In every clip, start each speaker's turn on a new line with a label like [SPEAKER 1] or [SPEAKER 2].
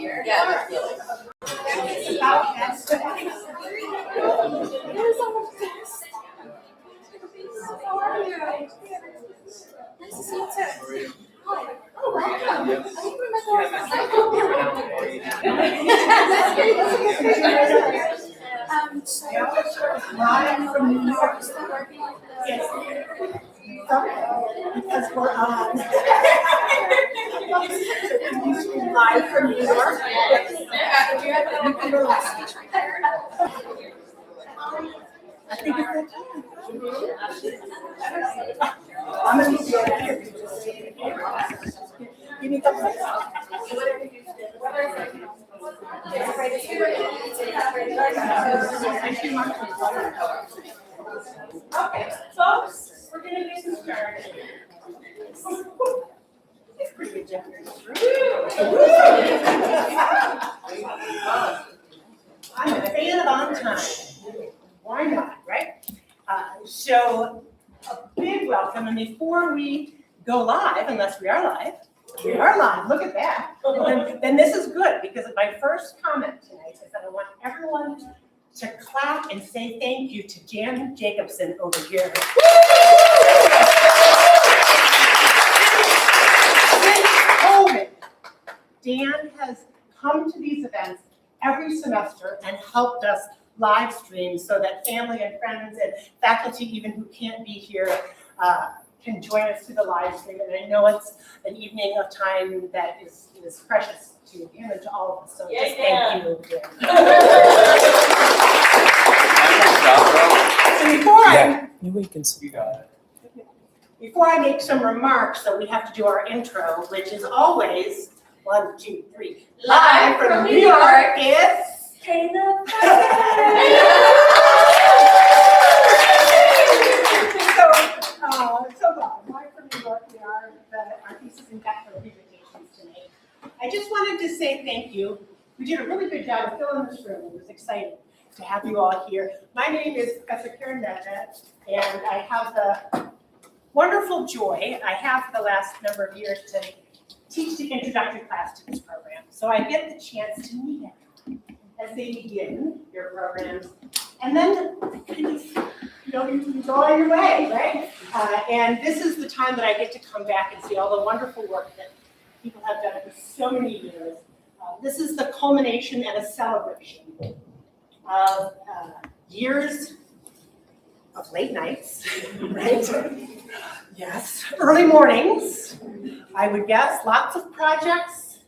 [SPEAKER 1] here. Yeah.
[SPEAKER 2] It's about that. How are you? Nice to see you too. Hi. Oh, welcome. I think we met live from New York. Yes. Because we're on live from New York. I think it's that time. I'm going to be here. Give me a couple seconds. Okay, folks, we're going to get some started. It's pretty good, Jeff. I'm a fan of on time. Why not, right? So a big welcome, and before we go live, unless we are live, look at that. Then this is good, because my first comment tonight is that I want everyone to clap and say thank you to Jan Jacobson over here. Since COVID, Dan has come to these events every semester and helped us live stream so that family and friends and faculty even who can't be here can join us through the live stream. And I know it's an evening of time that is precious to him and to all of us. So just thank you. Before I make some remarks, so we have to do our intro, which is always 1, 2, 3. Live from New York, it's Caleb. So live from New York, we are our Thesis and Capstone presentations tonight. I just wanted to say thank you. We did a really good job of filling this room. It was exciting to have you all here. My name is Professor Karen Nevette, and I have the wonderful joy, I have for the last number of years, to teach the introductory class to this program. So I get the chance to meet everyone as they begin their programs. And then you go on your way, right? And this is the time that I get to come back and see all the wonderful work that people have done for so many years. This is the culmination and a celebration of years of late nights, right? Yes, early mornings, I would guess, lots of projects,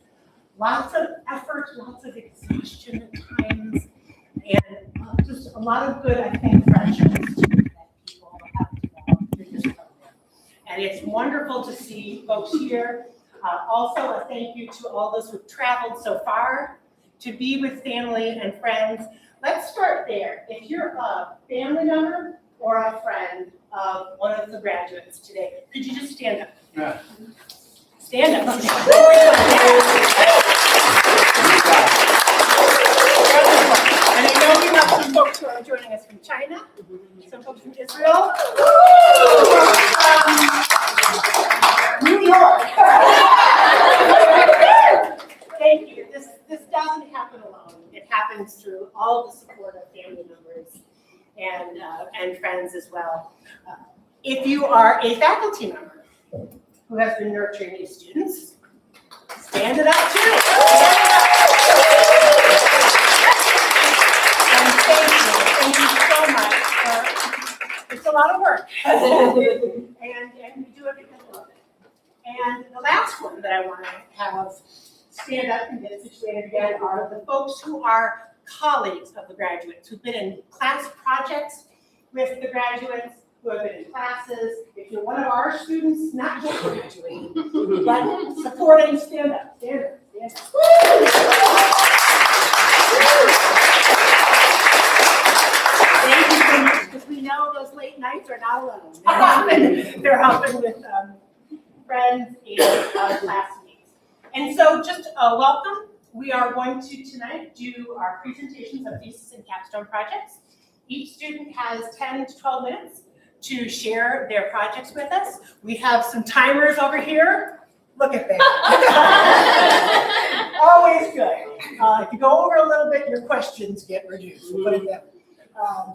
[SPEAKER 2] lots of effort, lots of exhaustion at times, and just a lot of good, I think, friendships that people have developed through this program. And it's wonderful to see folks here. Also, a thank you to all those who've traveled so far to be with family and friends. Let's start there. If you're a family member or a friend of one of the graduates today, could you just stand up? Yeah. Stand up. And I know we have some folks who are joining us from China, some folks from Israel, New York. Thank you. This doesn't happen alone. It happens through all the support of family members and friends as well. If you are a faculty member who has been nurturing these students, stand it up too. And thank you so much. It's a lot of work, and we do it because we love it. And the last one that I want to have stand up and get situated again are the folks who are colleagues of the graduates, who've been in class projects with the graduates, who have been in classes. If you're one of our students, not just graduating, but supporting, stand up, stand up, stand up. Thank you so much, because we know those late nights are not alone. They're often with friends and classmates. And so just welcome. We are going to tonight do our presentations of Thesis and Capstone projects. Each student has 10 to 12 minutes to share their projects with us. We have some timers over here. Look at that. Always good. If you go over a little bit, your questions get reduced, we'll put it that way.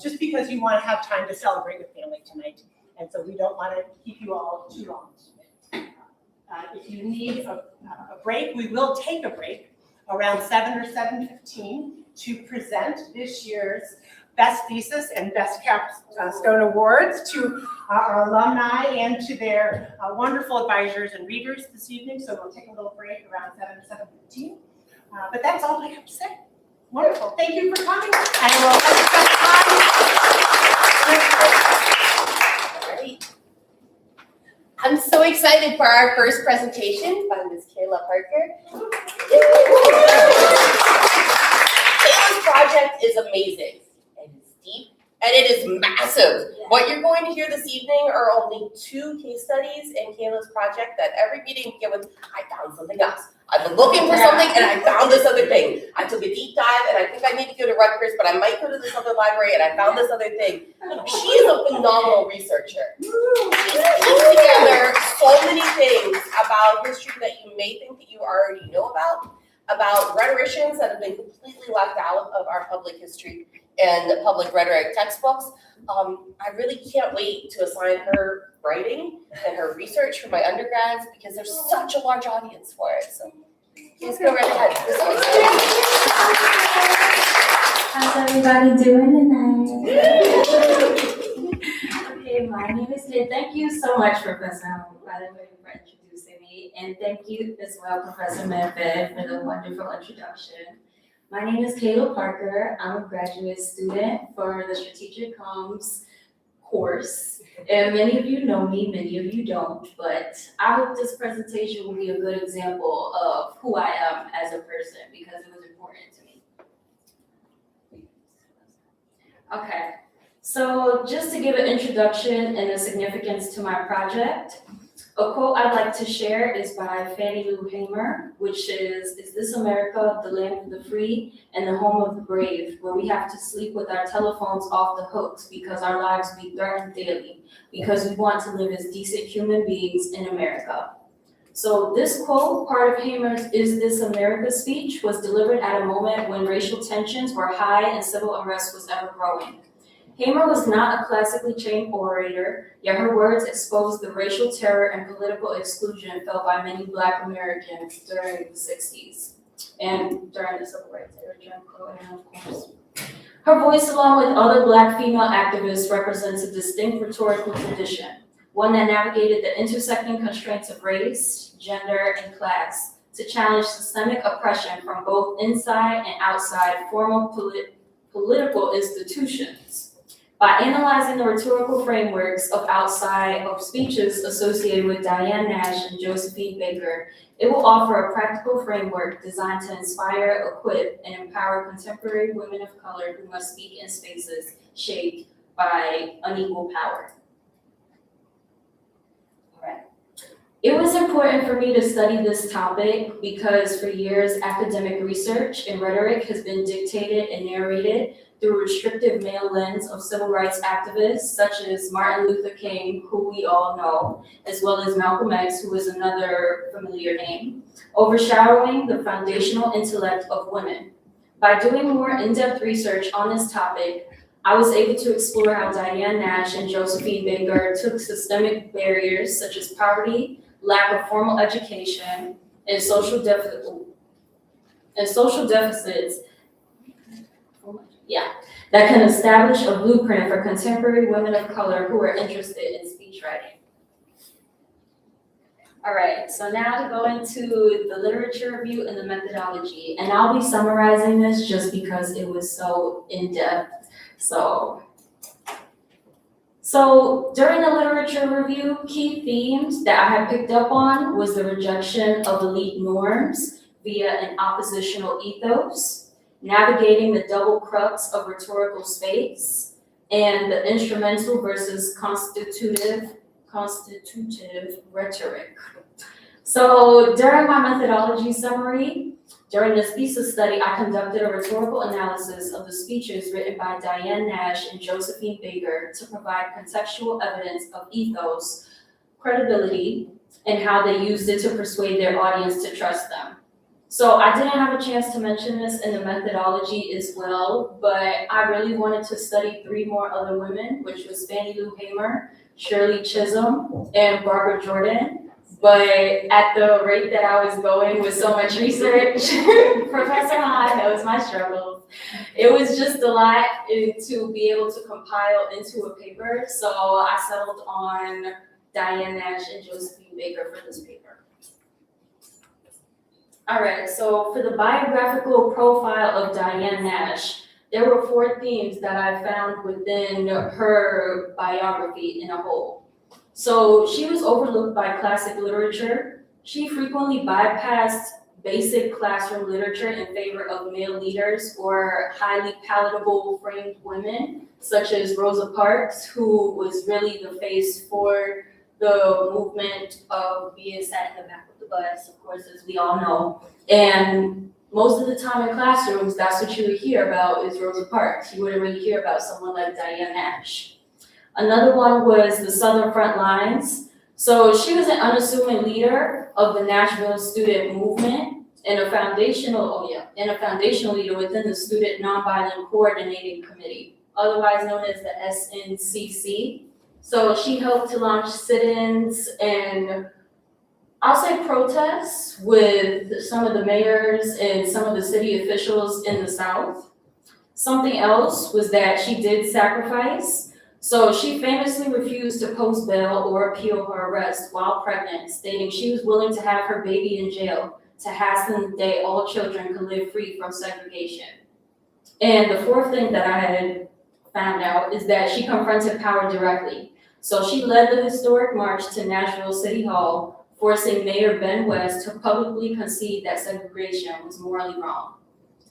[SPEAKER 2] Just because you want to have time to celebrate with family tonight, and so we don't want to keep you all too long. If you need a break, we will take a break around 7 or 7:15 to present this year's Best Thesis and Best Capstone Awards to our alumni and to their wonderful advisors and readers this evening. So we'll take a little break around 7 to 7:15. But that's all I have to say. Wonderful. Thank you for coming. And we'll have some
[SPEAKER 1] Great. I'm so excited for our first presentation by Ms. Kayla Parker. Kayla's project is amazing. It is deep and it is massive. Yeah. What you're going to hear this evening are only 2 case studies in Kayla's project that every meeting begins with, I found something else. I've been looking for something and I found this other thing. I took a deep dive and I think I need to go to Rutgers, but I might go to this other library and I found this other thing. She is a phenomenal researcher. She's put together so many things about history that you may think that you already know about rhetoricians that have been completely left out of our public history and public rhetoric textbooks. I really can't wait to assign her writing and her research for my undergrads because there's such a large audience for it. So please go right ahead.
[SPEAKER 3] How's everybody doing tonight? Okay, my name is Kay. Thank you so much, Professor, by the way, for introducing me. And thank you as well, Professor Medved, for the wonderful introduction. My name is Kayla Parker. I'm a graduate student for the Strategic Comms course. And many of you know me, many of you don't, but I hope this presentation will be a good example of who I am as a person because it was important to me. Okay, so just to give an introduction and a significance to my project, a quote I'd like to share is by Fannie Lou Hamer, which is this America, the land of the free and the home of the brave, where we have to sleep with our telephones off the hooks because our lives be threatened daily, because we want to live as decent human beings in America. So this quote, part of Hamer's Is This America speech, was delivered at a moment when racial tensions were high and civil unrest was ever growing. Hamer was not a classically trained orator, yet her words exposed the racial terror and political exclusion felt by many Black Americans during the 60s and during the Civil Rights era, Jim Crow era, of course. Her voice, along with other Black female activists, represents a distinct rhetorical tradition, one that navigated the intersecting constraints of race, gender, and class to challenge systemic oppression from both inside and outside formal political institutions. By analyzing the rhetorical frameworks of speeches associated with Diane Nash and Josephine Baker, it will offer a practical framework designed to inspire, equip, and empower contemporary women of color who must speak in spaces shaped by unequal power. All right. It was important for me to study this topic because for years, academic research in rhetoric has been dictated and narrated through a restrictive male lens of civil rights activists such as Martin Luther King, who we all know, as well as Malcolm X, who is another familiar name, overshadowing the foundational intellect of women. By doing more in-depth research on this topic, I was able to explore how Diane Nash and Josephine Baker took systemic barriers such as poverty, lack of formal education, and social deficits that can establish a blueprint for contemporary women of color who are interested in speech writing. All right, so now to go into the literature review and the methodology, and I'll be summarizing this just because it was so in-depth. So during the literature review, key themes that I had picked up on was the rejection of elite norms via an oppositional ethos, navigating the double crux of rhetorical space, and the instrumental versus constitutive rhetoric. So during my methodology summary, during this thesis study, I conducted a rhetorical analysis of the speeches written by Diane Nash and Josephine Baker to provide contextual evidence of ethos, credibility, and how they used it to persuade their audience to trust them. So I didn't have a chance to mention this in the methodology as well, but I really wanted to study 3 more other women, which was Fannie Lou Hamer, Shirley Chisholm, and Barbara Jordan. But at the rate that I was going with so much research, Professor Hahn knows my struggles. It was just a lot to be able to compile into a paper, so I settled on Diane Nash and Josephine Baker for this paper. All right, so for the biographical profile of Diane Nash, there were 4 themes that I found within her biography in a whole. So she was overlooked by classic literature. She frequently bypassed basic classroom literature in favor of male leaders or highly palatable framed women, such as Rosa Parks, who was really the face for the movement of being sat in the back of the bus, of course, as we all know. And most of the time in classrooms, that's what you would hear about is Rosa Parks. You wouldn't really hear about someone like Diane Nash. Another one was the Southern Front Lines. So she was an unassuming leader of the Nashville student movement and a foundational leader within the Student Nonviolent Coordinating Committee, otherwise known as the SNCC. So she helped to launch sit-ins and I'll say protests with some of the mayors and some of the city officials in the South. Something else was that she did sacrifice. So she famously refused to post bail or appeal her arrest while pregnant, stating she was willing to have her baby in jail to hasten the day all children could live free from segregation. And the 4th thing that I had found out is that she confronted power directly. So she led the historic march to Nashville City Hall, forcing Mayor Ben West to publicly concede that segregation was morally wrong.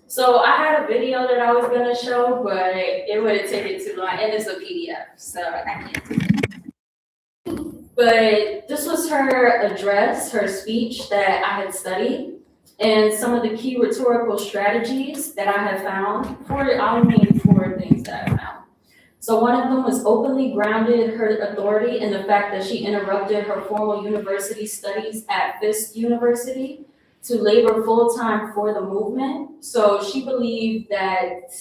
[SPEAKER 3] So I had a video that I was gonna show, but it would have taken too long, and it's a PDF, so I can't do it. But this was her address, her speech that I had studied, and some of the key rhetorical strategies that I have found. I'll name 4 things that I found. So one of them was openly grounded her authority in the fact that she interrupted her formal university studies at Fisk University to labor full-time for the movement. So she believed that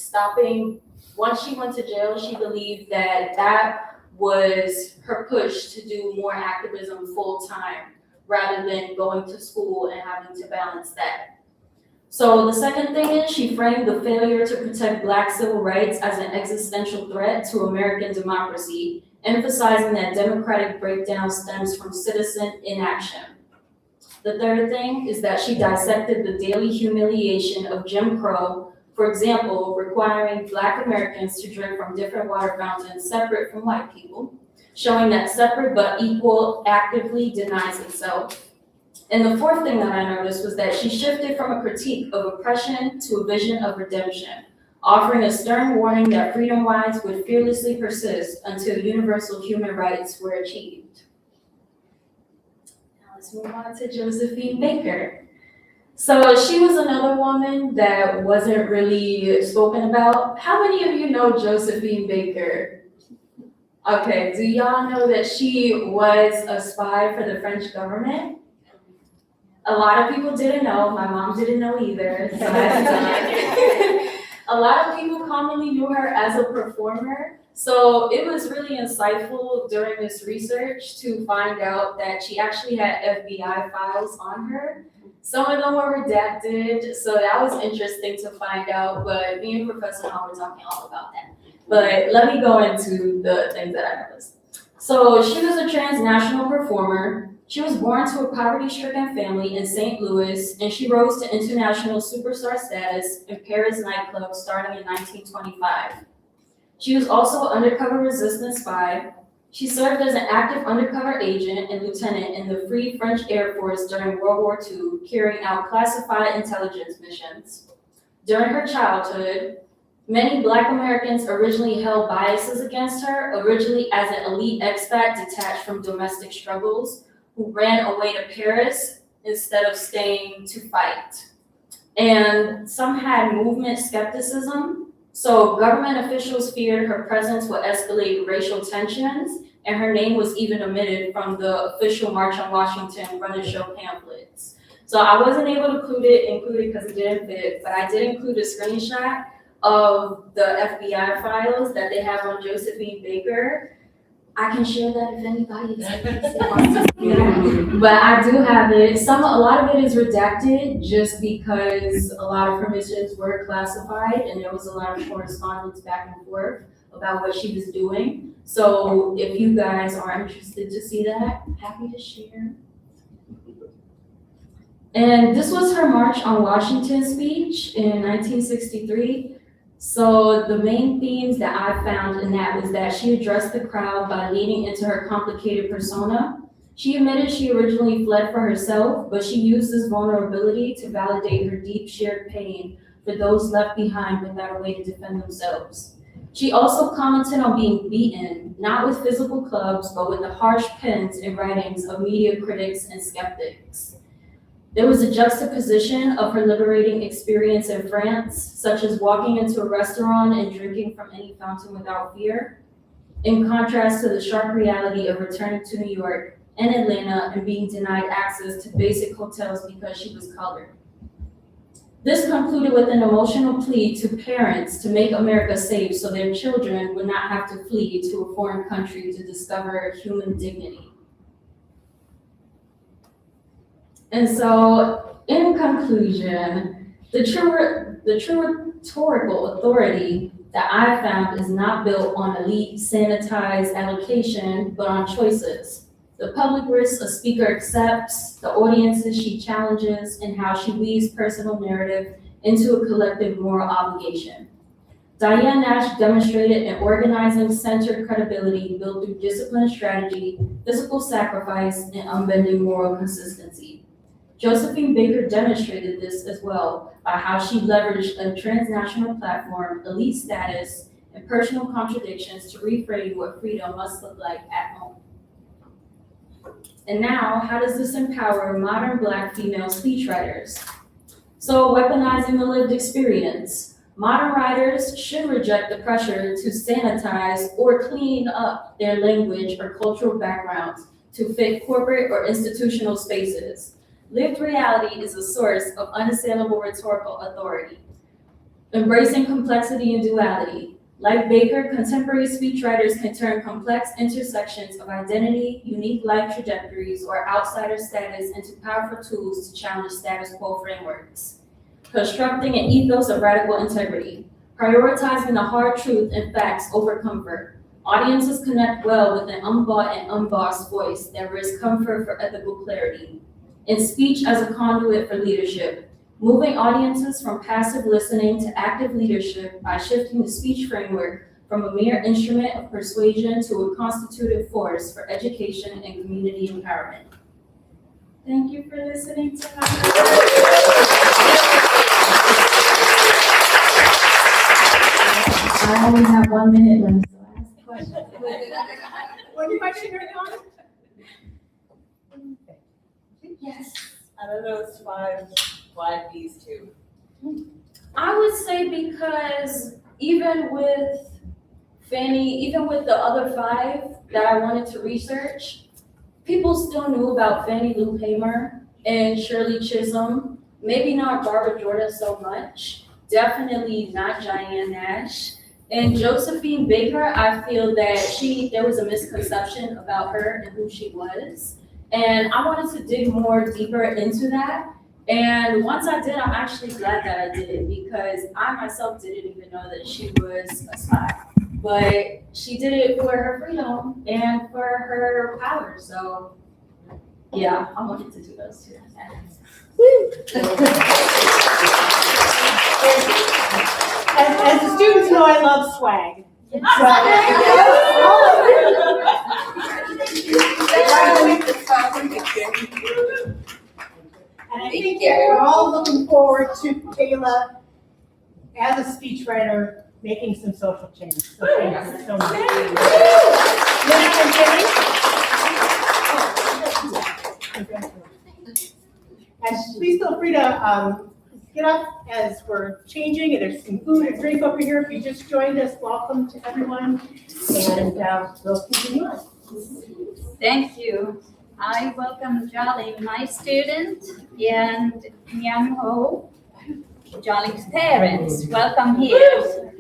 [SPEAKER 3] once she went to jail, she believed that that was her push to do more activism full-time rather than going to school and having to balance that. So the second thing is she framed the failure to protect Black civil rights as an existential threat to American democracy, emphasizing that democratic breakdown stems from citizen inaction. The third thing is that she dissected the daily humiliation of Jim Crow, for example, requiring Black Americans to drink from different water fountains separate from white people, showing that separate but equal actively denies itself. And the 4th thing that I noticed was that she shifted from a critique of oppression to a vision of redemption, offering a stern warning that freedom rides would fearlessly persist until universal human rights were achieved. Now let's move on to Josephine Baker. So she was another woman that wasn't really spoken about. How many of you know Josephine Baker? Okay, do y'all know that she was a spy for the French government? A lot of people didn't know. My mom didn't know either. So a lot of people commonly knew her as a performer. So it was really insightful during this research to find out that she actually had FBI files on her. Some of them were redacted, so that was interesting to find out, but me and Professor Hahn were talking all about that. But let me go into the things that I noticed. So she was a transnational performer. She was born to a poverty-stricken family in St. Louis, and she rose to international superstar status in Paris nightclubs starting in 1925. She was also an undercover resistance spy. She served as an active undercover agent and lieutenant in the Free French Air Force during World War II, carrying out classified intelligence missions. During her childhood, many Black Americans originally held biases against her, originally as an elite expat detached from domestic struggles, who ran away to Paris instead of staying to fight. And some had movement skepticism, so government officials feared her presence would escalate racial tensions, and her name was even omitted from the official March on Washington run and show pamphlets. So I wasn't able to include it because it didn't fit, but I did include a screenshot of the FBI files that they have on Josephine Baker. I can share that if anybody is interested wants to see that. But I do have it. A lot of it is redacted just because a lot of permissions were classified and there was a lot of correspondence back and forth about what she was doing. So if you guys are interested to see that, happy to share. And this was her March on Washington speech in 1963. So the main themes that I found in that was that she addressed the crowd by leaning into her complicated persona. She admitted she originally fled for herself, but she used this vulnerability to validate her deep shared pain for those left behind without a way to defend themselves. She also commented on being beaten, not with physical clubs, but with the harsh pens and writings of media critics and skeptics. There was a juxtaposition of her liberating experience in France, such as walking into a restaurant and drinking from any fountain without fear, in contrast to the sharp reality of returning to New York and Atlanta and being denied access to basic hotels because she was colored. This concluded with an emotional plea to parents to make America safe so their children would not have to flee to a foreign country to discover human dignity. And so, in conclusion, the true rhetorical authority that I found is not built on elite, sanitized allocation, but on choices. The public risks a speaker accepts, the audiences she challenges, and how she weaves personal narrative into a collective moral obligation. Diane Nash demonstrated an organizing-centered credibility built through disciplined strategy, physical sacrifice, and unbending moral consistency. Josephine Baker demonstrated this as well by how she leveraged a transnational platform, elite status, and personal contradictions to reframe what freedom must look like at home. And now, how does this empower modern Black female speechwriters? So, weaponizing the lived experience. Modern writers should reject the pressure to sanitize or clean up their language or cultural backgrounds to fit corporate or institutional spaces. Lived reality is a source of unassailable rhetorical authority. Embracing complexity and duality. Like Baker, contemporary speechwriters can turn complex intersections of identity, unique life trajectories, or outsider status into powerful tools to challenge status quo frameworks. Constructing an ethos of radical integrity. Prioritizing the hard truth and facts over comfort. Audiences connect well with an unbought and unbossed voice that risks comfort for ethical clarity. And speech as a conduit for leadership, moving audiences from passive listening to active leadership by shifting the speech framework from a mere instrument of persuasion to a constitutive force for education and community empowerment. Thank you for listening to my I only have 1 minute left, so ask questions.
[SPEAKER 2] What question are you on?
[SPEAKER 3] Yes.
[SPEAKER 4] Out of those five, why these two?
[SPEAKER 3] I would say because even with Fanny, even with the other five that I wanted to research, people still knew about Fannie Lou Hamer and Shirley Chisholm. Maybe not Barbara Jordan so much. Definitely not Diane Nash. And Josephine Baker, I feel that there was a misconception about her and who she was. And I wanted to dig more deeper into that. And once I did, I'm actually glad that I did, because I myself didn't even know that she was a spy. But she did it for her freedom and for her power. So yeah, I wanted to do those two.
[SPEAKER 2] As the students know, I love swag. And I think that we're all looking forward to Kayla as a speechwriter making some social change. So thank you so much. And please feel free to get up as we're changing, and there's some food and drink over here. If you just joined us, welcome to everyone, and we'll continue on.
[SPEAKER 5] Thank you. I welcome Jolly, my student, and Nyang Ho, Jolly's parents. Welcome here.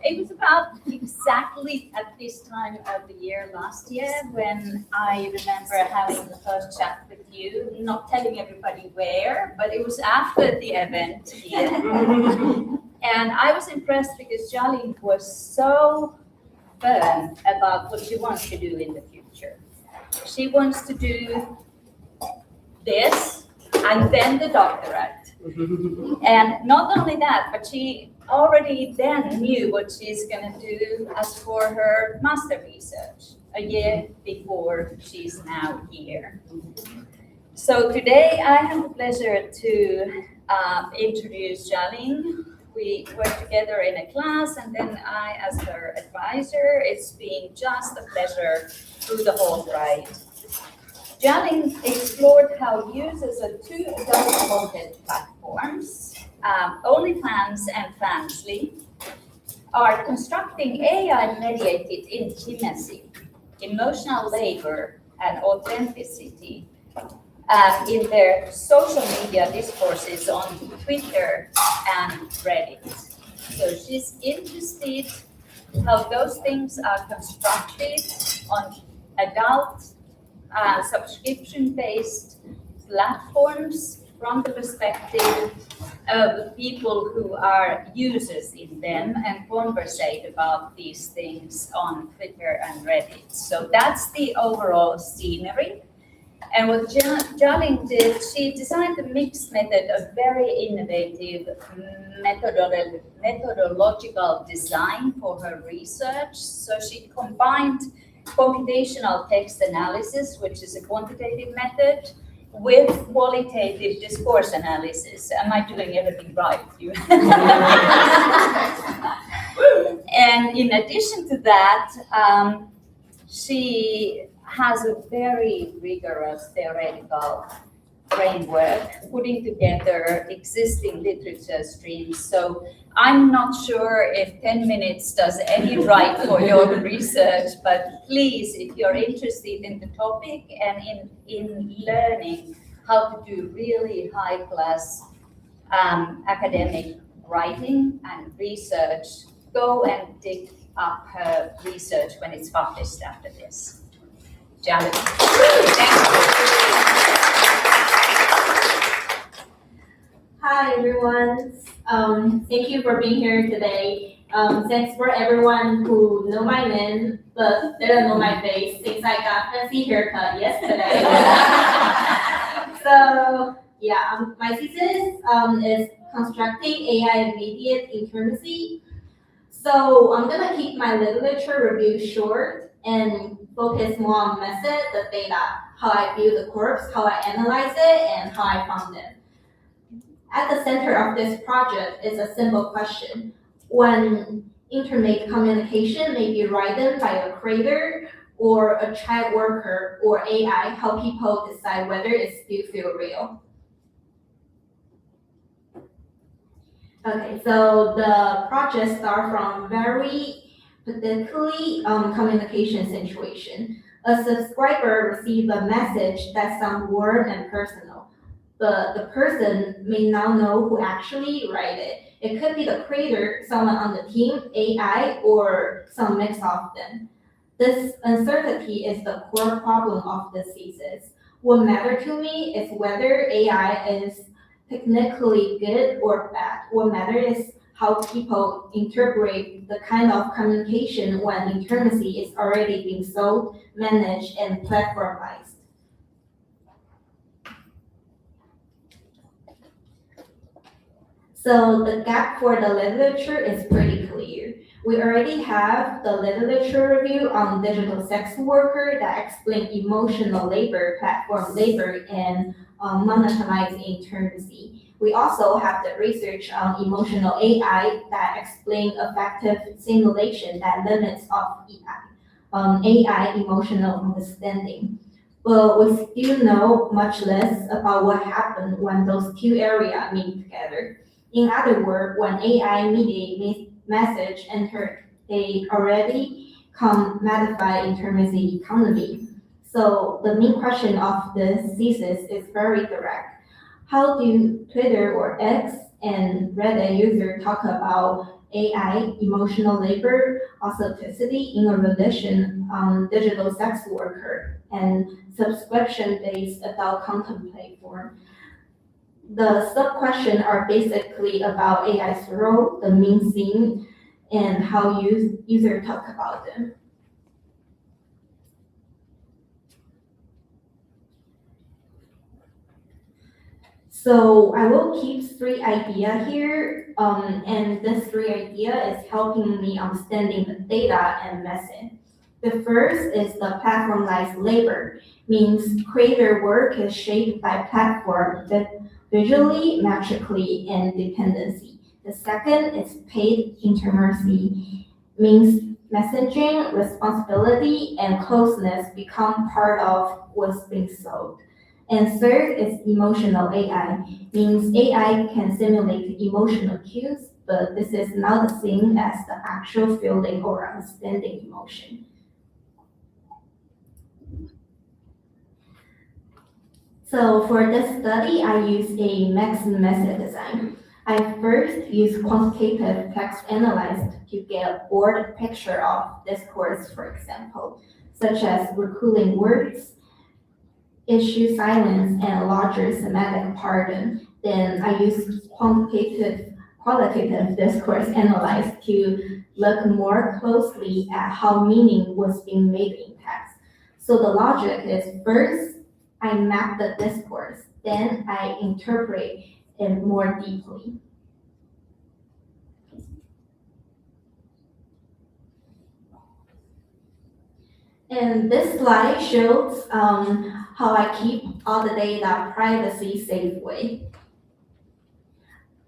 [SPEAKER 5] It was about exactly at this time of the year last year when I remember having the first chat with you, not telling everybody where, but it was after the event here. And I was impressed because Jolly was so firm about what she wants to do in the future. She wants to do this and then the doctorate. And not only that, but she already then knew what she's going to do as for her master research a year before she's now here. So today I have the pleasure to introduce Jalin. We work together in a class, and then I, as her advisor, it's been just a pleasure through the whole ride. Jalin explored how users of two adult content platforms, OnlyFans and Fansly, are constructing AI-mediated intimacy, emotional labor, and authenticity in their social media discourses on Twitter and Reddit. So she's interested how those things are constructed on adult subscription-based platforms from the perspective of people who are users in them and conversate about these things on Twitter and Reddit. So that's the overall scenery. And what Jalin did, she designed a mixed method of very innovative methodological design for her research. So she combined computational text analysis, which is a quantitative method, with qualitative discourse analysis. Am I doing everything right? And in addition to that, she has a very rigorous theoretical framework, putting together existing literature streams. So I'm not sure if 10 minutes does any right for your research, but please, if you're interested in the topic and in learning how to do really high-class academic writing and research, go and dig up her research when it's published after this. Janet.
[SPEAKER 6] Hi everyone. Thank you for being here today. Thanks for everyone who know my name, but they don't know my face since I got a fancy haircut yesterday. So yeah, my thesis is constructing AI immediate intimacy. So I'm gonna keep my literature review short and focus more on method, the data, how I view the corpus, how I analyze it, and how I found it. At the center of this project is a simple question. When intimate communication may be written by a creator or a child worker or AI, how people decide whether it still feels real. Okay, so the project starts from very particularly communication situation. A subscriber receives a message that sounds warm and personal, but the person may not know who actually write it. It could be the creator, someone on the team, AI, or some mix of them. This uncertainty is the core problem of this thesis. What matters to me is whether AI is technically good or bad. What matters is how people interpret the kind of communication when intimacy is already being sold, managed, and platformized. So the gap for the literature is pretty clear. We already have the literature review on digital sex worker that explain emotional labor, platform labor, and monetizing intimacy. We also have the research on emotional AI that explain effective simulation that limits of AI emotional understanding. But we still know much less about what happened when those two areas meet together. In other words, when AI mediate message enter a already commodify intimacy economy. So the main question of this thesis is very direct. How do Twitter or X and Reddit users talk about AI, emotional labor, authenticity in a relation digital sex worker, and subscription-based adult content platform? The sub-questions are basically about AI's role, the main theme, and how users talk about them. So I will keep 3 ideas here, and this 3 ideas is helping me understanding the data and message. The first is the platform-like labor, means creator work is shaped by platform that visually, metrically, and dependency. The second is paid intimacy, means messaging, responsibility, and closeness become part of what's being sold. And third is emotional AI, means AI can simulate emotional cues, but this is not the same as the actual feeling or understanding emotion. So for this study, I use a mixed method design. I first use quantitative text analysis to get a broad picture of discourse, for example, such as recalling words, issue silence, and larger semantic pattern. Then I use qualitative discourse analysis to look more closely at how meaning was being made in text. So the logic is first, I map the discourse, then I interpret it more deeply. And this slide shows how I keep all the data privacy safe way.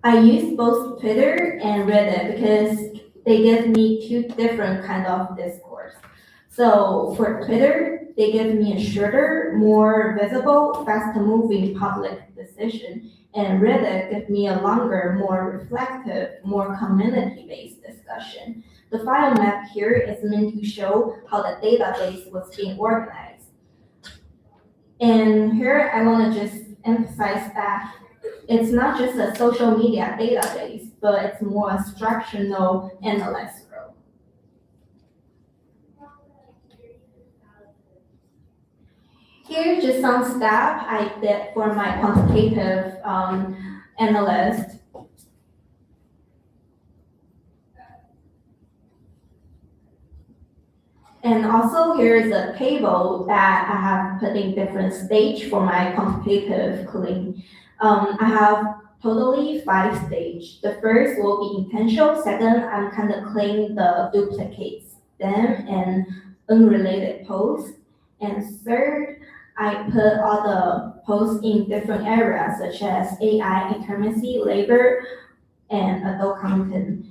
[SPEAKER 6] I use both Twitter and Reddit because they give me 2 different kind of discourse. So for Twitter, they give me a shorter, more visible, fast-moving public decision, and Reddit gives me a longer, more reflective, more community-based discussion. The file map here is meant to show how the database was being organized. And here I want to just emphasize that it's not just a social media database, but it's more a structural analysis role. Here's just some steps I did for my quantitative analyst. And also here's a table that I have put in different stage for my quantitative clean. I have totally 5 stages. The first will be intentional. Second, I'm kind of cleaning the duplicates them and unrelated posts. And third, I put all the posts in different areas such as AI, intimacy, labor, and adult content.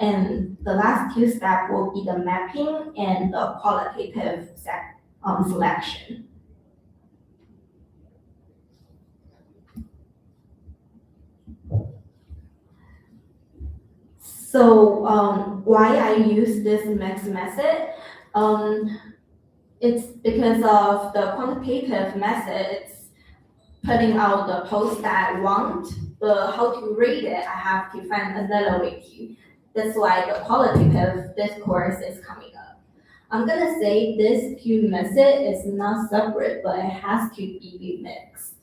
[SPEAKER 6] And the last 2 steps will be the mapping and the qualitative selection. So why I use this mixed method? It's because of the quantitative method, it's putting out the post that I want, but how to rate it, I have to find another way to. That's why the qualitative discourse is coming up. I'm gonna say this 2 method is not separate, but it has to be mixed.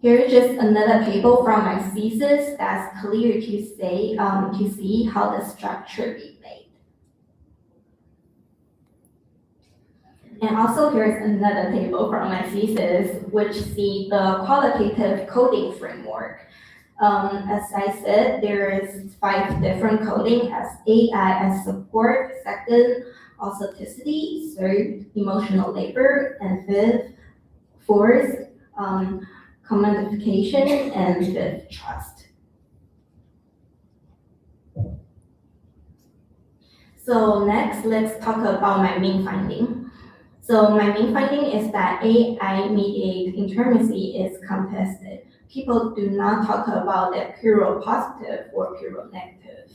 [SPEAKER 6] Here's just another table from my thesis that's clear to say to see how the structure be made. And also here's another table from my thesis, which see the qualitative coding framework. As I said, there is 5 different coding as AI as support, second, authenticity, third, emotional labor, and fifth, fourth, commodification, and fifth, trust. So next, let's talk about my main finding. So my main finding is that AI-mediated intimacy is contested. people do not talk about it pure positive or pure negative.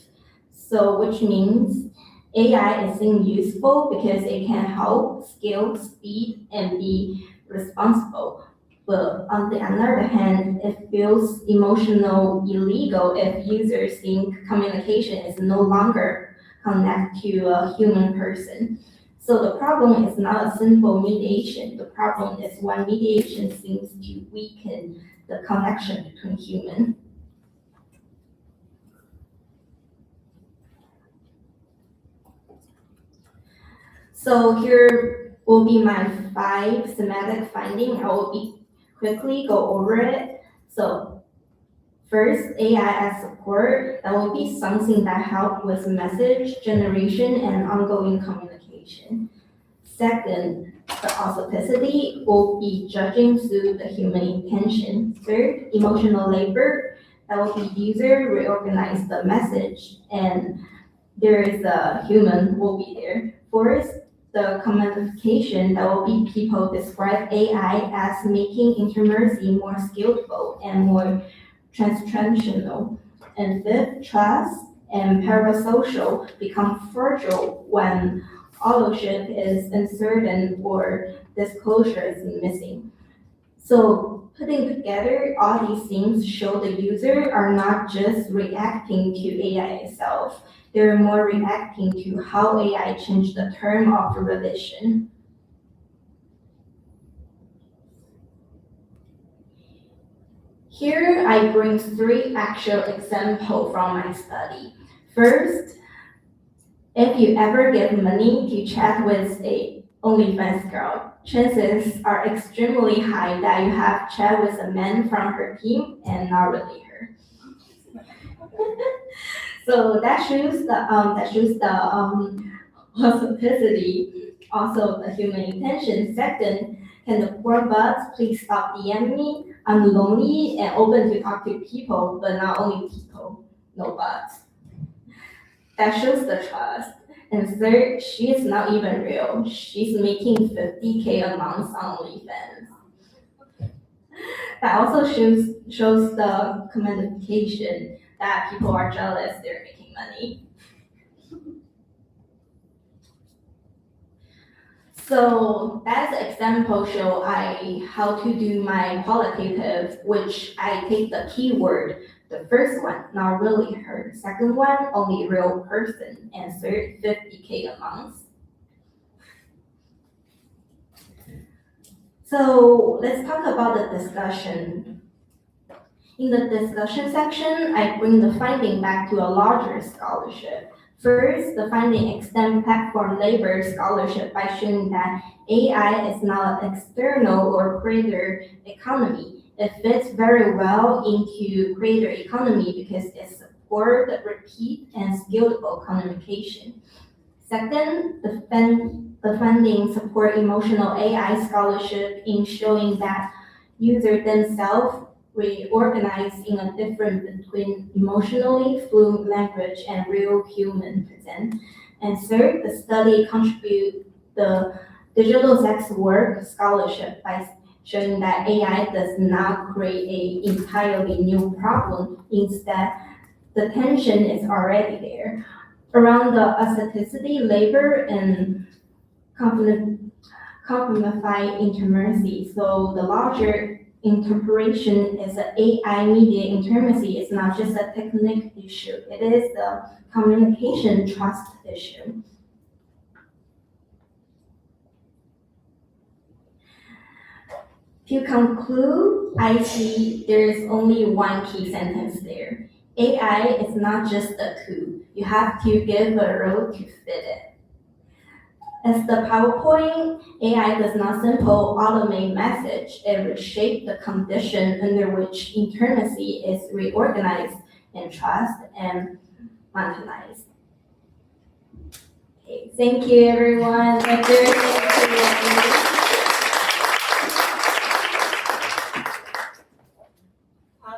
[SPEAKER 6] So which means AI isn't useful because it can help, scale, speed, and be responsible. But on the other hand, it feels emotional illegal if users think communication is no longer connect to a human person. So the problem is not a simple mediation. The problem is when mediation seems to weaken the connection between humans. So here will be my 5 thematic findings. I will quickly go over it. So first, AI as support, that will be something that helps with message generation and ongoing communication. Second, the authenticity will be judging through the human intention. Third, emotional labor, that will be user reorganize the message and there is a human will be there. Fourth, the commodification, that will be people describe AI as making intimacy more skillful and more transactional. And fifth, trust and parasocial become fragile when authorship is uncertain or disclosure is missing. So putting together all these things show the user are not just reacting to AI itself, they're more reacting to how AI changed the term of relation. Here I bring 3 actual examples from my study. First, if you ever give money to chat with a OnlyFans girl, chances are extremely high that you have chat with a man from her team and not really her. So that shows the authenticity, also the human intention. Second, can the poor buds please stop DMing me? I'm lonely and open to talk to people, but not only people, no buts. That shows the trust. And third, she is not even real. She's making 50K a month on OnlyFans. That also shows the communication that people are jealous they're making money. So that's an example show how to do my qualitative, which I take the keyword. The first one, not really her. Second one, only real person. And third, 50K a month. So let's talk about the discussion. In the discussion section, I bring the finding back to a larger scholarship. First, the finding extend platform labor scholarship by showing that AI is not an external or creator economy. It fits very well into creator economy because it supports repeat and scalable communication. Second, the funding support emotional AI scholarship in showing that users themselves reorganize in a difference between emotionally fluent language and real human present. And third, the study contribute the digital sex work scholarship by showing that AI does not create an entirely new problem. Instead, the tension is already there. Around the authenticity, labor, and complemify intimacy. So the larger interpretation is that AI media intimacy is not just a technical issue, it is the communication trust issue. To conclude, I see there is only one key sentence there. AI is not just a tool. You have to give a role to fit it. As the PowerPoint, AI does not simply automate message, it reshapes the condition under which intimacy is reorganized and trust and monetized. Okay, thank you everyone.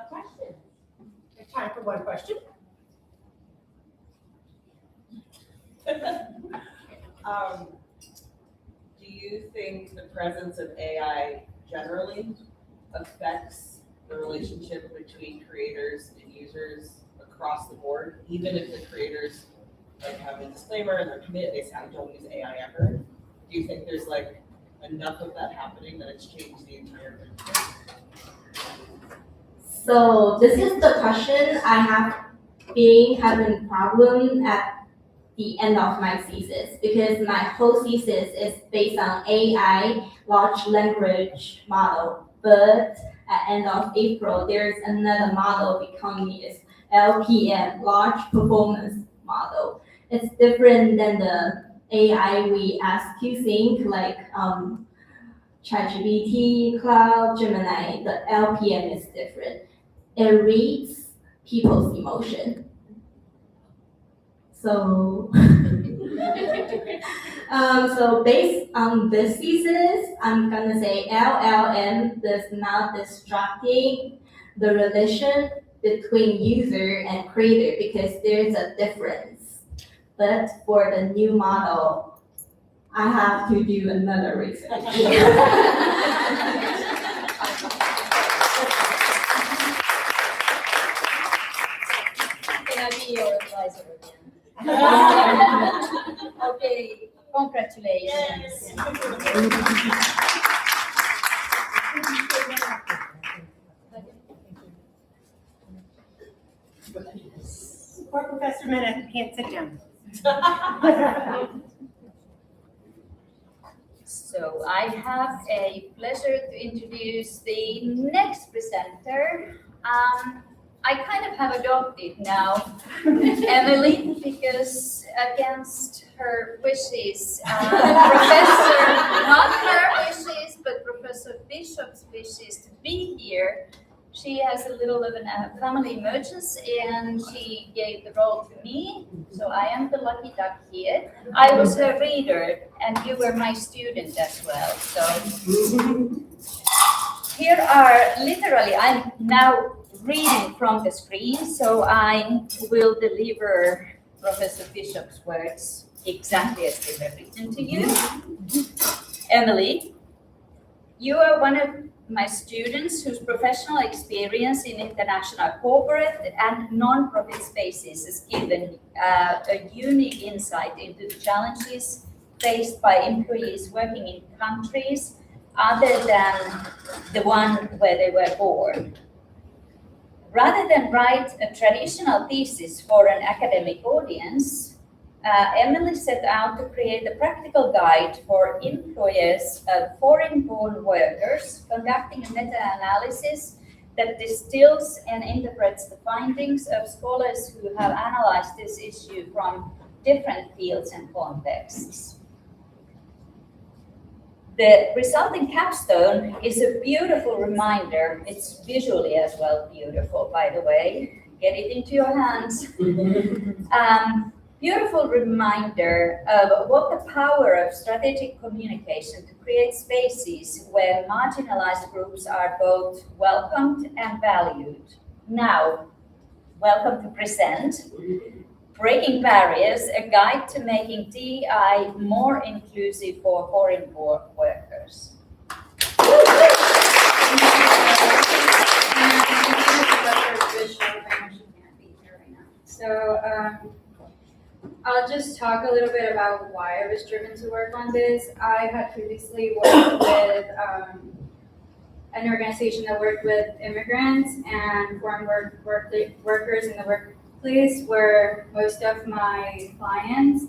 [SPEAKER 2] Question? There's time for one question.
[SPEAKER 4] Do you think the presence of AI generally affects the relationship between creators and users across the board, even if the creators like have a disclaimer and they're committed, they say I don't use AI ever. Do you think there's like enough of that happening that it's changed the entire thing?
[SPEAKER 6] So this is the question I have been having problem at the end of my thesis, because my whole thesis is based on AI, large language model. But at end of April, there's another model becoming is LPM, large performance model. It's different than the AI we ask to think, like ChatGPT, Cloud, Gemini. The LPM is different. It reads people's emotion. So, so based on this thesis, I'm gonna say LLM does not distracting the relation between user and creator because there's a difference. But for the new model, I have to do another research.
[SPEAKER 5] Can I be your advisor again? Okay, congratulations.
[SPEAKER 2] Poor Professor Minna can't sit down.
[SPEAKER 5] So I have a pleasure to introduce the next presenter. I kind of have adopted now Emily, because against her wishes, Professor, not her wishes, but Professor Bishop's wishes to be here, she has a little of a family emergency and she gave the role to me. So I am the lucky duck here. I was her reader and you were my student as well. So here are literally, I'm now reading from the screen, so I will deliver Professor Bishop's words exactly as they were written to you. Emily, you are one of my students whose professional experience in international corporate and non-profit spaces has given a unique insight into the challenges faced by employees working in countries other than the one where they were born. Rather than write a traditional thesis for an academic audience, Emily set out to create a practical guide for employers of foreign-born workers, conducting a meta-analysis that distills and interprets the findings of scholars who have analyzed this issue from different fields and contexts. The resulting capstone is a beautiful reminder. It's visually as well beautiful, by the way. Get it into your hands. Beautiful reminder of what the power of strategic communication to create spaces where marginalized groups are both welcomed and valued. Now, welcome to present Breaking Barriers, a guide to making DEI more inclusive for foreign workers.
[SPEAKER 7] So I'll just talk a little bit about why I was driven to work on this. I had previously worked with an organization that worked with immigrants and foreign workers in the workplace were most of my clients.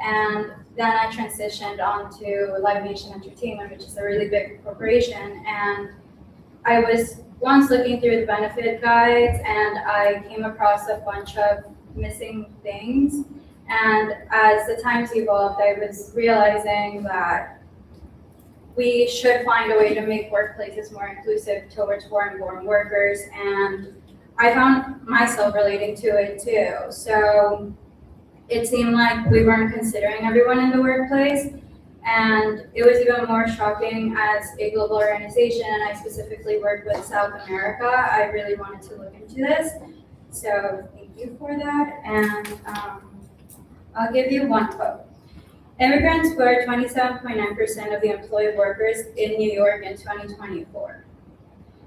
[SPEAKER 7] And then I transitioned onto Live Nation Entertainment, which is a really big corporation. And I was once looking through the benefit guides and I came across a bunch of missing things. And as the times evolved, I was realizing that we should find a way to make workplaces more inclusive towards foreign-born workers. And I found myself relating to it too. So it seemed like we weren't considering everyone in the workplace. And it was even more shocking as a global organization, and I specifically work with South America. I really wanted to look into this. So thank you for that. And I'll give you one quote. Immigrants were 27.9% of the employed workers in New York in 2024.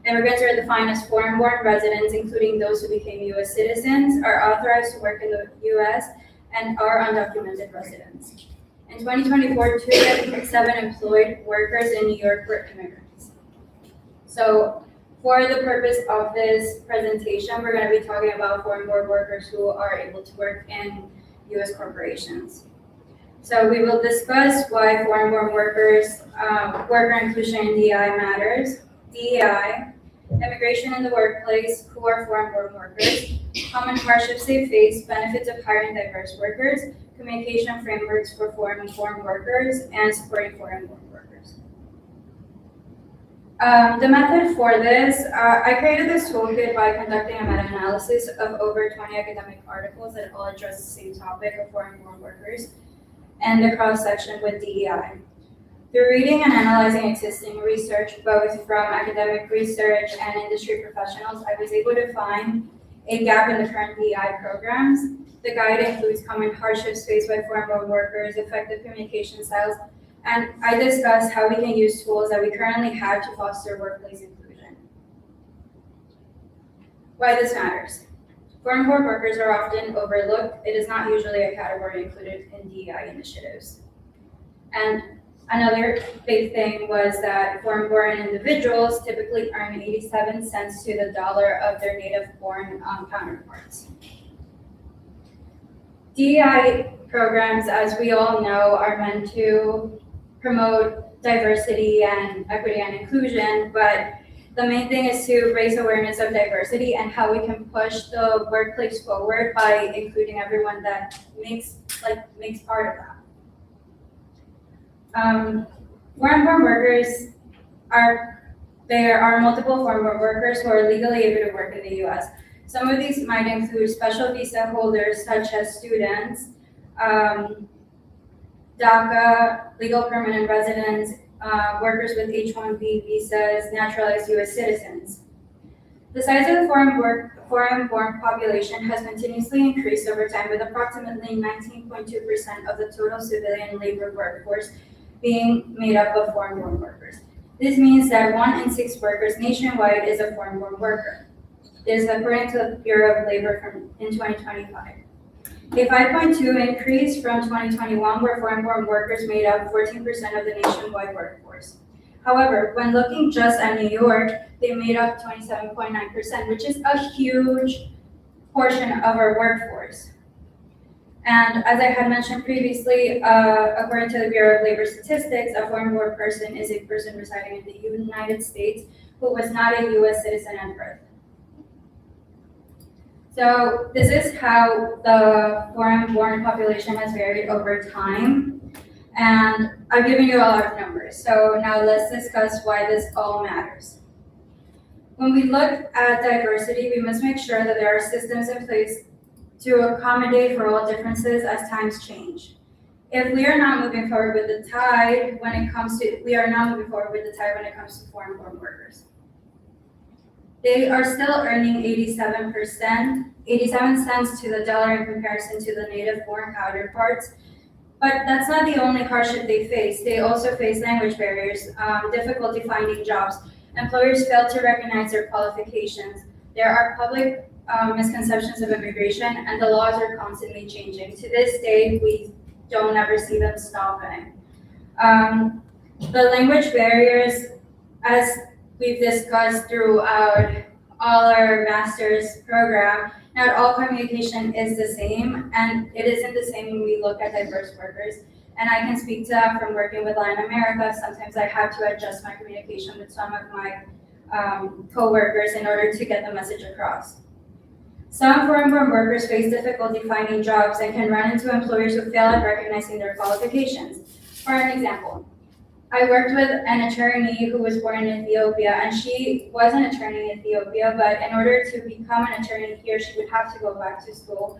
[SPEAKER 7] Immigrants are defined as foreign-born residents, including those who became U.S. citizens, are authorized to work in the U.S., and are undocumented residents. In 2024, 2 of 7 employed workers in New York were immigrants. So for the purpose of this presentation, we're going to be talking about foreign-born workers who are able to work in U.S. corporations. So we will discuss why foreign-born workers, worker inclusion in DEI matters, DEI, immigration in the workplace, who are foreign-born workers, common hardships they face, benefits of hiring diverse workers, communication frameworks for foreign-born workers, and supporting foreign-born workers. The method for this, I created this toolkit by conducting a meta-analysis of over 20 academic articles that all address the same topic of foreign-born workers and the cross-section with DEI. Through reading and analyzing existing research, both from academic research and industry professionals, I was able to find a gap in the current DEI programs. The guide includes common hardships faced by foreign-born workers, effective communication styles, and I discussed how we can use tools that we currently have to foster workplace inclusion. Why this matters. Foreign-born workers are often overlooked. It is not usually a category included in DEI initiatives. And another big thing was that foreign-born individuals typically earn 87 cents to the dollar of their native-born counterparts. DEI programs, as we all know, are meant to promote diversity and equity and inclusion, but the main thing is to raise awareness of diversity and how we can push the workplace forward by including everyone that makes part of that. Foreign-born workers there are multiple foreign-born workers who are legally able to work in the U.S. Some of these might include special visa holders such as students, DACA, legal permanent residents, workers with H-1B visas, naturalized U.S. citizens. The size of the foreign-born population has continuously increased over time, with approximately 19.2% of the total civilian labor workforce being made up of foreign-born workers. This means that 1 in 6 workers nationwide is a foreign-born worker. This is according to the Bureau of Labor in 2025. A 5.2 increase from 2021, where foreign-born workers made up 14% of the nationwide workforce. However, when looking just at New York, they made up 27.9%, which is a huge portion of our workforce. And as I had mentioned previously, according to the Bureau of Labor Statistics, a foreign-born person is a person residing in the United States who was not a U.S. citizen at birth. So this is how the foreign-born population has varied over time. And I've given you a lot of numbers. So now let's discuss why this all matters. When we look at diversity, we must make sure that there are systems in place to accommodate for all differences as times change. If we are not moving forward with the tide when it comes to foreign-born workers. They are still earning 87 cents to the dollar in comparison to the native-born counterparts. But that's not the only hardship they face. They also face language barriers, difficulty finding jobs. Employers fail to recognize their qualifications. There are public misconceptions of immigration, and the laws are constantly changing. To this day, we don't ever see them stopping. The language barriers, as we've discussed throughout all our master's program, not all communication is the same, and it isn't the same when we look at diverse workers. And I can speak to that from working with Latin America. Sometimes I have to adjust my communication with some of my co-workers in order to get the message across. Some foreign-born workers face difficulty finding jobs and can run into employers who fail at recognizing their qualifications. For an example, I worked with an attorney who was born in Ethiopia, and she was an attorney in Ethiopia, but in order to become an attorney here, she would have to go back to school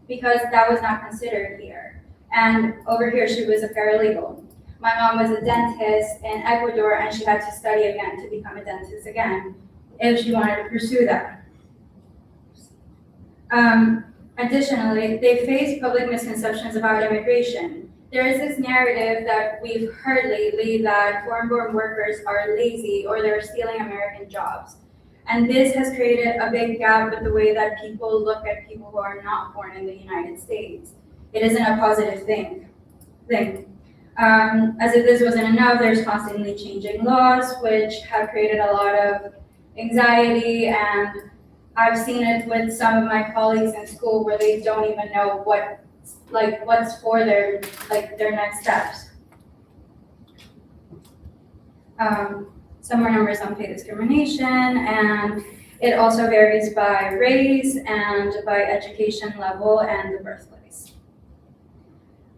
[SPEAKER 7] because that was not considered here. And over here, she was a paralegal. My mom was a dentist in Ecuador, and she had to study again to become a dentist again if she wanted to pursue that. Additionally, they face public misconceptions about immigration. There is this narrative that we've heard lately that foreign-born workers are lazy or they're stealing American jobs. And this has created a big gap with the way that people look at people who are not born in the United States. It isn't a positive thing. As if this wasn't enough, there's constantly changing laws, which have created a lot of anxiety, and I've seen it with some of my colleagues in school where they don't even know what's for their next steps. Some more numbers on pay discrimination, and it also varies by race and by education level and the birthplace.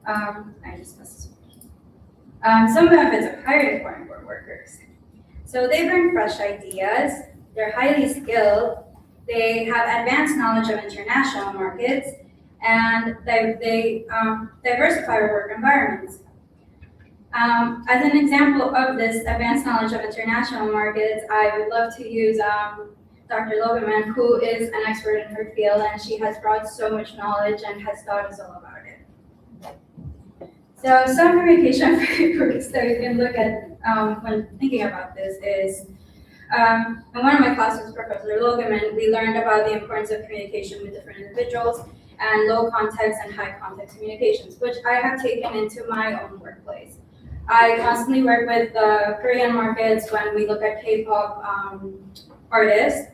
[SPEAKER 7] Some benefits of hiring foreign born workers. So they bring fresh ideas, they're highly skilled, they have advanced knowledge of international markets, and they diversify our work environments. As an example of this advanced knowledge of international markets, I would love to use Dr. Loganman, who is an expert in her field, and she has brought so much knowledge and has taught us all about it. So some communication frameworks that we can look at when thinking about this is, in one of my classes with Professor Loganman, we learned about the importance of communication with different individuals and low context and high context communications, which I have taken into my own workplace. I constantly work with the Korean markets when we look at K-pop artists,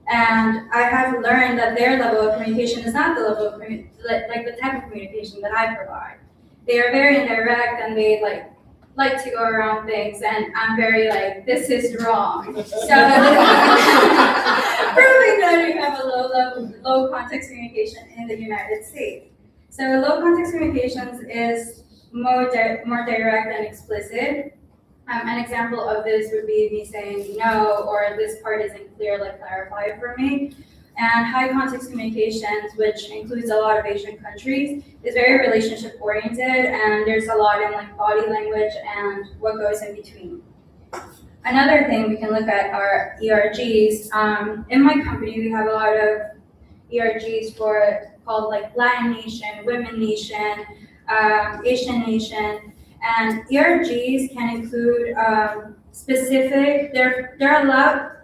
[SPEAKER 7] and I have learned that their level of communication is not the level of the type of communication that I provide. They are very indirect and they like to go around things, and I'm very this is wrong. So proving that we have a low context communication in the United States. So low context communications is more direct and explicit. An example of this would be me saying no, or this part isn't clear, clarify it for me. And high context communications, which includes a lot of Asian countries, is very relationship oriented, and there's a lot in body language and what goes in between. Another thing we can look at are ERGs. In my company, we have a lot of ERGs called Latin Nation, Women Nation, Asian Nation, and ERGs can include specific.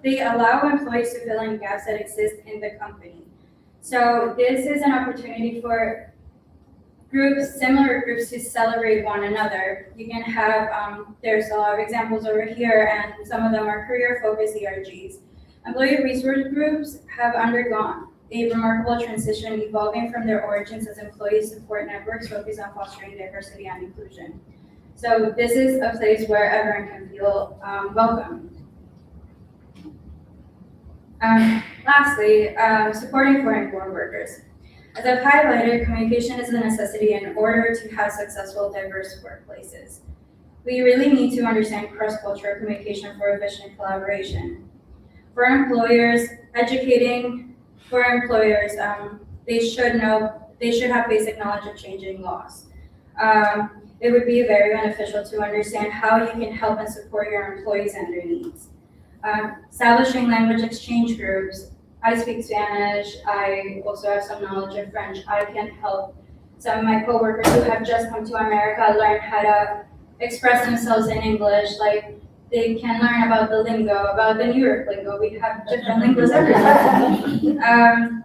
[SPEAKER 7] They allow employees to fill in gaps that exist in the company. So this is an opportunity for similar groups to celebrate one another. You can have, there's a lot of examples over here, and some of them are career-focused ERGs. Employee resource groups have undergone a remarkable transition, evolving from their origins as employee support networks focused on fostering diversity and inclusion. So this is a place where everyone can feel welcome. Lastly, supporting foreign-born workers. As I've highlighted, communication is a necessity in order to have successful, diverse workplaces. We really need to understand cross-cultural communication for efficient collaboration. For employers, educating for employers, they should have basic knowledge of changing laws. It would be very beneficial to understand how you can help and support your employees and their needs. Establishing language exchange groups. I speak Spanish. I also have some knowledge of French. I can help some of my coworkers who have just come to America learn how to express themselves in English. They can learn about the lingo, about the New York lingo. We have different lingos everywhere.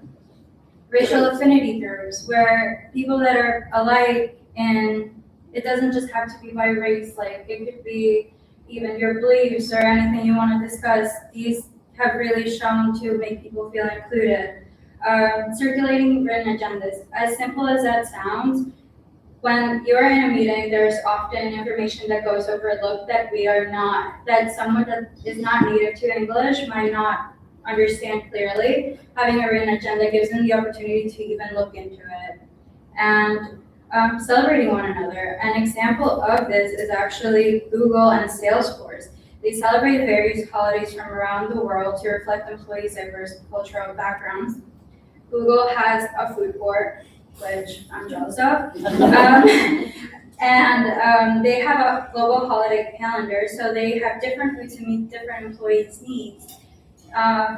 [SPEAKER 7] Racial affinity groups, where people that are alike, and it doesn't just have to be by race. It could be even your beliefs or anything you want to discuss. These have really shown to make people feel included. Circulating written agendas. As simple as that sounds, when you're in a meeting, there's often information that goes overlooked that someone that is not native to English might not understand clearly. Having a written agenda gives them the opportunity to even look into it. And celebrating one another. An example of this is actually Google and Salesforce. They celebrate various holidays from around the world to reflect employees' diverse cultural backgrounds. Google has a food court, which I'm jealous of. And they have a global holiday calendar, so they have different food to meet different employees' needs.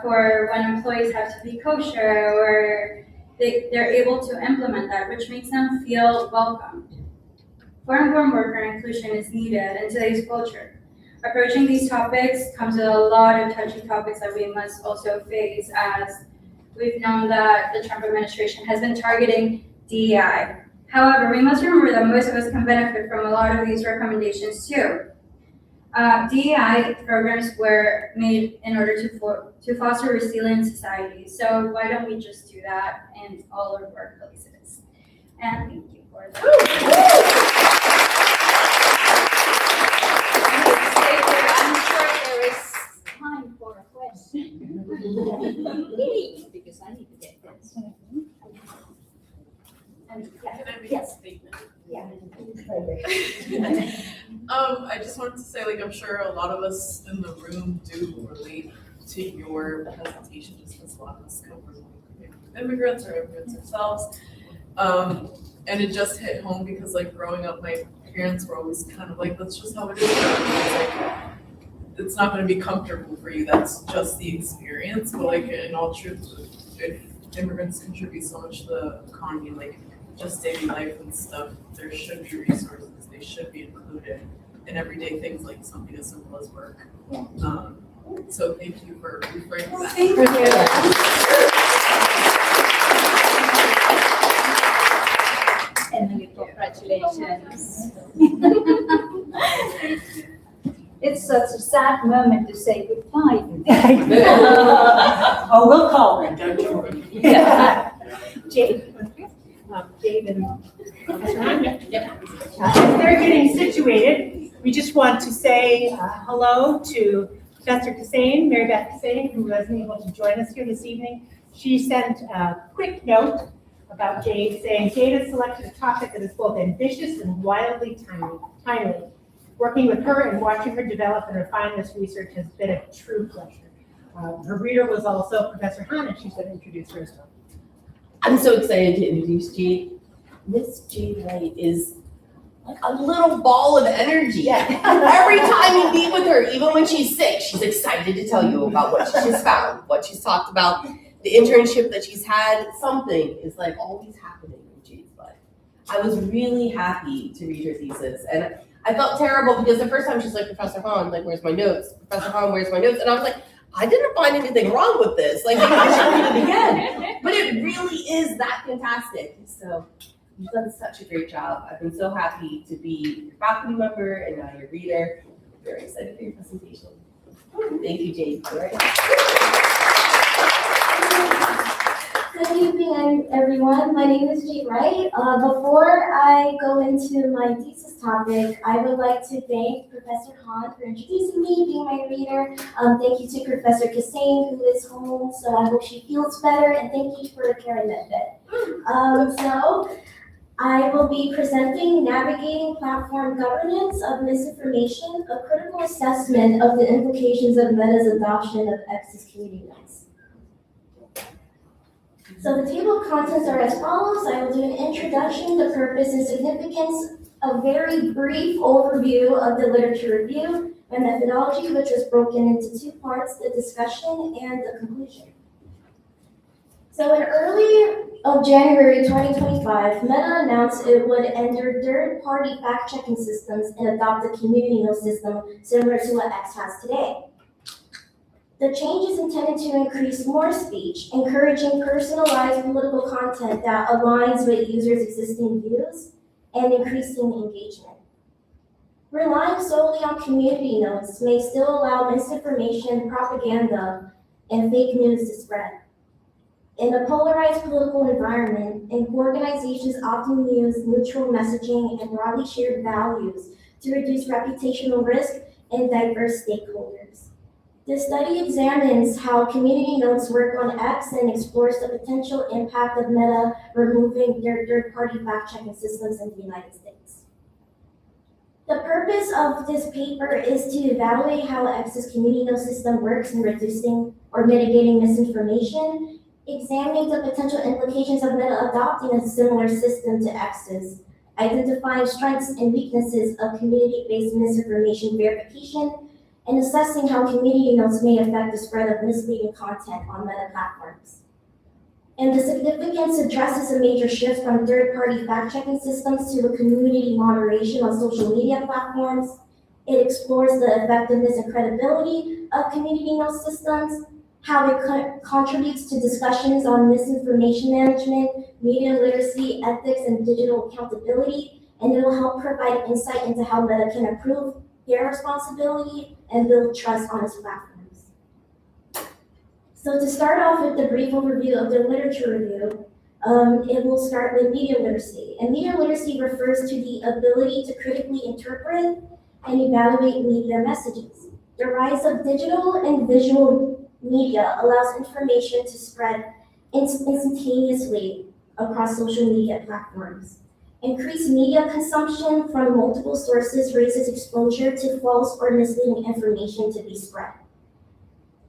[SPEAKER 7] For when employees have to be kosher, or they're able to implement that, which makes them feel welcomed. Foreign-born worker inclusion is needed in today's culture. approaching these topics comes with a lot of touchy topics that we must also face, as we've known that the Trump administration has been targeting DEI. However, we must remember that most of us can benefit from a lot of these recommendations too. DEI programs were made in order to foster resilient societies. So why don't we just do that in all our workplaces? And thank you for that.
[SPEAKER 5] I'm sure there is time for a question. Because I need to get this. And, yeah,
[SPEAKER 8] Can I make
[SPEAKER 5] yes.
[SPEAKER 8] a statement?
[SPEAKER 5] Yeah.
[SPEAKER 8] I just wanted to say, like, I'm sure a lot of us in the room do relate to your presentation, just because a lot of us come from immigrants or immigrants ourselves. And it just hit home because, like, growing up, my parents were always kind of like, that's just how it is. It's like, it's not going to be comfortable for you. That's just the experience. But, like, in all truth, if immigrants contribute so much to the economy, like, just daily life and stuff, there should be resources. They should be included in everyday things like something as simple as work. So thank you for reframing that.
[SPEAKER 5] Thank you. And many congratulations. It's such a sad moment to say goodbye.
[SPEAKER 2] Oh, we'll call her, don't you worry. Jade. Jade and as they're getting situated, we just want to say hello to Professor Cassane, Mary Beth Cassane, who wasn't able to join us here this evening. She sent a quick note about Jade, saying Jade has selected a topic that is both ambitious and wildly timely. Working with her and watching her develop and refine this research has been a true pleasure. Her reader was also Professor Hahn, and she's going to introduce herself.
[SPEAKER 1] I'm so excited to introduce Jade. Miss Jade Wright is like a little ball of energy. Every time you meet with her, even when she's sick, she's excited to tell you about what she's found, what she's talked about, the internship that she's had. Something is like always happening in Jade's life. I was really happy to read her thesis, and I felt terrible because the first time she's like, Professor Hahn, like, where's my notes? Professor Hahn, where's my notes? And I was like, I didn't find anything wrong with this. Like, maybe I should read it again. But it really is that fantastic. So you've done such a great job. I've been so happy to be your faculty member and now your reader. I'm very excited for your presentation. Thank you, Jade.
[SPEAKER 6] Good evening, everyone. My name is Jade Wright. Before I go into my thesis topic, I would like to thank Professor Hahn for introducing me, being my reader. Thank you to Professor Cassane, who is home, so I hope she feels better, and thank you for carrying that bit. So I will be presenting Navigating Platform Governance of Misinformation, a critical assessment of the implications of Meta's adoption of X's community notes. So the table of contents are as follows. I will do an introduction, the purpose and significance, a very brief overview of the literature review and methodology, which was broken into two parts, the discussion and the conclusion. So in early of January 2025, Meta announced it would enter third-party fact-checking systems and adopt a community note system similar to what X has today. The change is intended to increase more speech, encouraging personalized political content that aligns with users' existing views and increasing engagement. Relying solely on community notes may still allow misinformation, propaganda, and fake news to spread. In a polarized political environment, organizations often use neutral messaging and broadly shared values to reduce reputational risk and diverse stakeholders. The study examines how community notes work on X and explores the potential impact of Meta removing their third-party fact-checking systems in the United States. The purpose of this paper is to evaluate how X's community note system works in reducing or mitigating misinformation, examining the potential implications of Meta adopting a similar system to X's, identifying strengths and weaknesses of community-based misinformation verification, and assessing how community notes may affect the spread of misleading content on Meta platforms. And the significance addresses a major shift from third-party fact-checking systems to a community moderation on social media platforms, It explores the effectiveness and credibility of community note systems, how it contributes to discussions on misinformation management, media literacy, ethics, and digital accountability, and it will help provide insight into how Meta can improve their responsibility and build trust on its platforms. So to start off with the brief overview of the literature review, it will start with media literacy. And media literacy refers to the ability to critically interpret and evaluate media messages. The rise of digital and visual media allows information to spread instantaneously across social media platforms. Increased media consumption from multiple sources raises exposure to false or misleading information to be spread.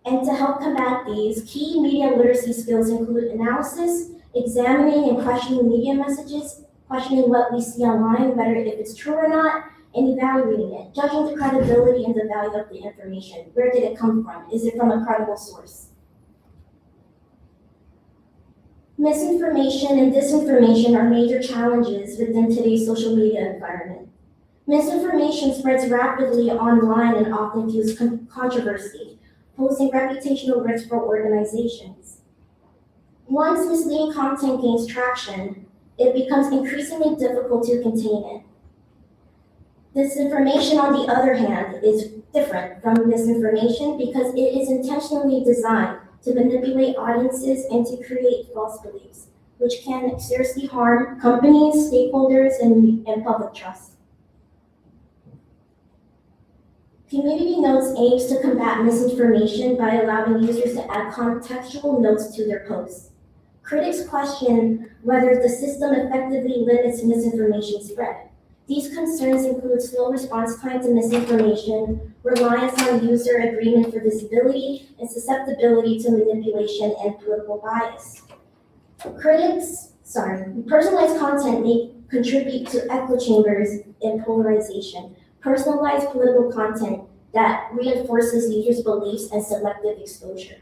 [SPEAKER 6] And to help combat these, key media literacy skills include analysis, examining and questioning media messages, questioning what we see online, whether if it's true or not, and evaluating it, judging the credibility and the value of the information. Where did it come from? Is it from a credible source? Misinformation and disinformation are major challenges within today's social media environment. Misinformation spreads rapidly online and often fuels controversy, posing reputational risks for organizations. Once misleading content gains traction, it becomes increasingly difficult to contain it. Disinformation, on the other hand, is different from misinformation because it is intentionally designed to manipulate audiences and to create false beliefs, which can seriously harm companies, stakeholders, and public trust. Community Notes aims to combat misinformation by allowing users to add contextual notes to their posts. Critics question whether the system effectively limits misinformation spread. These concerns include slow response time to misinformation, reliance on user agreement for visibility, and susceptibility to manipulation and political bias. Personalized content may contribute to echo chambers and polarization. Personalized political content that reinforces users' beliefs and selective exposure.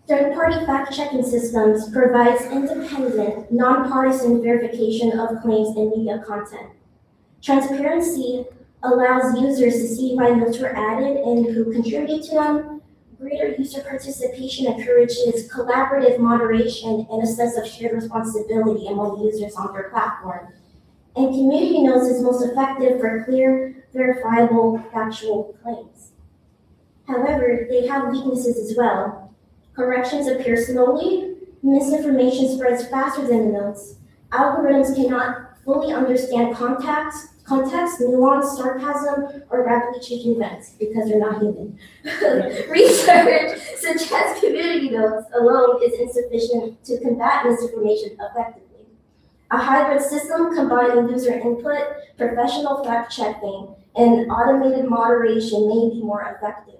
[SPEAKER 6] Third-party fact-checking systems provides independent, nonpartisan verification of claims in media content. Transparency allows users to see why notes were added and who contributed to them. Greater user participation encourages collaborative moderation and a sense of shared responsibility among users on their platform. And community notes is most effective for clear, verifiable, factual claims. However, they have weaknesses as well. Corrections appear slowly, misinformation spreads faster than the notes, algorithms cannot fully understand context, nuance, sarcasm, or rapidly changing events because they're not human. Research suggests community notes alone is insufficient to combat misinformation effectively. A hybrid system combining user input, professional fact-checking, and automated moderation may be more effective.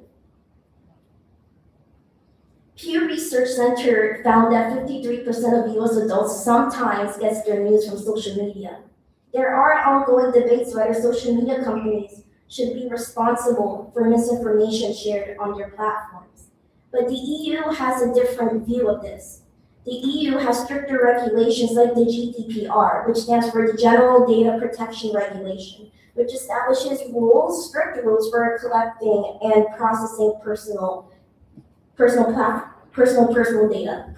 [SPEAKER 6] Pew Research Center found that 53% of US adults sometimes gets their news from social media. There are ongoing debates whether social media companies should be responsible for misinformation shared on their platforms. But the EU has a different view of this. The EU has stricter regulations like the GDPR, which stands for the General Data Protection Regulation, which establishes strict rules for collecting and processing personal data,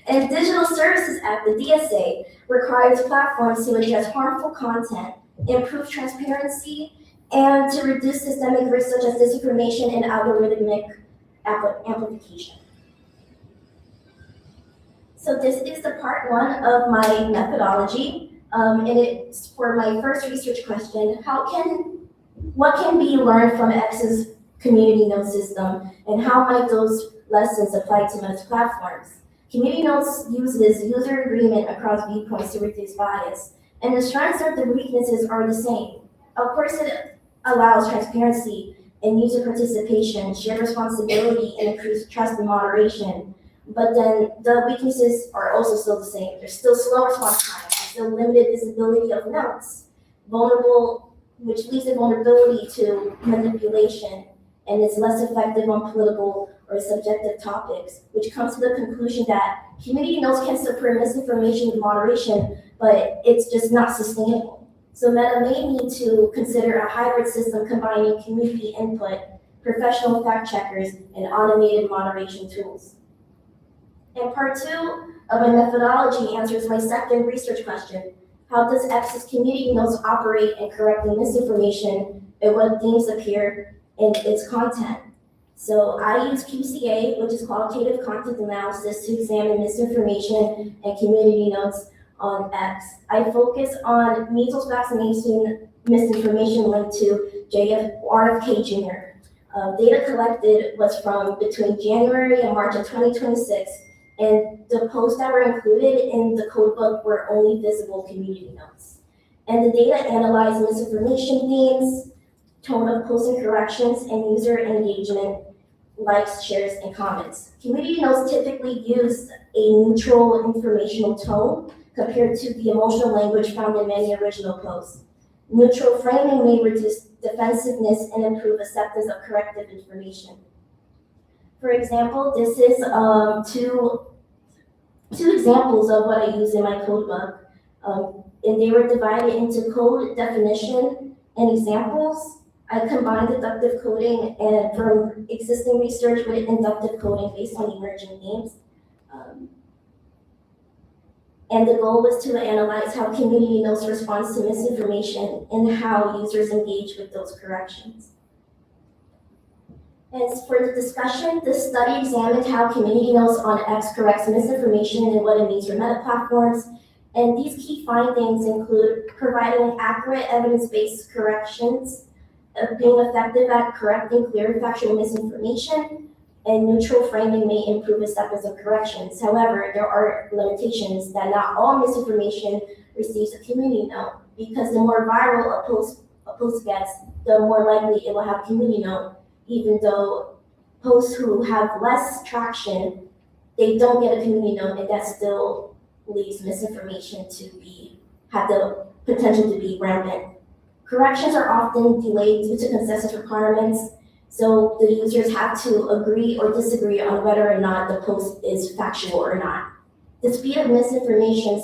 [SPEAKER 6] And Digital Services Act, the DSA, requires platforms to address harmful content, improve transparency, and to reduce systemic risks such as disinformation and algorithmic amplification. So this is the part one of my methodology, and it's for my first research question, what can be learned from X's community note system, and how might those lessons apply to most platforms? Community notes uses user agreement across viewpoints to reduce bias, and the strengths and the weaknesses are the same. Of course, it allows transparency and user participation, shared responsibility, and increased trust and moderation. But then the weaknesses are also still the same. There's still slow response time, there's still limited visibility of notes, which leads to vulnerability to manipulation, and it's less effective on political or subjective topics, which comes to the conclusion that community notes can support misinformation and moderation,
[SPEAKER 9] but it's just not sustainable. So Meta may need to consider a hybrid system combining community input, professional fact checkers, and automated moderation tools. And part 2 of my methodology answers my second research question. How does X's community notes operate in correcting misinformation and what themes appear in its content? So I use QCA, which is qualitative content analysis, to examine misinformation and community notes on X. I focus on measles vaccination misinformation linked to RFK Jr. Data collected was from between January and March of 2026, and the posts that were included in the codebook were only visible community notes. And the data analyzed misinformation themes, tone of posts and corrections, and user engagement, likes, shares, and comments. Community notes typically use a neutral informational tone compared to the emotional language found in many original posts. Neutral framing may reduce defensiveness and improve acceptance of corrective information. For example, this is two examples of what I use in my codebook, and they were divided into code definition and examples. I combined deductive coding and from existing research with inductive coding based on emerging themes. And the goal was to analyze how community notes responds to misinformation and how users engage with those corrections. As for the discussion, this study examined how community notes on X corrects misinformation and what it means for meta platforms. And these key findings include providing accurate evidence-based corrections, being effective at correcting clear factual misinformation, and neutral framing may improve acceptance of corrections. However, there are limitations that not all misinformation receives a community note, because the more viral a post gets, the more likely it will have community note, even though posts who have less traction, they don't get a community note, and that still leaves misinformation to have the potential to be rampant. Corrections are often delayed due to consensus requirements, so the users have to agree or disagree on whether or not the post is factual or not. The speed of misinformation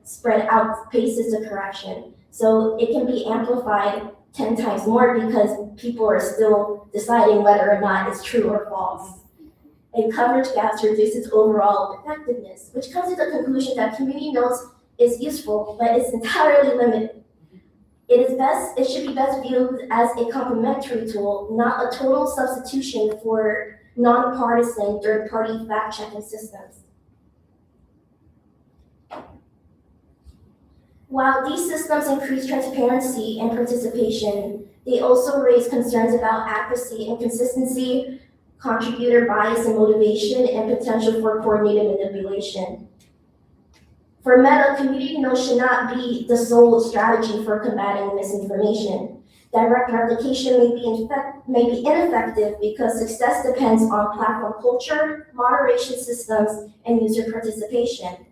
[SPEAKER 9] spread out paces the correction, so it can be amplified 10 times more because people are still deciding whether or not it's true or false. And coverage gaps reduces overall effectiveness, which comes to the conclusion that community notes is useful, but it's entirely limited. It should be best viewed as a complementary tool, not a total substitution for nonpartisan third-party fact-checking systems. While these systems increase transparency and participation, they also raise concerns about accuracy and consistency, contributor bias and motivation, and potential for coordinated manipulation. For Meta, community notes should not be the sole strategy for combating misinformation. Direct replication may be ineffective because success depends on platform culture, moderation systems, and user participation.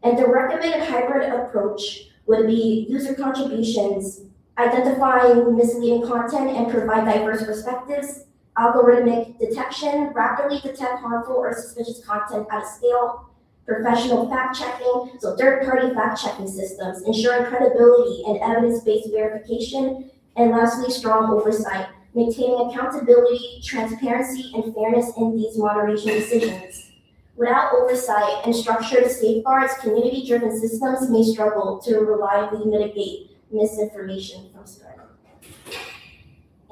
[SPEAKER 9] And the recommended hybrid approach would be user contributions, identifying misleading content and provide diverse perspectives, algorithmic detection, rapidly detect harmful or suspicious content at a scale, professional fact-checking, so third-party fact-checking systems, ensuring credibility and evidence-based verification, and lastly, strong oversight, maintaining accountability, transparency, and fairness in these moderation decisions. Without oversight and structured safeguards, community-driven systems may struggle to reliably mitigate misinformation from spreading.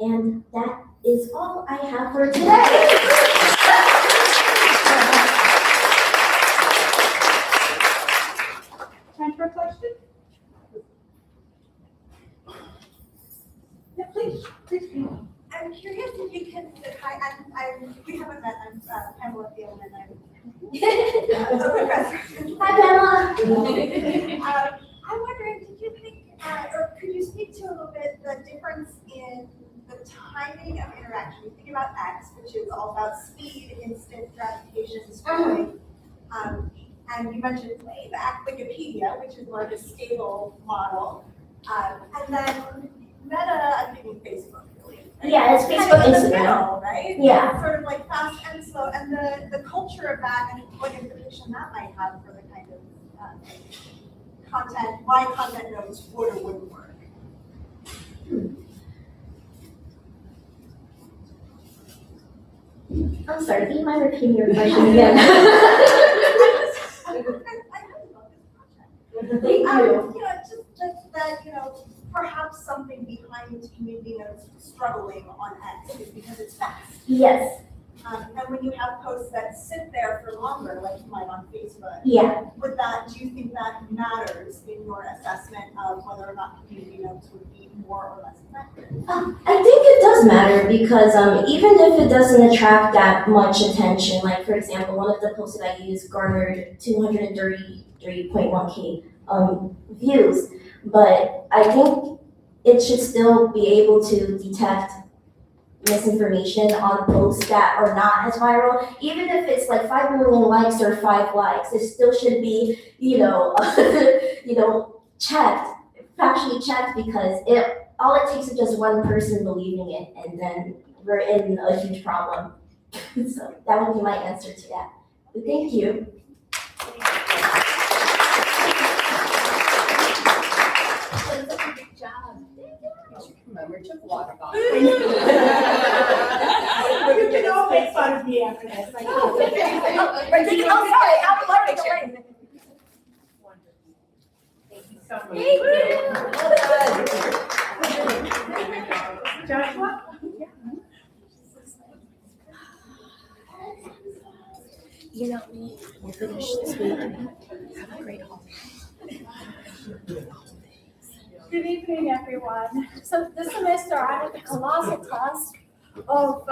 [SPEAKER 9] And that is all I have for today.
[SPEAKER 2] Time for a question? Yeah, please.
[SPEAKER 10] I'm curious if you can, we haven't met, I'm Pamela Thielman, and I'm a professor.
[SPEAKER 9] Hi, Pamela.
[SPEAKER 10] I'm wondering, did you think, or could you speak to a little bit the difference in the timing of interaction? You think about X, which is all about speed, instant gratification, scrolling. And you mentioned way back Wikipedia, which is more of a stable model. And then Meta, I'm thinking Facebook, really. Right?
[SPEAKER 9] Yeah, it's Facebook,
[SPEAKER 10] kind of in the
[SPEAKER 9] Instagram.
[SPEAKER 10] middle, right?
[SPEAKER 9] Yeah.
[SPEAKER 10] It's sort of like fast and slow, and the culture of that and what implication that might have for the kind of content, why content notes would or wouldn't work?
[SPEAKER 9] I'm sorry, do you mind repeating your question again?
[SPEAKER 10] I really love this project.
[SPEAKER 9] Thank you.
[SPEAKER 10] Just that, perhaps something behind community notes struggling on X is because it's fast.
[SPEAKER 9] Yes,
[SPEAKER 10] And when you have posts that sit there for longer, like you might on Facebook,
[SPEAKER 9] yeah.
[SPEAKER 10] do you think that matters in your assessment of whether or not community notes would be more or less effective?
[SPEAKER 9] I think it does matter because even if it doesn't attract that much attention, like for example, one of the posts that I used garnered 233.1K views, but I think it should still be able to detect misinformation on posts that are not as viral, even if it's like 5 million likes or 5 likes, it still should be, checked, factually checked, because all it takes is just one person believing it, and then we're in a huge problem. So that would be my answer to that. But thank you.
[SPEAKER 5] Good job.
[SPEAKER 1] Remember to water bottle.
[SPEAKER 2] You can all make fun of me after this. Like,
[SPEAKER 5] I'm learning to win.
[SPEAKER 2] Thank you so much.
[SPEAKER 5] Thank you.
[SPEAKER 2] Joshua?
[SPEAKER 1] We're finished this week. Have a great holiday.
[SPEAKER 11] Good evening, everyone. So this semester, I had the colossal task of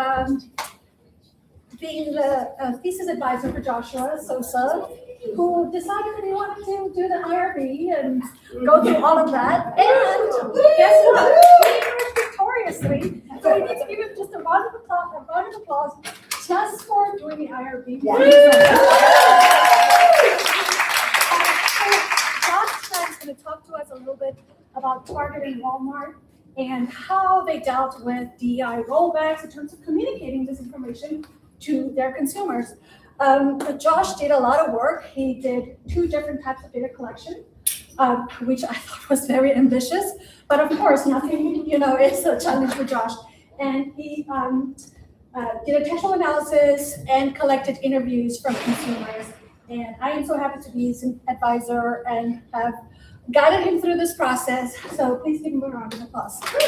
[SPEAKER 11] being the thesis advisor for Joshua Sosa, who decided that he wanted to do the IRB and go through all of that. And guess what? He finished victoriously. So we need to give him just a round of applause just for doing the IRB. Josh is going to talk to us a little bit about targeting Walmart and how they dealt with DEI rollbacks in terms of communicating this information to their consumers. Josh did a lot of work. He did 2 different types of data collection, which I thought was very ambitious. But of course, nothing, is a challenge for Josh. And he did a textual analysis and collected interviews from consumers. And I am so happy to be his advisor and have guided him through this process. So please give him a round of applause.
[SPEAKER 12] Before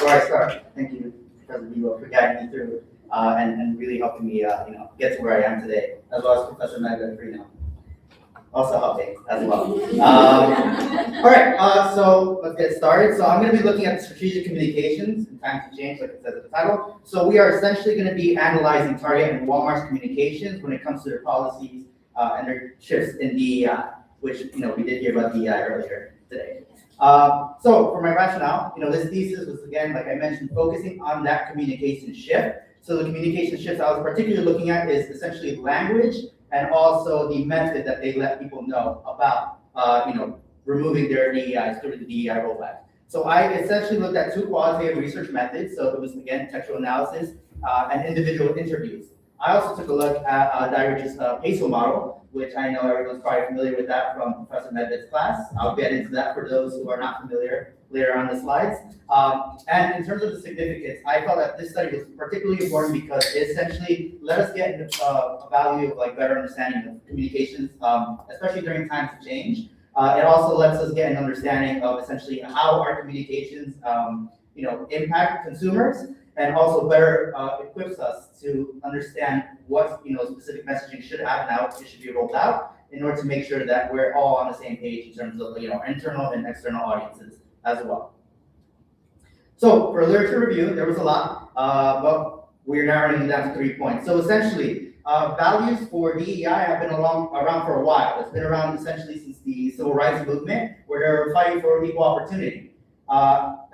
[SPEAKER 12] I start, thank you, Professor Vivo, for guiding me through and really helping me, get to where I am today, as well as Professor Magda for also helping as well. All right, so let's get started. So I'm going to be looking at strategic communications in times of change, like it says at the title. So we are essentially going to be analyzing Target and Walmart's communications when it comes to their policies and their shifts in DEI, which we did hear about DEI earlier today. So for my rationale, this thesis was, again, like I mentioned, focusing on that communication shift. So the communication shifts I was particularly looking at is essentially language and also the method that they let people know about, removing their DEIs through the DEI rollback. So I essentially looked at 2 qualitative research methods. So it was, again, textual analysis and individual interviews. I also took a look at Dyridge's PACEL model, which I know everyone's probably familiar with that from Professor Medved's class. I'll get into that for those who are not familiar later on the slides. And in terms of the significance, I felt that this study was particularly important because it essentially let us get a value of better understanding of communications, especially during times of change. It also lets us get an understanding of essentially how our communications, impact consumers, and also better equips us to understand what specific messaging should happen out, it should be rolled out, in order to make sure that we're all on the same page in terms of our internal and external audiences as well. So for literature review, there was a lot, but we're narrowing it down to 3 points. So essentially, values for DEI have been around for a while. It's been around essentially since the civil rights movement, where they were fighting for equal opportunity.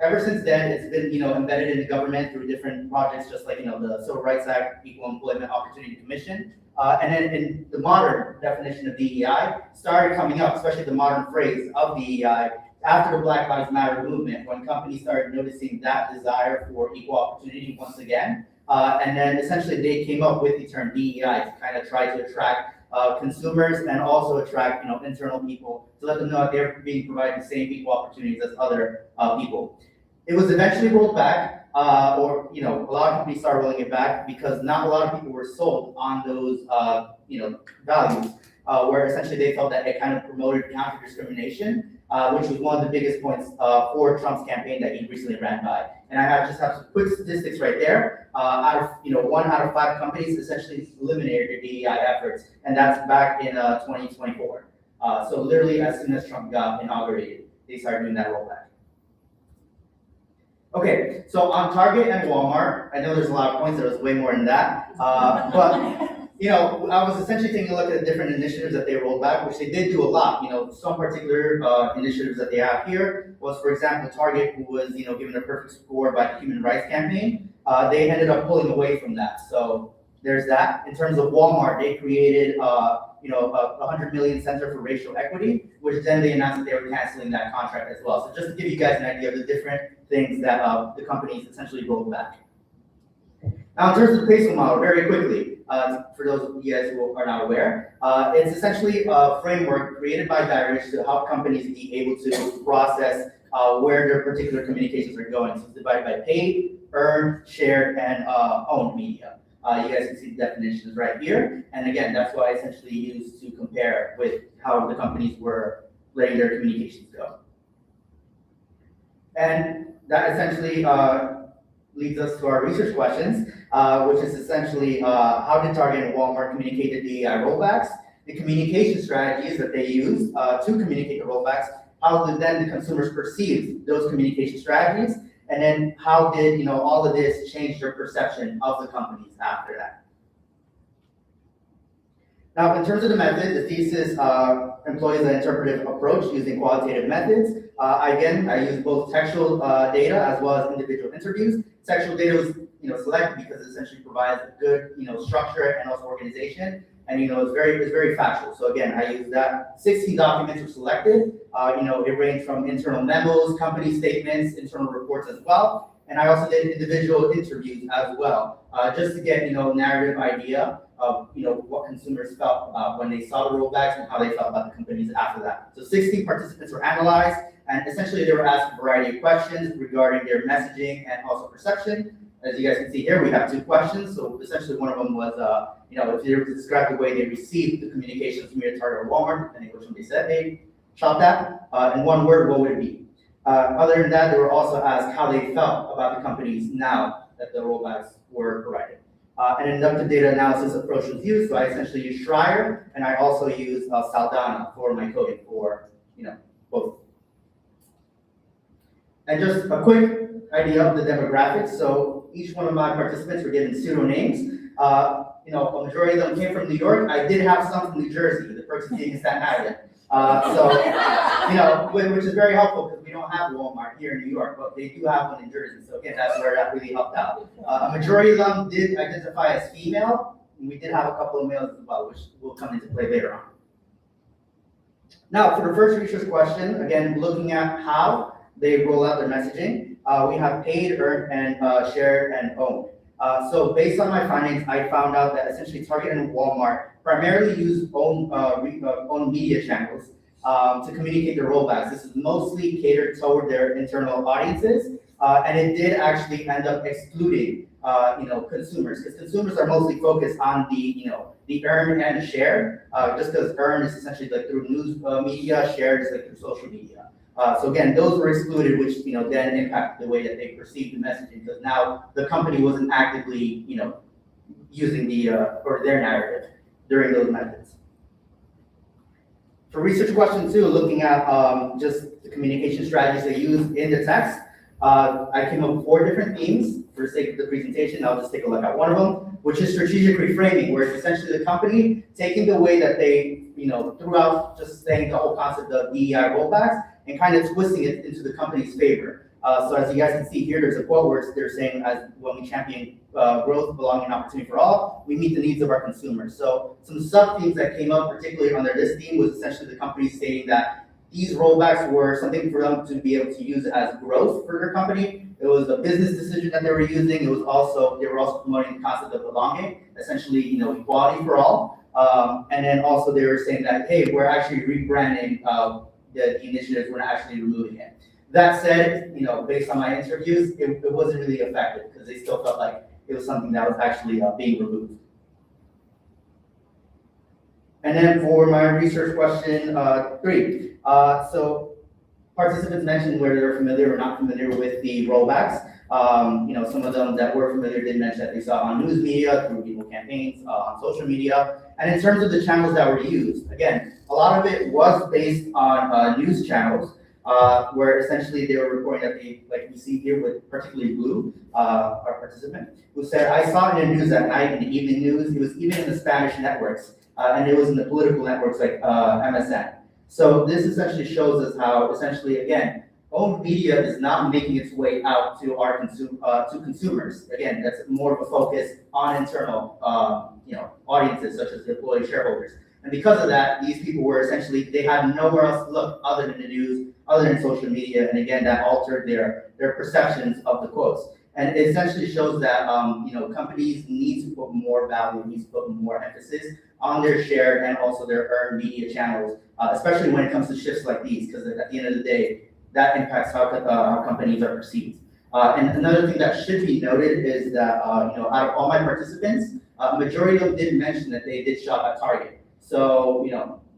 [SPEAKER 12] Ever since then, it's been embedded in the government through different projects, just like the Civil Rights Act, Equal Employment Opportunity Commission, and then in the modern definition of DEI started coming up, especially the modern phrase of DEI after the Black Lives Matter movement, when companies started noticing that desire for equal opportunity once again, and then essentially they came up with the term DEI to kind of try to attract consumers and also attract, internal people to let them know that they're being provided the same equal opportunities as other people. It was eventually rolled back, a lot of companies started rolling it back because not a lot of people were sold on those, values, where essentially they felt that it kind of promoted counter-discrimination, which was one of the biggest points for Trump's campaign that he recently ran by. And I just have some quick statistics right there. 1 out of 5 companies essentially eliminated their DEI efforts, and that's back in 2024. So literally as soon as Trump got inaugurated, they started doing that rollback. Okay, so on Target and Walmart, I know there's a lot of points, there was way more than that, but I was essentially taking a look at the different initiatives that they rolled back, which they did do a lot. Some particular initiatives that they have here was, for example, Target, who was given a perfect score by the Human Rights Campaign. They ended up pulling away from that. So there's that. In terms of Walmart, they created a $100 million Center for Racial Equity, which then they announced that they were canceling that contract as well. So just to give you guys an idea of the different things that the companies essentially rolled back. Now, in terms of the PACE model, very quickly, for those of you guys who are not aware, it's essentially a framework created by Dirich to help companies be able to process where their particular communications are going. So it's divided by paid, earned, shared, and owned media. You guys can see the definitions right here. And again, that's what I essentially used to compare with how the companies were letting their communications go. And that essentially leads us to our research questions, which is essentially how did Target and Walmart communicate the DEI rollbacks, the communication strategies that they use to communicate the rollbacks, how did then the consumers perceive those communication strategies, and then how did all of this change their perception of the companies after that. Now, in terms of the method, the thesis employs an interpretive approach using qualitative methods. Again, I use both textual data as well as individual interviews. Textual data was selected because it essentially provides a good structure and also organization, and it's very factual. So again, I use that. 60 documents were selected. It ranged from internal memos, company statements, internal reports as well, and I also did individual interviews as well, just to get narrative idea of what consumers felt when they saw the rollbacks and how they felt about the companies after that. So 60 participants were analyzed, and essentially they were asked a variety of questions regarding their messaging and also perception. As you guys can see here, we have 2 questions. So essentially one of them was, if they were to describe the way they received the communications from either Target or Walmart, depending which one they said they shot that, in one word, what would it be? Other than that, they were also asked how they felt about the companies now that the rollbacks were provided. An inductive data analysis approach was used, so I essentially used Schreier, and I also used Saldana for my coding for, both. And just a quick idea of the demographics. So each one of my participants were given pseudonames. A majority of them came from New York. I did have some from New Jersey, the person being in Staten Island. Which is very helpful because we don't have Walmart here in New York, but they do have one in Jersey. So again, that's where that really helped out. A majority of them did identify as female, and we did have a couple of males as well, which will come into play later on. Now, for the first research question, again, looking at how they roll out their messaging, we have paid, earned, and shared, and owned. So based on my findings, I found out that essentially Target and Walmart primarily use own media channels to communicate their rollbacks. This is mostly catered toward their internal audiences, and it did actually end up excluding consumers, because consumers are mostly focused on the earn and the share, just because earn is essentially like through news media, shared is like through social media. So again, those were excluded, which then impacted the way that they perceived the messaging, because now the company wasn't actively using or their narrative during those methods. For research question 2, looking at just the communication strategies they use in the text, I came up with 4 different themes. For the sake of the presentation, I'll just take a look at one of them, which is strategic reframing, where it's essentially the company taking the way that they, throughout just saying the whole concept of DEI rollbacks and kind of twisting it into the company's favor. So as you guys can see here, there's a quote where they're saying, as when we champion growth, belonging, and opportunity for all, we meet the needs of our consumers. So some sub-themes that came up, particularly under this theme, was essentially the company stating that these rollbacks were something for them to be able to use as growth for their company. It was a business decision that they were using. They were also promoting the concept of belonging, essentially, equality for all. And then also they were saying that, hey, we're actually rebranding the initiatives, we're not actually removing it. That said, based on my interviews, it wasn't really effective because they still felt like it was something that was actually being removed. And then for my research question 3, so participants mentioned whether they're familiar or not familiar with the rollbacks. Some of them that were familiar did mention that they saw on news media, through people campaigns, on social media. And in terms of the channels that were used, again, a lot of it was based on news channels, where essentially they were reporting that they, like we see here with particularly Blue, our participant, who said, I saw it in the news at night, in the evening news, it was even in the Spanish networks, and it was in the political networks like MSN. So this essentially shows us how, essentially, again, owned media is not making its way out to our consumers. Again, that's more of a focus on internal, audiences such as the employee shareholders. And because of that, these people were essentially, they had nowhere else to look other than the news, other than social media, and again, that altered their perceptions of the quotes. And it essentially shows that, companies need to put more value, need to put more emphasis on their shared and also their earned media channels, especially when it comes to shifts like these, because at the end of the day, that impacts how companies are perceived. And another thing that should be noted is that, out of all my participants, a majority of them did mention that they did shop at Target. So,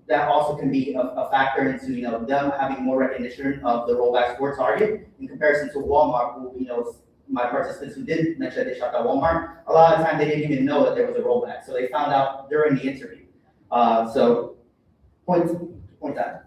[SPEAKER 12] that also can be a factor into, them having more recognition of the rollbacks for Target in comparison to Walmart, who, my participants who did mention that they shopped at Walmart, a lot of the time they didn't even know that there was a rollback. So they found out during the interview. So point that.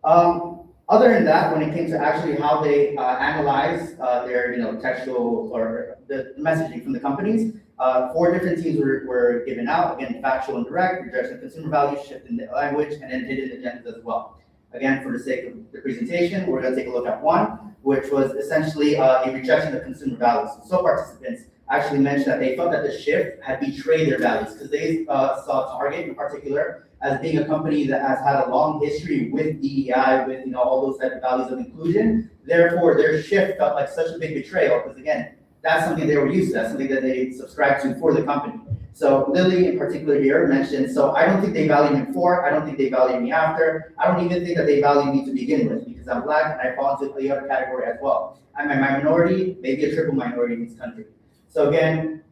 [SPEAKER 12] Other than that, when it came to actually how they analyze their textual or the messaging from the companies, 4 different teams were given out. Again, factual and direct, rejection of consumer value, shift in the language, and then hidden agendas as well. Again, for the sake of the presentation, we're going to take a look at one, which was essentially a rejection of consumer values. So participants actually mentioned that they felt that the shift had betrayed their values because they saw Target in particular as being a company that has had a long history with DEI, with all those type of values of inclusion. Therefore, their shift felt like such a big betrayal because again, that's something they were used to. That's something that they subscribed to for the company. So Lily in particular here mentioned, so I don't think they value me before, I don't think they value me after, I don't even think that they value me to begin with because I'm Black and I fall into the other category as well. I'm a minority, maybe a triple minority in this country. So again,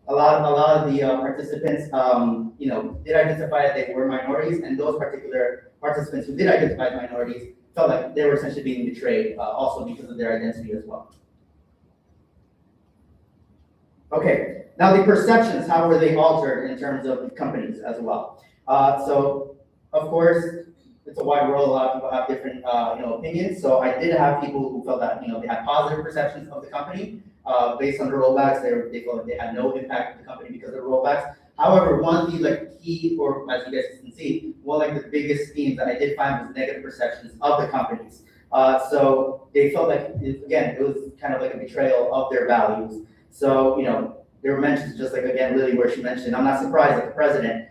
[SPEAKER 12] a lot of the participants, did identify that they were minorities, and those particular participants who did identify as minorities felt like they were essentially being betrayed, also because of their identity as well. Okay, now the perceptions, how were they altered in terms of companies as well? So, of course, it's a wide world, a lot of people have different, opinions. So I did have people who felt that, they had positive perceptions of the company based on the rollbacks. They felt like they had no impact on the company because of the rollbacks. However, one of the key, or as you guys can see, one of the biggest themes that I did find was negative perceptions of the companies. So they felt like, again, it was kind of like a betrayal of their values. So, there were mentions just like, again, Lily, where she mentioned, I'm not surprised that the president,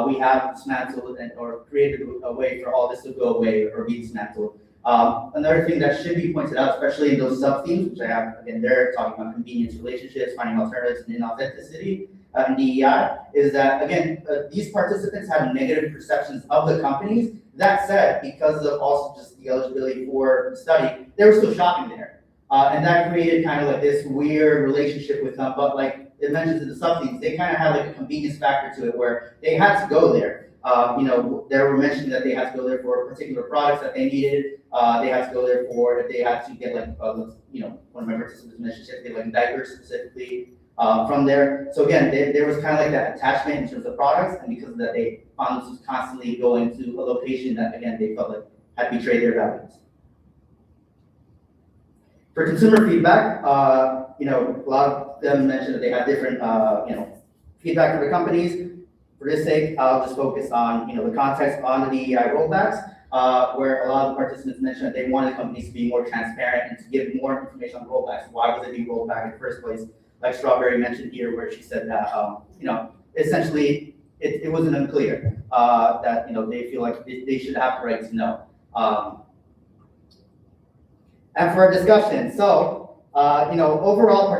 [SPEAKER 12] we have dismantled or created a way for all this to go away or be dismantled. Another thing that should be pointed out, especially in those sub-themes, which I have, again, they're talking about convenience, relationships, finding alternatives, and inauthenticity, and DEI, is that, again, these participants have negative perceptions of the companies. That said, because of also just the eligibility for the study, they were still shopping there. And that created kind of like this weird relationship with them, but like it mentions in the sub-themes, they kind of had like a convenience factor to it where they had to go there. They were mentioning that they had to go there for particular products that they needed. They had to go there for if they had to get like, one of my participants mentioned they like diapers specifically from there. So again, there was kind of like that attachment in terms of products, and because of that, they found themselves constantly going to a location that again they felt like had betrayed their values. For consumer feedback, a lot of them mentioned that they had different, feedback from the companies. For this sake, I'll just focus on, the context on the DEI rollbacks, where a lot of the participants mentioned that they wanted companies to be more transparent and to give more information on rollbacks. Why was it being rolled back in the first place? Like Strawberry mentioned here, where she said that, essentially it wasn't unclear that, they feel like they should have the right to know. And for a discussion, so, overall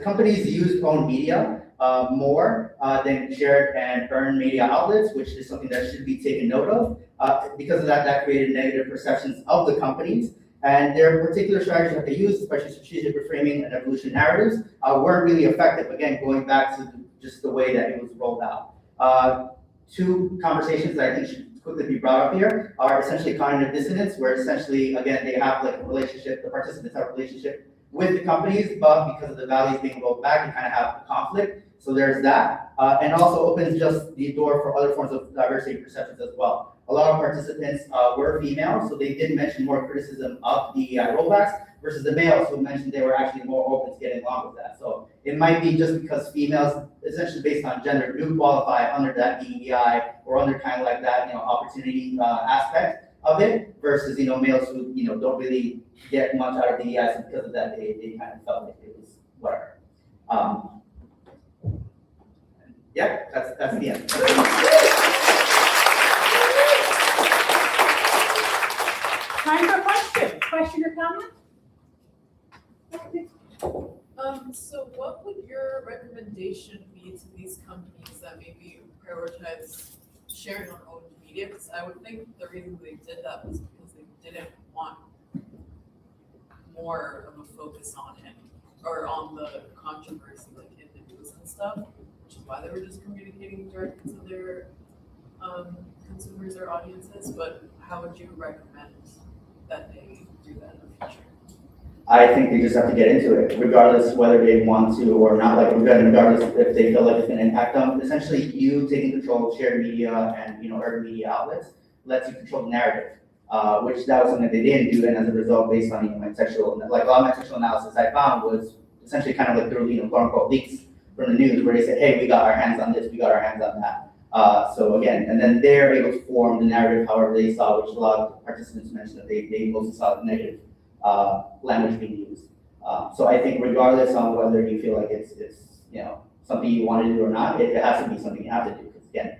[SPEAKER 12] companies used owned media more than shared and earned media outlets, which is something that should be taken note of. Because of that, that created negative perceptions of the companies. And their particular strategies that they used, especially strategic reframing and evolution narratives, weren't really effective. Again, going back to just the way that it was rolled out. Two conversations that I think should quickly be brought up here are essentially cognitive dissonance, where essentially, again, they have like a relationship, the participants have a relationship with the companies, but because of the values being rolled back, you kind of have a conflict. So there's that. And also opens just the door for other forms of diversity perceptions as well. A lot of participants were female, so they did mention more criticism of the rollbacks versus the males who mentioned they were actually more open to getting along with that. So it might be just because females, essentially based on gender, do qualify under that DEI or under kind of like that, opportunity aspect of it versus, males who, don't really get much out of DEI, so because of that, they kind of felt like it was whatever. Yeah, that's the end.
[SPEAKER 2] Time for question. Question or comment?
[SPEAKER 8] So what would your recommendation be to these companies that maybe prioritize sharing their own media? Because I would think the reason they did that was because they didn't want more of a focus on it or on the controversy like in the news and stuff, which is why they were just communicating directly to their consumers or audiences. But how would you recommend that they do that in the future?
[SPEAKER 12] I think they just have to get into it, regardless whether they want to or not. Like, regardless if they feel like it's going to impact them. Essentially, you taking control of shared media and earned media outlets lets you control the narrative, which that was something they didn't do. And as a result, based on my textual, like a lot of my textual analysis I found was essentially kind of like through quote unquote leaks from the news, where they said, hey, we got our hands on this, we got our hands on that. So again, and then they're able to form the narrative however they saw, which a lot of participants mentioned that they mostly saw the negative language being used. So I think regardless on whether you feel like it's something you want to do or not, it has to be something you have to do, because again,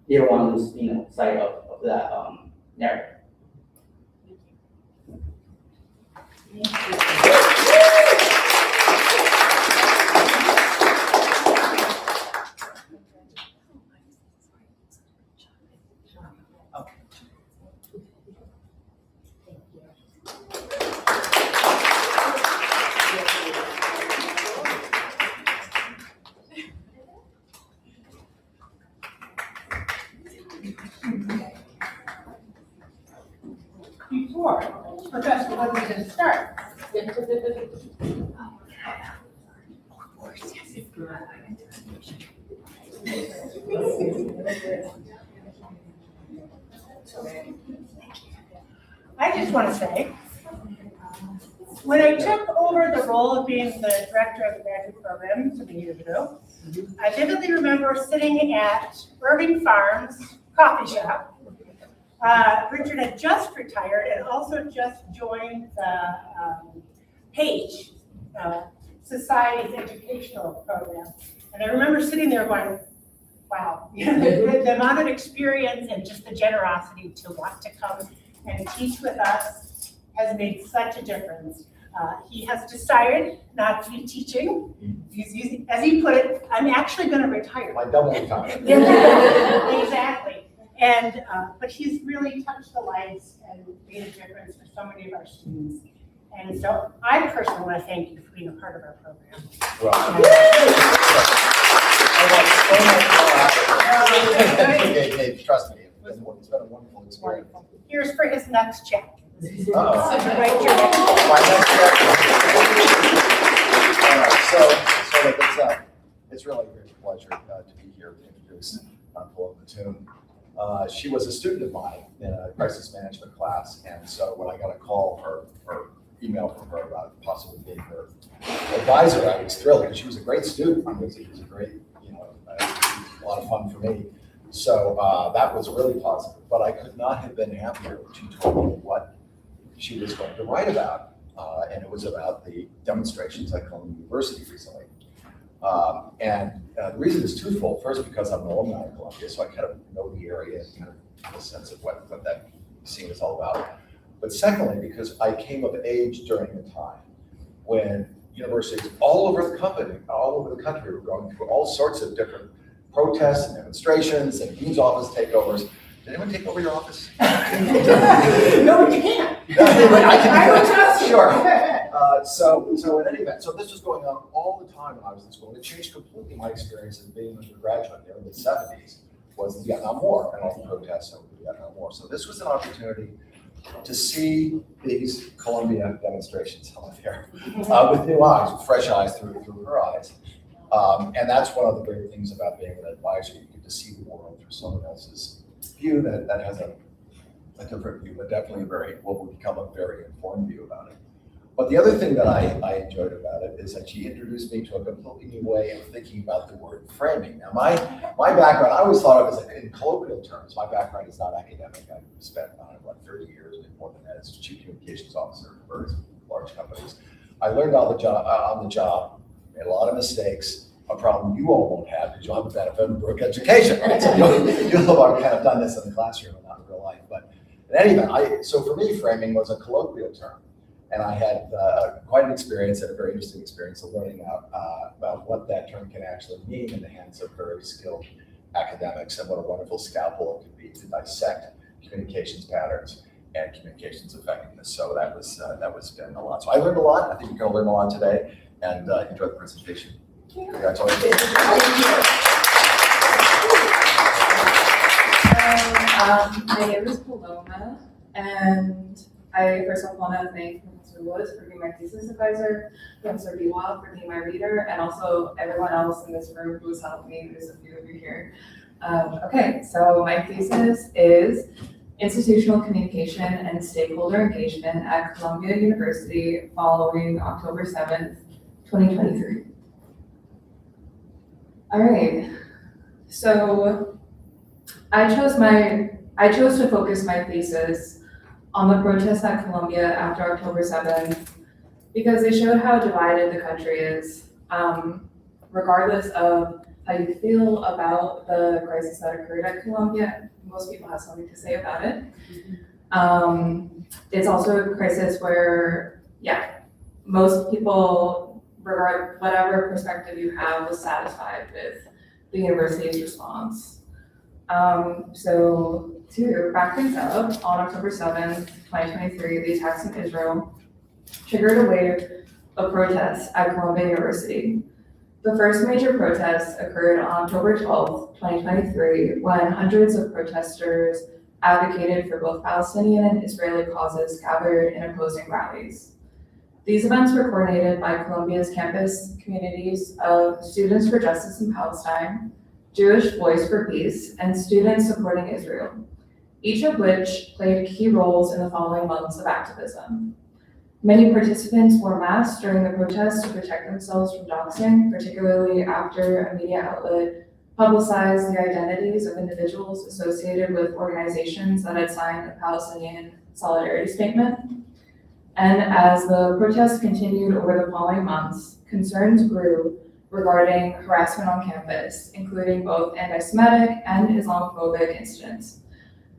[SPEAKER 12] you don't want to lose sight of that narrative.
[SPEAKER 2] Before Professor Livingston starts. I just want to say, when I took over the role of being the director of the graduate program some years ago, I vividly remember sitting at Irving Farms coffee shop. Richard had just retired and also just joined the PAGE, Society's educational program. And I remember sitting there going, wow, the amount of experience and just the generosity to want to come and teach with us has made such a difference. He has decided not to be teaching. He's using, as he put it, I'm actually going to retire.
[SPEAKER 13] My double time.
[SPEAKER 2] Exactly. And but he's really touched the lives and made a difference for so many of our students. And so I personally want to thank you for being a part of our program.
[SPEAKER 13] Well, trust me, it's been a wonderful experience.
[SPEAKER 2] Here's for his next check.
[SPEAKER 13] Right,
[SPEAKER 2] your next
[SPEAKER 13] All right, so it's really a great pleasure to be here to introduce Paula Mattoon. She was a student of mine in a crisis management class, and so when I got a call or email from her about possibly being her advisor, I was thrilled because she was a great student. It was a great, a lot of fun for me. So that was really positive, but I could not have been happier when she told me what she was going to write about, and it was about the demonstrations at Columbia University recently. And the reason is twofold. First, because I'm an alumni of Columbia, so I kind of know the area and kind of have a sense of what that scene is all about. But secondly, because I came of age during a time when universities all over the country were going through all sorts of different protests and demonstrations and dean's office takeovers. Did anyone take over your office?
[SPEAKER 2] No, but you can't.
[SPEAKER 13] I
[SPEAKER 2] will trust you.
[SPEAKER 13] Sure. So in any event, so this was going on all the time when I was in school. It changed completely my experience of being an undergraduate there in the 70s, was the Vietnam War and all the protests over the Vietnam War. So this was an opportunity to see these Columbia demonstrations out there with new eyes, with fresh eyes through her eyes. And that's one of the great things about being an advisor. You get to see the world through someone else's view that has a different view, but definitely what will become a very informed view about it. But the other thing that I enjoyed about it is that she introduced me to a completely new way of thinking about the word framing. Now, my background, I always thought of as in colloquial terms. My background is not academic. I've spent, 30 years, maybe more than that, as chief communications officer for various large companies. I learned on the job, made a lot of mistakes, a problem you all won't have because you'll have the benefit of a Brook education, right? So you'll have kind of done this in the classroom and not in real life. But in any event, so for me, framing was a colloquial term. And I had quite an experience, and a very interesting experience of learning about what that term can actually mean in the hands of very skilled academics, and what a wonderful scalpel it could be to dissect communications patterns and communications effectiveness. So that was been a lot. So I learned a lot. I think you're going to learn a lot today, and enjoy the presentation. Congratulations.
[SPEAKER 14] My name is Paloma, and I first of all want to thank Professor Woods for being my thesis advisor, Professor Biwa for being my reader, and also everyone else in this room who's helped me. There's a few of you here. Okay, so my thesis is Institutional Communication and Stakeholder Engagement at Columbia University following October 7th, 2023. All right, so I chose to focus my thesis on the protests at Columbia after October 7th because they showed how divided the country is, regardless of how you feel about the crisis that occurred at Columbia. Most people have something to say about it. It's also a crisis where, most people, regardless whatever perspective you have, was satisfied with the university's response. So to back things up, on October 7th, 2023, the attacks in Israel triggered a wave of protests at Columbia University. The first major protest occurred on October 12th, 2023, when hundreds of protesters advocated for both Palestinian and Israeli causes gathered in opposing rallies. These events were coordinated by Columbia's campus communities of Students for Justice in Palestine, Jewish Voice for Peace, and Students Supporting Israel, each of which played key roles in the following months of activism. Many participants wore masks during the protests to protect themselves from doxing, particularly after a media outlet publicized the identities of individuals associated with organizations that had signed a Palestinian solidarity statement. And as the protests continued over the following months, concerns grew regarding harassment on campus, including both anti-Semitic and Islamophobic incidents.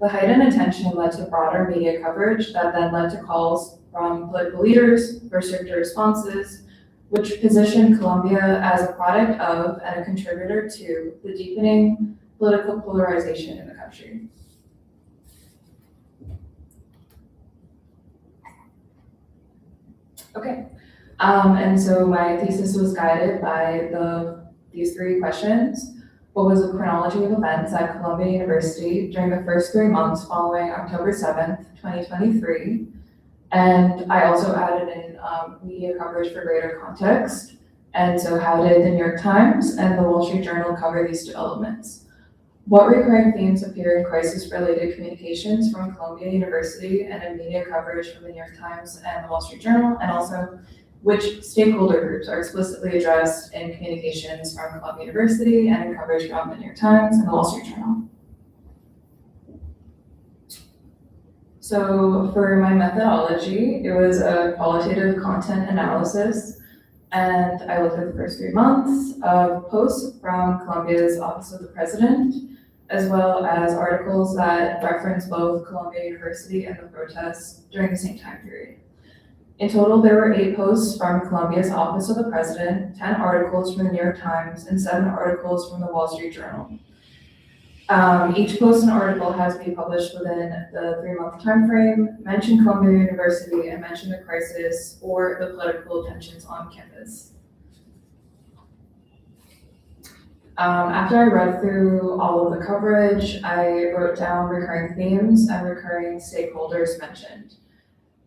[SPEAKER 14] The heightened attention led to broader media coverage that then led to calls from political leaders for stricter responses, which positioned Columbia as a product of and a contributor to the deepening political polarization in the country. Okay, and so my thesis was guided by these three questions. What was the chronology of events at Columbia University during the first 3 months following October 7th, 2023? And I also added in media coverage for greater context. And so how did the New York Times and the Wall Street Journal cover these developments? What recurring themes appear in crisis-related communications from Columbia University and in media coverage from the New York Times and the Wall Street Journal? And also, which stakeholder groups are explicitly addressed in communications from Columbia University and in coverage from the New York Times and the Wall Street Journal? So for my methodology, it was a qualitative content analysis, and I looked at the first 3 months of posts from Columbia's Office of the President, as well as articles that reference both Columbia University and the protests during the same time period. In total, there were 8 posts from Columbia's Office of the President, 10 articles from the New York Times, and 7 articles from the Wall Street Journal. Each post and article has to be published within the 3-month timeframe, mention Columbia University, and mention the crisis or the political tensions on campus. After I read through all of the coverage, I wrote down recurring themes and recurring stakeholders mentioned.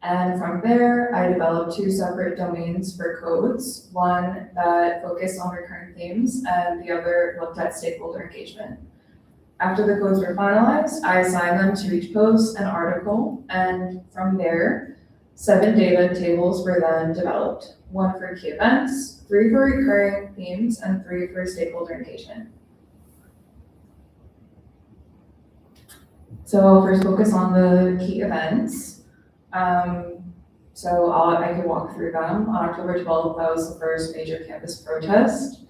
[SPEAKER 14] And from there, I developed 2 separate domains for codes, one that focused on recurring themes and the other looked at stakeholder engagement. After the codes were finalized, I assigned them to each post and article, and from there, 7 data tables were then developed, 1 for key events, 3 for recurring themes, and 3 for stakeholder engagement. So I'll first focus on the key events. I can walk through them. On October 12th, that was the first major campus protest.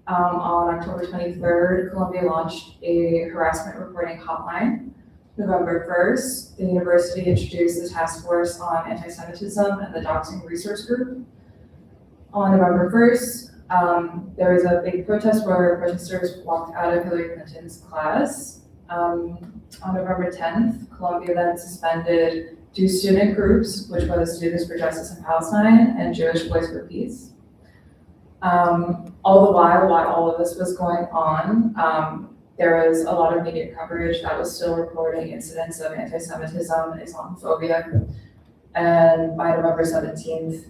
[SPEAKER 14] On October 23rd, Columbia launched a harassment reporting hotline. November 1st, the university introduced the task force on anti-Semitism and the doxing resource group. On November 1st, there was a big protest where protesters walked out of Hillary Clinton's class. On November 10th, Columbia then suspended 2 student groups, which was Students for Justice in Palestine and Jewish Voice for Peace. All the while all of this was going on, there was a lot of media coverage that was still reporting incidents of anti-Semitism and Islamophobia. And by November 17th,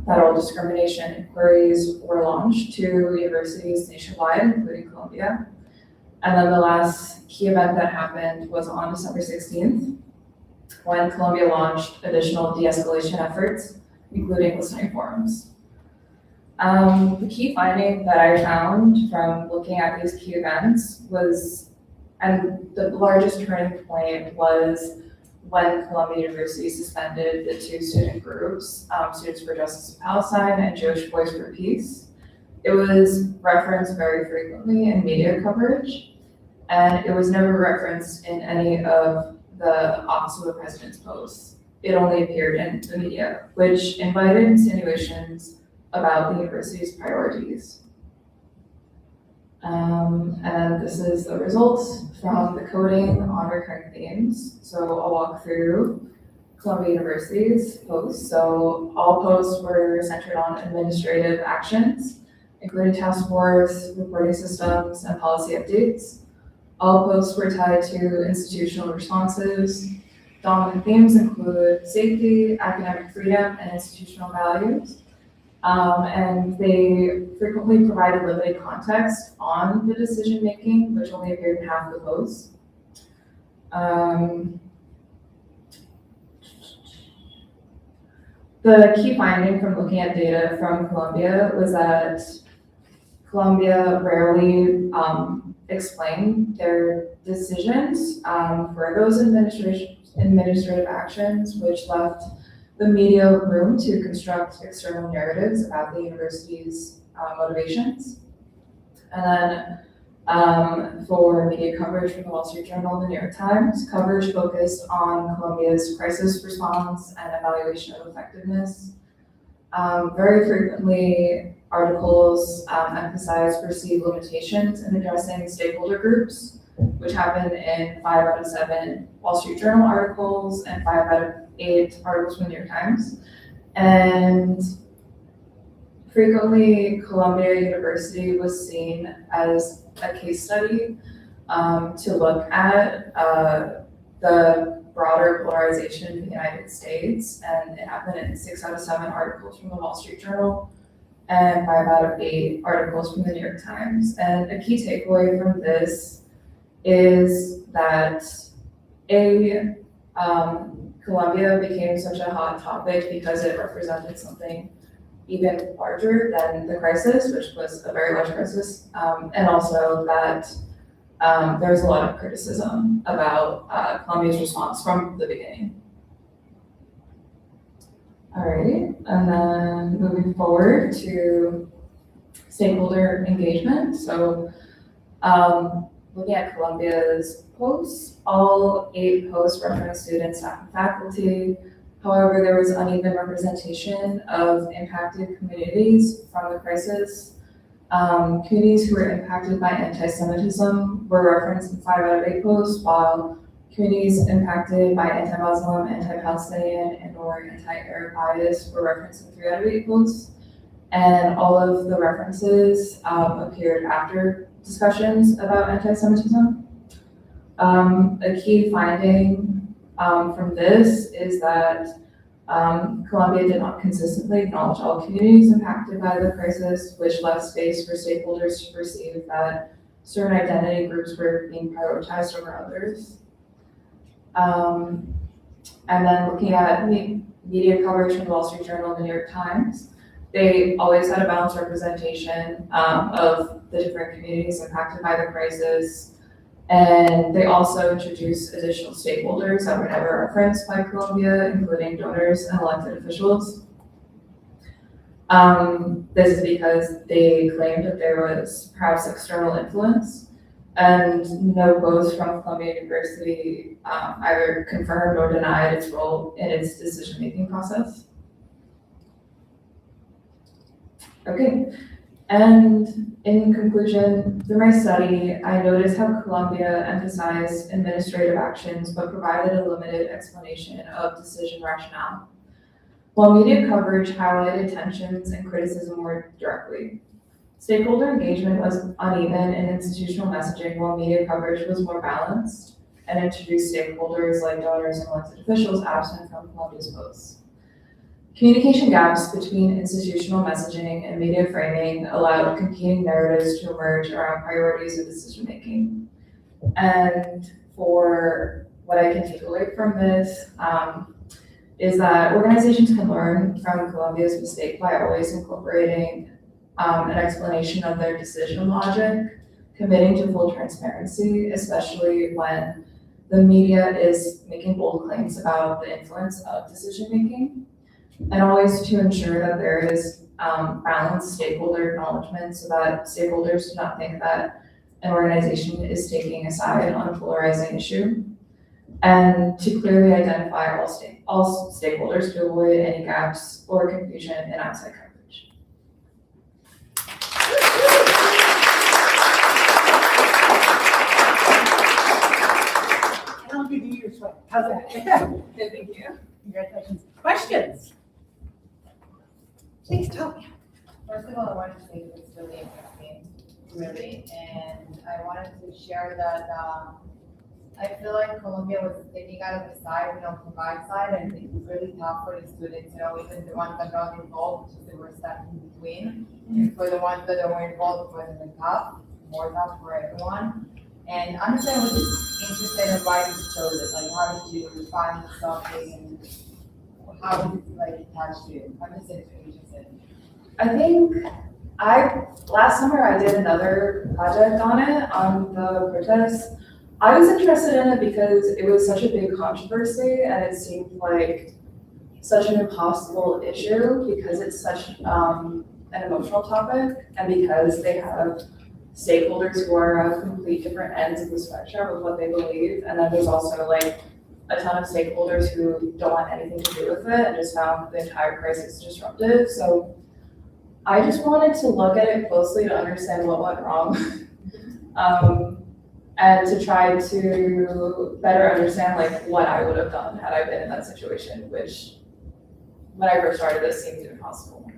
[SPEAKER 14] federal discrimination inquiries were launched to universities nationwide, including Columbia. And then the last key event that happened was on December 16th, when Columbia launched additional de-escalation efforts, including listening forums. The key finding that I found from looking at these key events was, and the largest turning point was when Columbia University suspended the 2 student groups, Students for Justice in Palestine and Jewish Voice for Peace. It was referenced very frequently in media coverage, and it was never referenced in any of the Office of the President's posts. It only appeared in the media, which invited insinuations about the university's priorities. And this is the results from the coding on recurring themes. So I'll walk through Columbia University's posts. So all posts were centered on administrative actions, including task force, reporting systems, and policy updates. All posts were tied to institutional responses. Dominant themes include safety, academic freedom, and institutional values. And they frequently provided limited context on the decision-making, which only appeared in half the posts. The key finding from looking at data from Columbia was that Columbia rarely explained their decisions for those administrative actions, which left the media room to construct external narratives about the university's motivations. And then for media coverage from the Wall Street Journal and the New York Times, coverage focused on Columbia's crisis response and evaluation of effectiveness. Very frequently, articles emphasize perceived limitations in addressing stakeholder groups, which happened in 5 out of 7 Wall Street Journal articles and 5 out of 8 articles from the New York Times. And frequently, Columbia University was seen as a case study to look at the broader polarization in the United States. And it happened in 6 out of 7 articles from the Wall Street Journal and 5 out of 8 articles from the New York Times. And a key takeaway from this is that Columbia became such a hot topic because it represented something even larger than the crisis, which was a very large crisis, and also that there was a lot of criticism about Columbia's response from the beginning. All right, and then moving forward to stakeholder engagement. So looking at Columbia's posts, all 8 posts reference students, staff, and faculty. However, there was uneven representation of impacted communities from the crisis. Communities who were impacted by anti-Semitism were referenced in 5 out of 8 posts, while communities impacted by anti-Muslim, anti-Palestinian, and/or anti-Arab bias were referenced in 3 out of 8 posts. And all of the references appeared after discussions about anti-Semitism. A key finding from this is that Columbia did not consistently acknowledge all communities impacted by the crisis, which left space for stakeholders to perceive that certain identity groups were being prioritized over others. And then looking at media coverage from the Wall Street Journal and the New York Times, they always had a balanced representation of the different communities impacted by the crisis. And they also introduced additional stakeholders that were never referenced by Columbia, including donors and elected officials. This is because they claimed that there was perhaps external influence, and no post from Columbia University either confirmed or denied its role in its decision-making process. Okay. And in conclusion, through my study, I noticed how Columbia emphasized administrative actions but provided a limited explanation of decision rationale, while media coverage highlighted tensions and criticism more directly. Stakeholder engagement was uneven in institutional messaging, while media coverage was more balanced and introduced stakeholders like donors and elected officials absent from Columbia's posts. Communication gaps between institutional messaging and media framing allowed competing narratives to emerge around priorities of decision-making. And for what I can take away from this is that organizations can learn from Columbia's mistake by always incorporating an explanation of their decision logic, committing to full transparency, especially when the media is making bold claims about the influence of decision-making, and always to ensure that there is balanced stakeholder acknowledgement so that stakeholders do not think that an organization is taking a side on a polarizing issue, and to clearly identify all stakeholders to avoid any gaps or confusion in outside coverage.
[SPEAKER 2] And I'll give you your sweat. How's that?
[SPEAKER 4] Thank you.
[SPEAKER 2] Congratulations. Questions? Please tell me.
[SPEAKER 15] First of all, I wanted to say it was really interesting, really, and I wanted to share that I feel like Columbia was taking out of the side, from my side, and it was really tough for the students, even the ones that got involved, because they were stuck in between. And for the ones that were involved, it wasn't tough, more tough for everyone. And honestly, I was just interested in why you chose it, like how did you find something, and how did it touch you? I'm just interested.
[SPEAKER 14] I think last summer I did another project on it, on the protests. I was interested in it because it was such a big controversy and it seemed like such an impossible issue because it's such an emotional topic and because they have stakeholders who are at complete different ends of the spectrum of what they believe. And then there's also a ton of stakeholders who don't want anything to do with it and just found the entire crisis disruptive. So I just wanted to look at it closely to understand what went wrong. And to try to better understand what I would have done had I been in that situation, which when I first started this seemed impossible.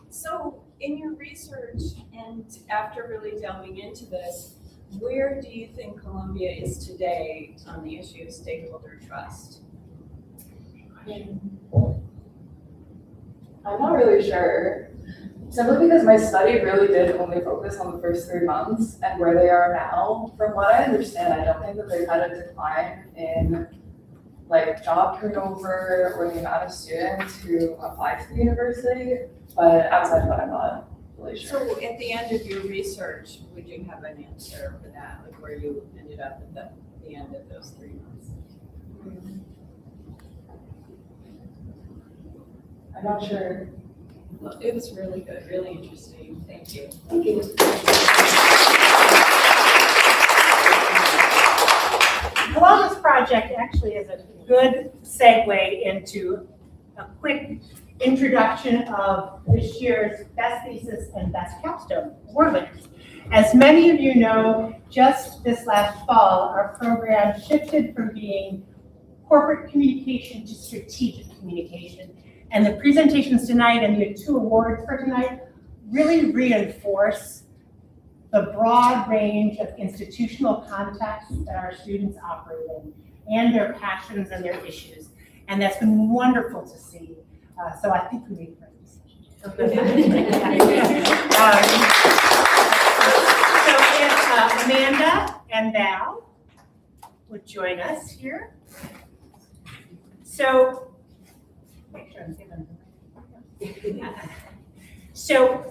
[SPEAKER 16] So in your research and after really delving into this, where do you think Columbia is today on the issue of stakeholder trust?
[SPEAKER 14] I'm not really sure. Simply because my study really did only focus on the first 3 months and where they are now. From what I understand, I don't think that they've had a decline in job turnover or the amount of students who apply to the university, but outside of that, I'm not really sure.
[SPEAKER 16] So at the end of your research, would you have an answer for that, where you ended up at the end of those 3 months?
[SPEAKER 14] I'm not sure.
[SPEAKER 16] Well, it was really good, really interesting. Thank you.
[SPEAKER 14] Thank you.
[SPEAKER 2] actually is a good segue into a quick introduction of this year's Best Thesis and Best Capstone award winners. As many of you know, just this last fall, our program shifted from being corporate communication to strategic communication. And the presentations tonight and the 2 awards for tonight really reinforce the broad range of institutional contexts that our students operate in and their passions and their issues. And that's been wonderful to see. So I think we made a great decision. So if Amanda and Val would join us here. So, make sure I'm giving them. So,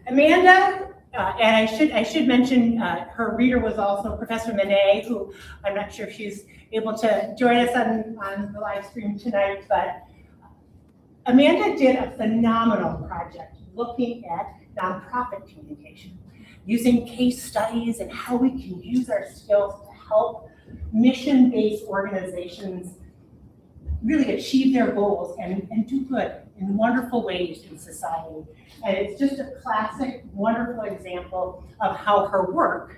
[SPEAKER 2] Amanda, and I should mention her reader was also Professor Manet, who I'm not sure if she's able to join us on the live stream tonight, but Amanda did a phenomenal project looking at nonprofit communication, using case studies and how we can use our skills to help mission-based organizations really achieve their goals and do good in wonderful ways in society. And it's just a classic, wonderful example of how her work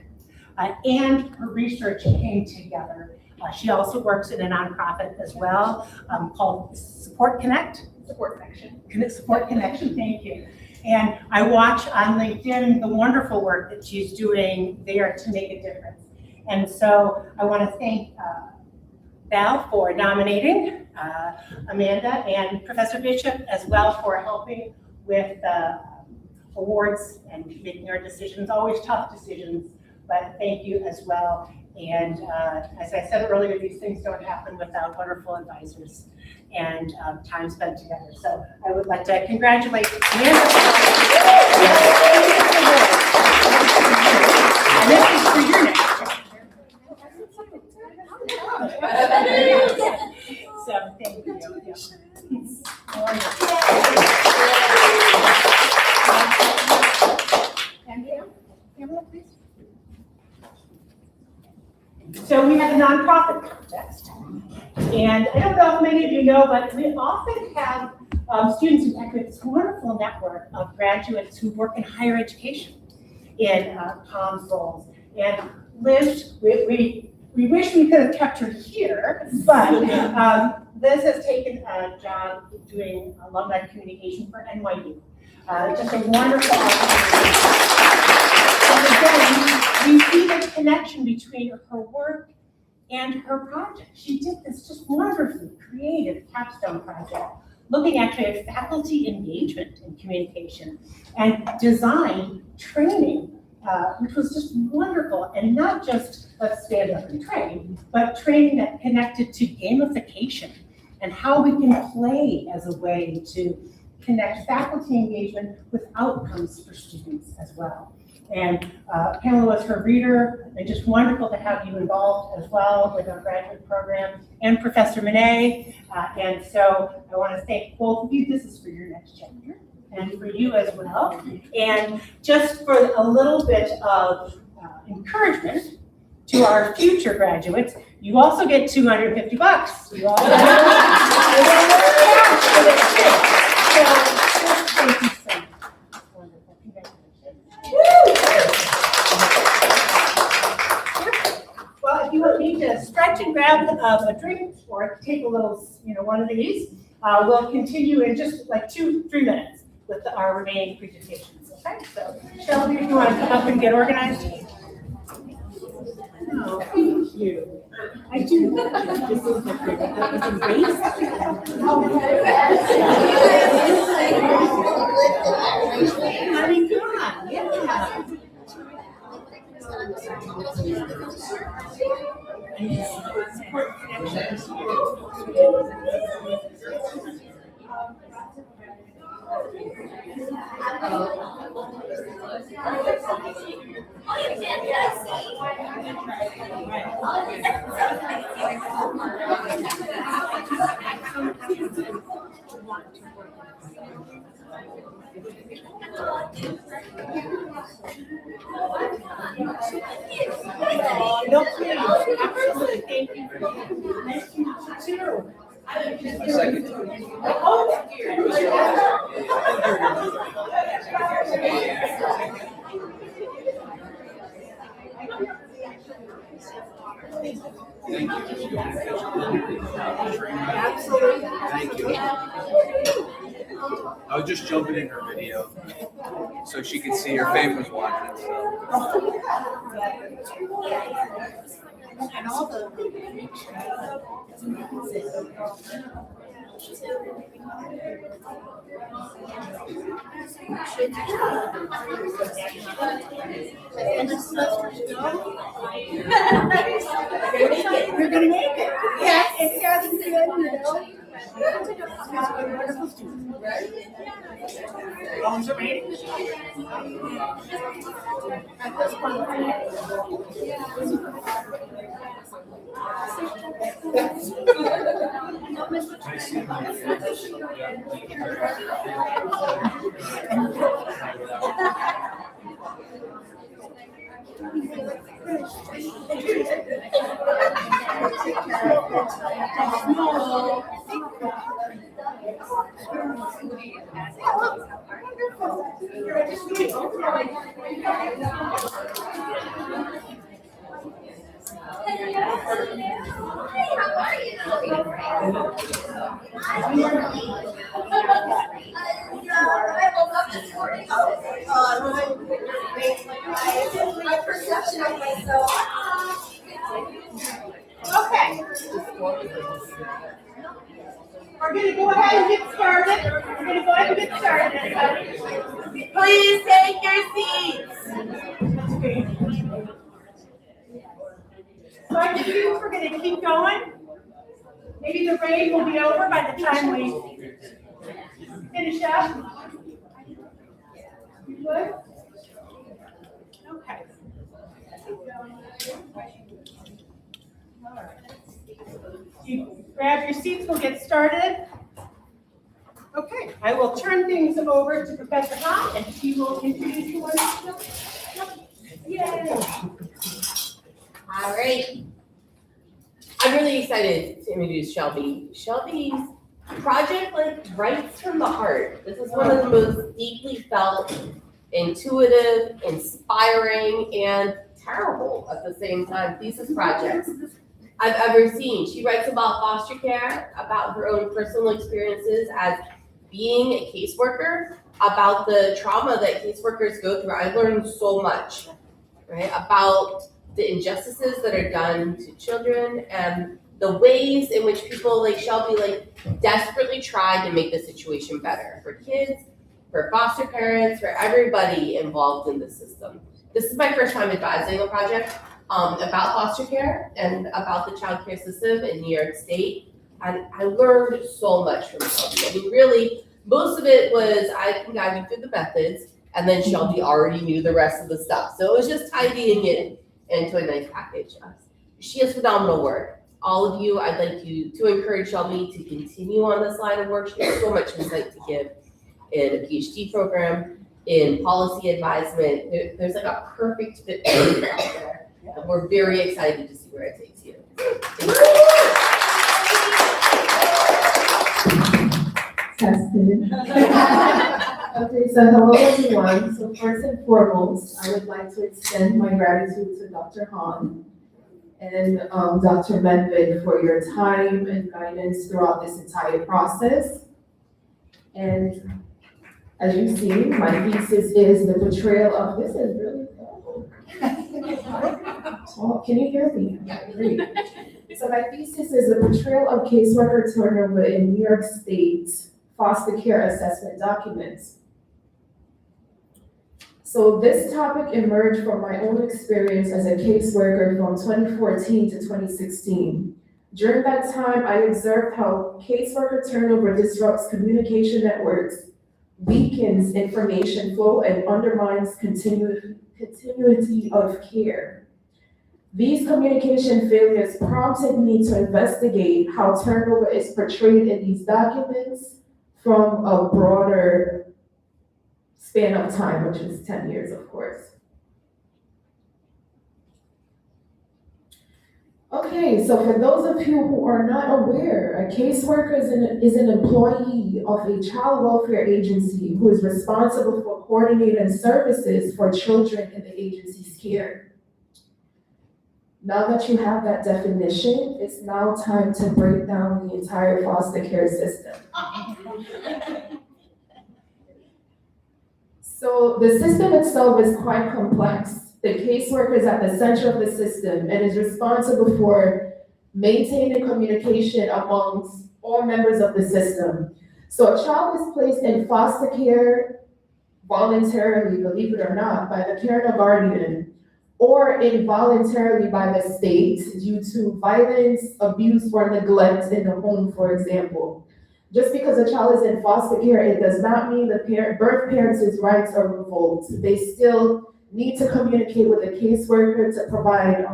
[SPEAKER 2] and her research came together. She also works in a nonprofit as well called Support Connection, thank you. And I watch on LinkedIn the wonderful work that she's doing there to make a difference. And so I want to thank Val for nominating Amanda and Professor Bishop as well for helping with the awards and making our decisions, always tough decisions, but thank you as well. And as I said earlier, these things don't happen without wonderful advisors and time spent together. So I would like to congratulate Amanda. And this is for your next chapter. So thank you. And Pamela, please. So we have a nonprofit context. And I don't know if many of you know, but we often have students, in fact, we have this wonderful network of graduates who work in higher education in Tom's roles. And Liz, we wish we could have kept her here, but Liz has taken a job doing alumni communication for NYU. Just a wonderful opportunity. And again, we see the connection between her work and her project. She did this just wonderfully creative capstone project, looking actually at faculty engagement in communication and design training, which was just wonderful, and not just let's stand up and train, but training that connected to gamification and how we can play as a way to connect faculty engagement with outcomes for students as well. And Pamela was her reader, and just wonderful to have you involved as well with our graduate program, and Professor Manet. And so I want to thank both of you. This is for your next chapter, and for you as well. And just for a little bit of encouragement to our future graduates, you also get $250. You also thank you so much. Wonderful. Well, if you would need to stretch and grab a drink or take a little, one of these, we'll continue in just like 2-3 minutes with our remaining presentations. Okay, so Shelby, if you want to come up and get organized. Oh, thank you. I do love this. This is the race. I mean, come on, yeah. No, please, absolutely, thank you. Nice to meet you too. Absolutely.
[SPEAKER 17] Thank you. I was just jumping in her video so she could see her fam was watching. So.
[SPEAKER 2] And all the. You're gonna make it. Yes, it's good, you know. Wonderful student. Bones are ready.
[SPEAKER 10] My perception of myself.
[SPEAKER 2] Okay. We're gonna go ahead and get started.
[SPEAKER 1] Please take your seats.
[SPEAKER 2] So I think we're gonna keep going. Maybe the rain will be over by the time we finish up. You good? Okay. All right. You grab your seats, we'll get started. Okay, I will turn things over to Professor Hahn and she will introduce you on. Yay!
[SPEAKER 1] All right. I'm really excited to introduce Shelby. Shelby's project writes from the heart. This is one of the most deeply felt, intuitive, inspiring, and terrible at the same time thesis projects I've ever seen. She writes about foster care, about her own personal experiences as being a caseworker, about the trauma that caseworkers go through. I learned so much, right, about the injustices that are done to children and the ways in which people like Shelby desperately try to make the situation better for kids, for foster parents, for everybody involved in the system. This is my first time advising a project about foster care and about the child care system in New York State. And I learned so much from Shelby. I mean, really, most of it was I can guide you through the methods, and then Shelby already knew the rest of the stuff. So it was just tidying it into a nice package. She has phenomenal work. All of you, I'd like you to encourage Shelby to continue on this line of work. She has so much insight to give in a PhD program, in policy advisement. There's like a perfect fit for you out there. And we're very excited to see where it takes you.
[SPEAKER 18] Okay, so hello everyone. So first and foremost, I would like to extend my gratitude to Dr. Hahn and Dr. Medved for your time and guidance throughout this entire process. And as you've seen, my thesis is the portrayal of, this is really cool. Oh, can you hear me? Yeah, great. So my thesis is the portrayal of caseworker turnover in New York State foster care assessment documents. So this topic emerged from my own experience as a caseworker from 2014 to 2016. During that time, I observed how caseworker turnover disrupts communication networks, weakens information flow, and undermines continuity of care. These communication failures prompted me to investigate how turnover is portrayed in these documents from a broader span of time, which is 10 years, of course. Okay, so for those of you who are not aware, a caseworker is an employee of a child welfare agency who is responsible for coordinating services for children in the agency's care. Now that you have that definition, it's now time to break down the entire foster care system. So the system itself is quite complex. The caseworker is at the center of the system and is responsible for maintaining communication amongst all members of the system. So a child is placed in foster care voluntarily, believe it or not, by the parent or guardian, or involuntarily by the state due to violence, abuse, or neglect in the home, for example. Just because a child is in foster care, it does not mean the birth parents' rights are revoked. They still need to communicate with the caseworker to provide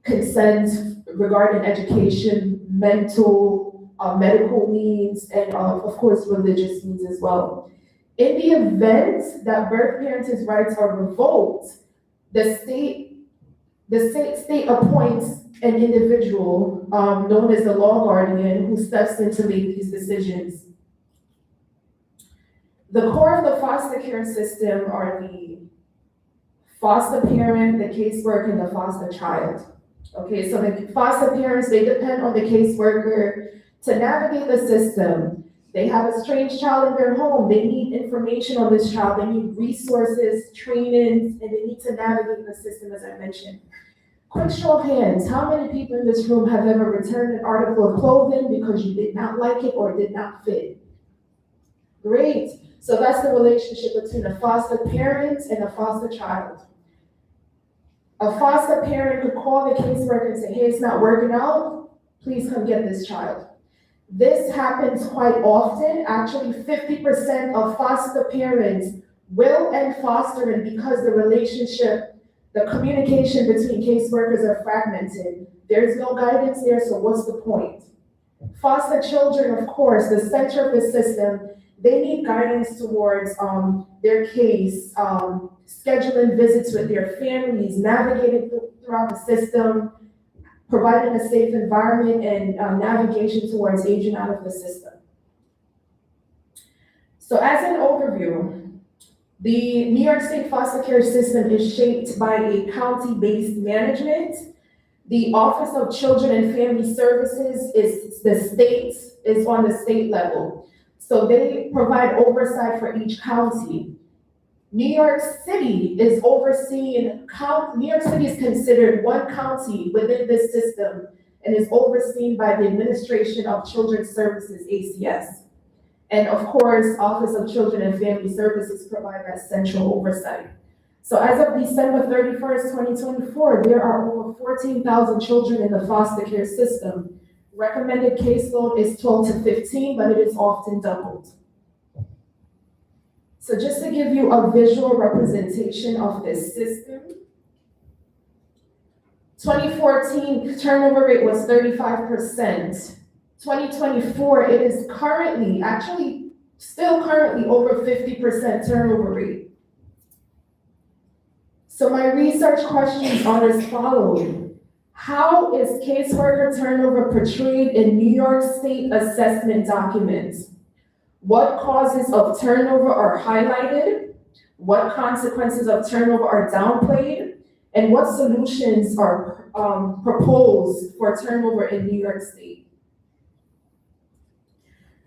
[SPEAKER 18] consent regarding education, mental, medical needs, and of course, religious needs as well. In the event that birth parents' rights are revoked, the state appoints an individual known as the law guardian who steps in to make these decisions. The core of the foster care system are the foster parent, the caseworker, and the foster child. Okay, so the foster parents, they depend on the caseworker to navigate the system. They have a strange child in their home. They need information on this child. They need resources, trainings, and they need to navigate the system, as I mentioned. Quick show of hands, how many people in this room have ever returned an article of clothing because you did not like it or did not fit? Great. So that's the relationship between a foster parent and a foster child. A foster parent could call the caseworker and say, hey, it's not working out. Please come get this child. This happens quite often. Actually, 50% of foster parents will end fostering because the relationship, the communication between caseworkers are fragmented. There's no guidance there, so what's the point? Foster children, of course, the center of the system, they need guidance towards their case, scheduling visits with their families, navigating throughout the system, providing a safe environment, and navigation towards aging out of the system. So as an overview, the New York State foster care system is shaped by a county-based management. The Office of Children and Family Services is on the state level. So they provide oversight for each county. New York City is New York City is considered one county within this system and is overseen by the Administration of Children's Services, ACS. And of course, Office of Children and Family Services provide that central oversight. So as of December 31st, 2024, there are over 14,000 children in the foster care system. Recommended caseload is 12 to 15, but it is often doubled. So just to give you a visual representation of this system, 2014 turnover rate was 35%. 2024, it is still currently over 50% turnover rate. So my research questions are as follows. How is caseworker turnover portrayed in New York State assessment documents? What causes of turnover are highlighted? What consequences of turnover are downplayed? And what solutions are proposed for turnover in New York State?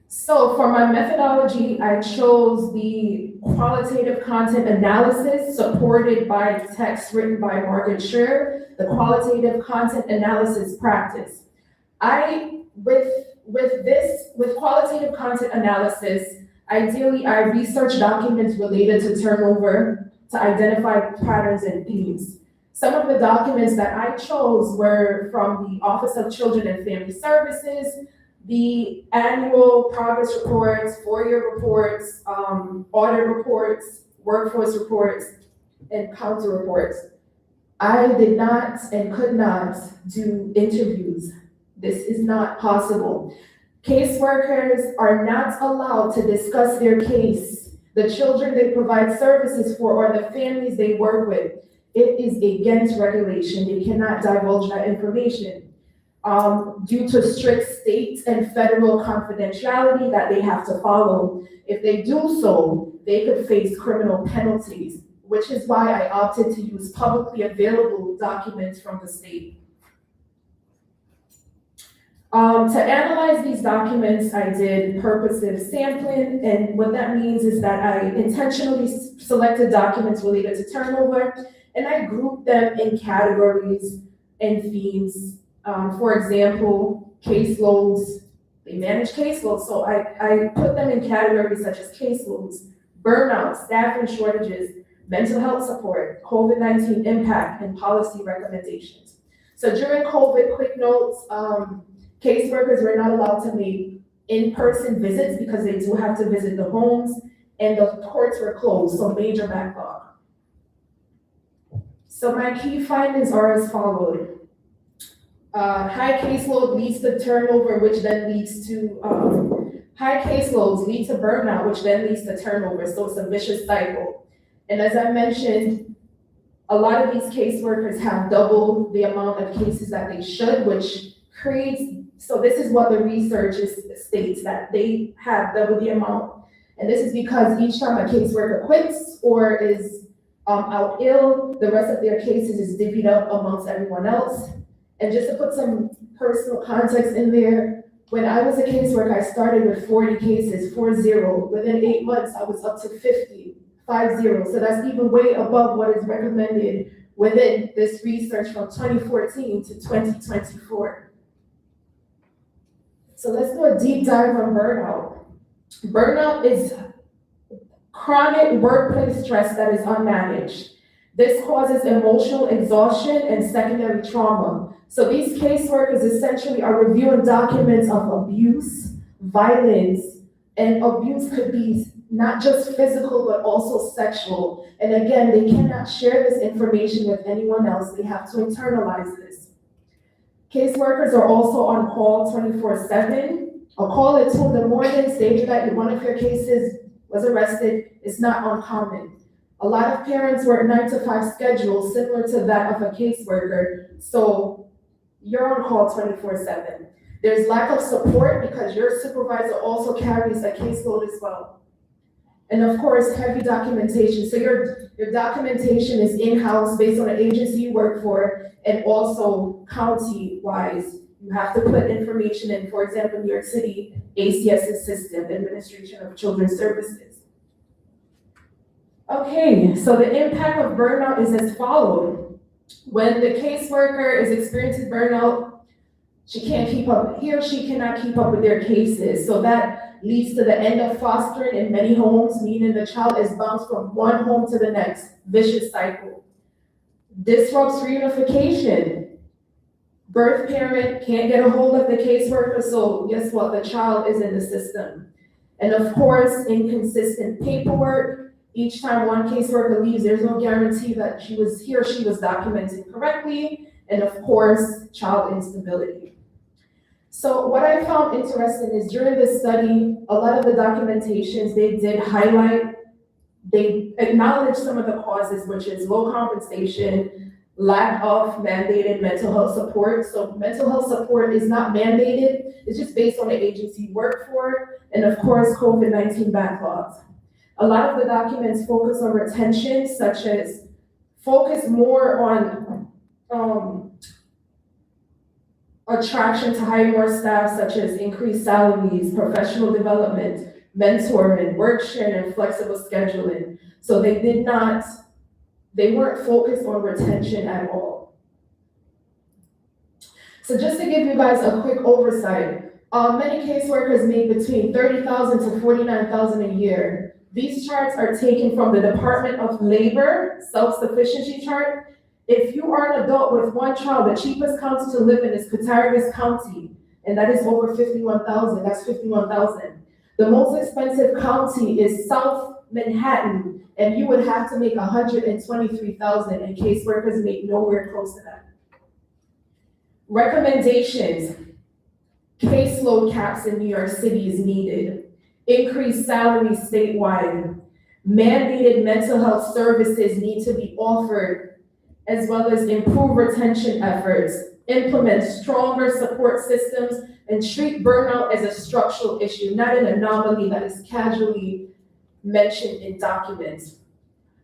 [SPEAKER 18] So for my methodology, I chose the qualitative content analysis supported by text written by Margaret Schur, the qualitative content analysis practice. With qualitative content analysis, ideally I research documents related to turnover to identify patterns and themes. Some of the documents that I chose were from the Office of Children and Family Services, the annual progress reports, 4-year reports, audit reports, workforce reports, and counter reports. I did not and could not do interviews. This is not possible. Caseworkers are not allowed to discuss their case, the children they provide services for, or the families they work with. it is against regulation. They cannot divulge that information due to strict state and federal confidentiality that they have to follow. If they do so, they could face criminal penalties, which is why I opted to use publicly available documents from the state. To analyze these documents, I did purposive sampling, and what that means is that I intentionally selected documents related to turnover, and I grouped them in categories and themes. For example, caseloads, they manage caseloads, so I put them in categories such as caseloads, burnout, staffing shortages, mental health support, COVID-19 impact, and policy recommendations. So during COVID, quick notes, caseworkers were not allowed to make in-person visits because they do have to visit the homes, and the courts were closed, so major backlog. So my key findings are as followed. High caseload leads to turnover, which then leads to, high caseloads lead to burnout, which then leads to turnover, so it's a vicious cycle. And as I mentioned, a lot of these caseworkers have double the amount of cases that they should, which creates, so this is what the research states, that they have double the amount. And this is because each time a caseworker quits or is out ill, the rest of their cases is divvied up amongst everyone else. And just to put some personal context in there, when I was a caseworker, I started with 40 cases, 40. Within 8 months, I was up to 50, 50. So that's even way above what is recommended within this research from 2014 to 2024. So let's do a deep dive on burnout. Burnout is chronic workplace stress that is unmanaged. This causes emotional exhaustion and secondary trauma. So these caseworkers essentially are reviewing documents of abuse, violence, and abuse could be not just physical, but also sexual. And again, they cannot share this information with anyone else. They have to internalize this. Caseworkers are also on call 24/7. A call at 2 in the morning stating that one of your cases was arrested is not uncommon. A lot of parents work 9 to 5 schedules similar to that of a caseworker, so you're on call 24/7. There's lack of support because your supervisor also carries a caseload as well. And of course, heavy documentation. So your documentation is in-house based on the agency you work for, and also county-wise. You have to put information in, for example, New York City, ACS's system, Administration of Children's Services. Okay, so the impact of burnout is as follows. When the caseworker is experiencing burnout, he or she cannot keep up with their cases. So that leads to the end of fostering in many homes, meaning the child is bounced from one home to the next, vicious cycle. Disrupts reunification. Birth parent can't get a hold of the caseworker, so guess what? The child is in the system. And of course, inconsistent paperwork. Each time one caseworker leaves, there's no guarantee that he or she was documented correctly. And of course, child instability. So what I found interesting is during this study, a lot of the documentations they did highlight, they acknowledged some of the causes, which is low compensation, lack of mandated mental health support. So mental health support is not mandated, it's just based on the agency you work for, and of course, COVID-19 backlogs. A lot of the documents focus on retention, such as focus more on attraction to hire more staff, such as increased salaries, professional development, mentoring, work sharing, and flexible scheduling. So they weren't focused on retention at all. So just to give you guys a quick oversight, many caseworkers make between $30,000 to $49,000 a year. These charts are taken from the Department of Labor self-sufficiency chart. If you are an adult with one child, the cheapest county to live in is Cattaraugus County, and that is over $51,000. That's $51,000. The most expensive county is South Manhattan, and you would have to make $123,000, and caseworkers make nowhere close to that. Recommendations: caseload caps in New York City is needed. Increased salaries statewide. Mandated mental health services need to be offered. as well as improve retention efforts, implement stronger support systems, and treat burnout as a structural issue, not an anomaly that is casually mentioned in documents.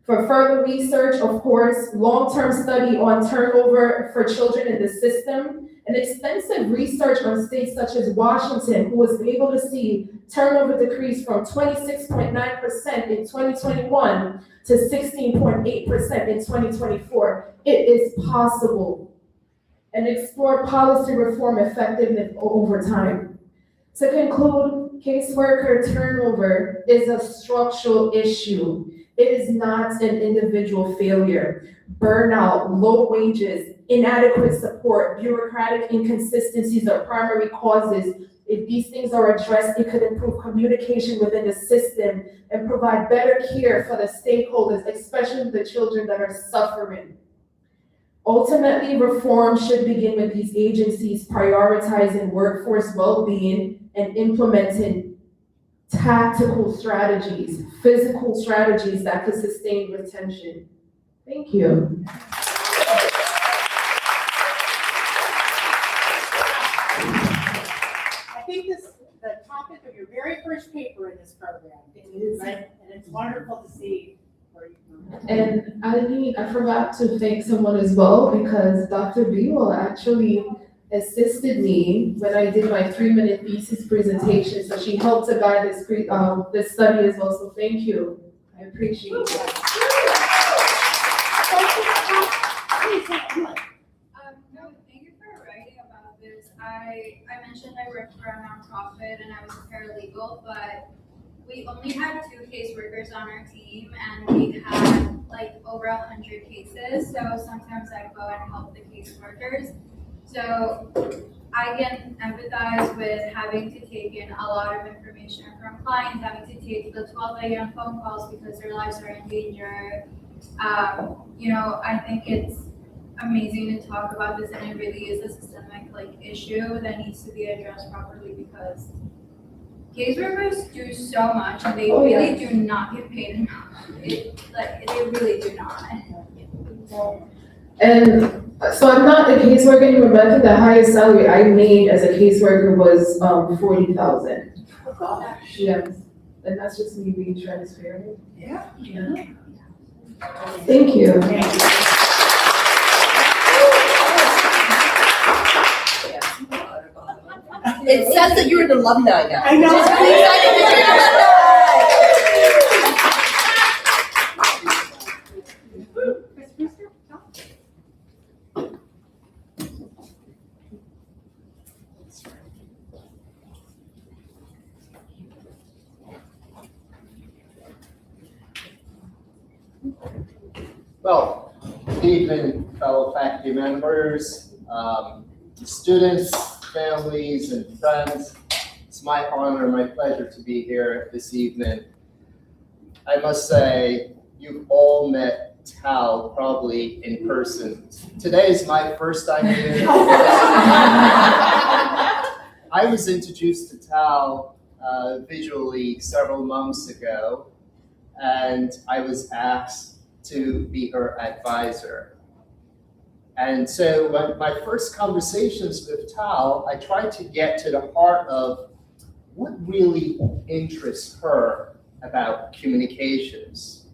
[SPEAKER 18] For further research, of course, long-term study on turnover for children in the system, and extensive research on states such as Washington, who was able to see turnover decrease from 26.9% in 2021 to 16.8% in 2024. It is possible. And explore policy reform effectiveness over time. To conclude, caseworker turnover is a structural issue. It is not an individual failure. Burnout, low wages, inadequate support, bureaucratic inconsistencies are primary causes. If these things are addressed, it could improve communication within the system and provide better care for the stakeholders, especially the children that are suffering. Ultimately, reform should begin with these agencies prioritizing workforce well-being and implementing tactical strategies, physical strategies that could sustain retention. Thank you.
[SPEAKER 2] I think this, the topic of your very first paper in this program, right? And it's wonderful to see where you
[SPEAKER 18] And I forgot to thank someone as well, because Dr. Biwa actually assisted me when I did my 3-minute thesis presentation. So she helped to guide this study as well. So thank you. I appreciate that.
[SPEAKER 7] No, thank you for writing about this. I mentioned I work for a nonprofit and I was a paralegal, but we only had 2 caseworkers on our team, and we had like over 100 cases. So sometimes I go and help the caseworkers. So I can empathize with having to take in a lot of information from clients, having to take the 12 a.m. phone calls because their lives are in danger. I think it's amazing to talk about this, and it really is a systemic issue that needs to be addressed properly, because caseworkers do so much and they really do not get paid enough. They really do not.
[SPEAKER 18] And so I'm not a caseworker anymore, but I think the highest salary I made as a caseworker was $40,000.
[SPEAKER 2] Oh gosh.
[SPEAKER 18] Yes, and that's just me being transparent.
[SPEAKER 2] Yeah.
[SPEAKER 18] Thank you.
[SPEAKER 1] It says that you're an alumni now.
[SPEAKER 2] I know.
[SPEAKER 1] Just really excited that you're an alumni.
[SPEAKER 19] Well, good evening, fellow faculty members, students, families, and friends. It's my honor and my pleasure to be here this evening. I must say, you've all met Tal probably in person. Today is my first time here. I was introduced to Tal visually several months ago, and I was asked to be her advisor. And so my first conversations with Tal, I tried to get to the heart of what really interests her about communications.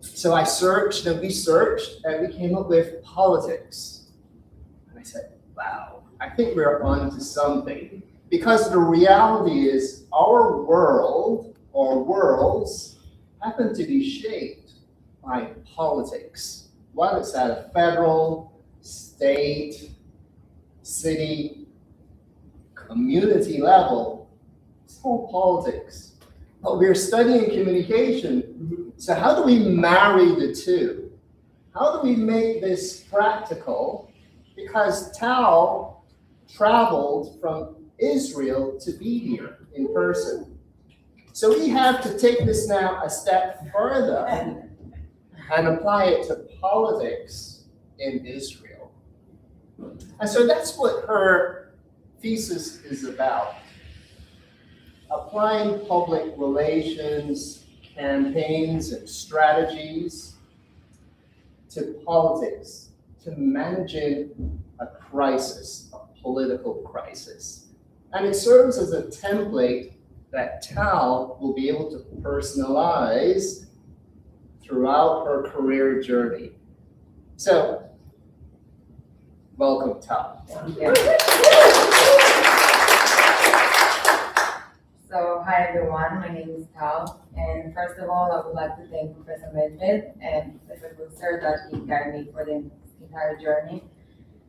[SPEAKER 19] So I searched and we searched and we came up with politics. And I said, wow, I think we're onto something. Because the reality is our world, or worlds, happen to be shaped by politics, whether it's at a federal, state, city, community level. It's all politics. But we're studying communication, so how do we marry the two? How do we make this practical? Because Tal traveled from Israel to be here in person. So we have to take this now a step further and apply it to politics in Israel. And so that's what her thesis is about. Applying public relations, campaigns, and strategies to politics, to managing a crisis, a political crisis. And it serves as a template that Tal will be able to personalize throughout her career journey. So, welcome, Tal.
[SPEAKER 15] So, hi everyone, my name is Tal, and first of all, I would like to thank Professor Medved and Professor Brewster that he guided me for the entire journey.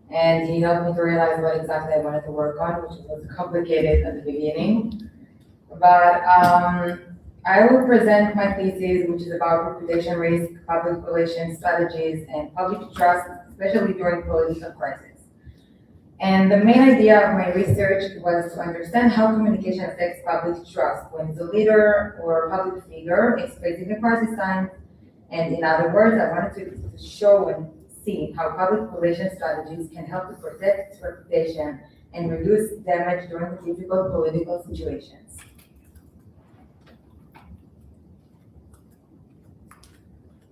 [SPEAKER 15] And he helped me to realize what exactly I wanted to work on, which was complicated at the beginning. But I will present my thesis, which is about reputation risk, public relations strategies, and public trust, especially during political crisis. And the main idea of my research was to understand how communication affects public trust when the leader or public figure is facing a crisis time. And in other words, I wanted to show and see how public relations strategies can help to protect its reputation and reduce damage during difficult political situations.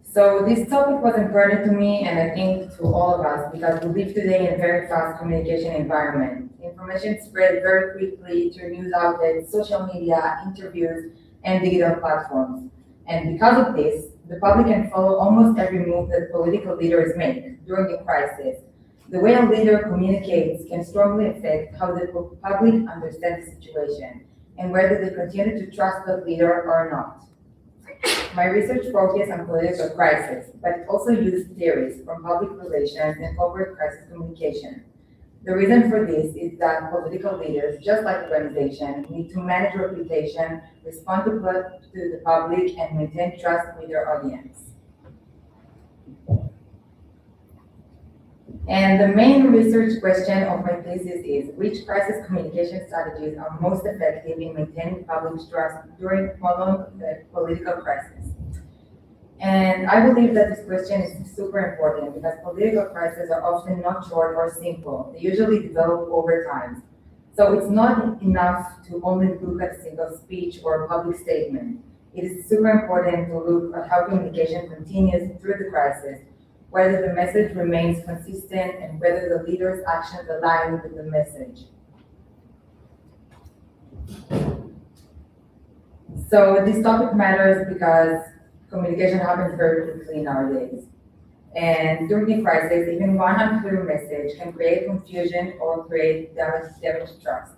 [SPEAKER 15] So this topic was important to me, and I think to all of us, because we live today in a very fast communication environment. Information spread very quickly through news outlets, social media, interviews, and digital platforms. And because of this, the public can follow almost every move that political leaders make during a crisis. The way a leader communicates can strongly affect how the public understands the situation and whether they continue to trust that leader or not. My research focused on political crisis, but it also used theories from public relations and corporate crisis communication. The reason for this is that political leaders, just like organizations, need to manage reputation, respond to the public, and maintain trust with their audience. And the main research question of my thesis is, which crisis communication strategies are most effective in maintaining public trust during prolonged political crisis? And I believe that this question is super important because political crises are often not short or simple. They usually develop over time. So it's not enough to only look at a single speech or a public statement. It is super important to look at how communication continues through the crisis, whether the message remains consistent, and whether the leader's actions align with the message. So this topic matters because communication happens very quickly nowadays. And during a crisis, even one unclear message can create confusion or create damage to trust.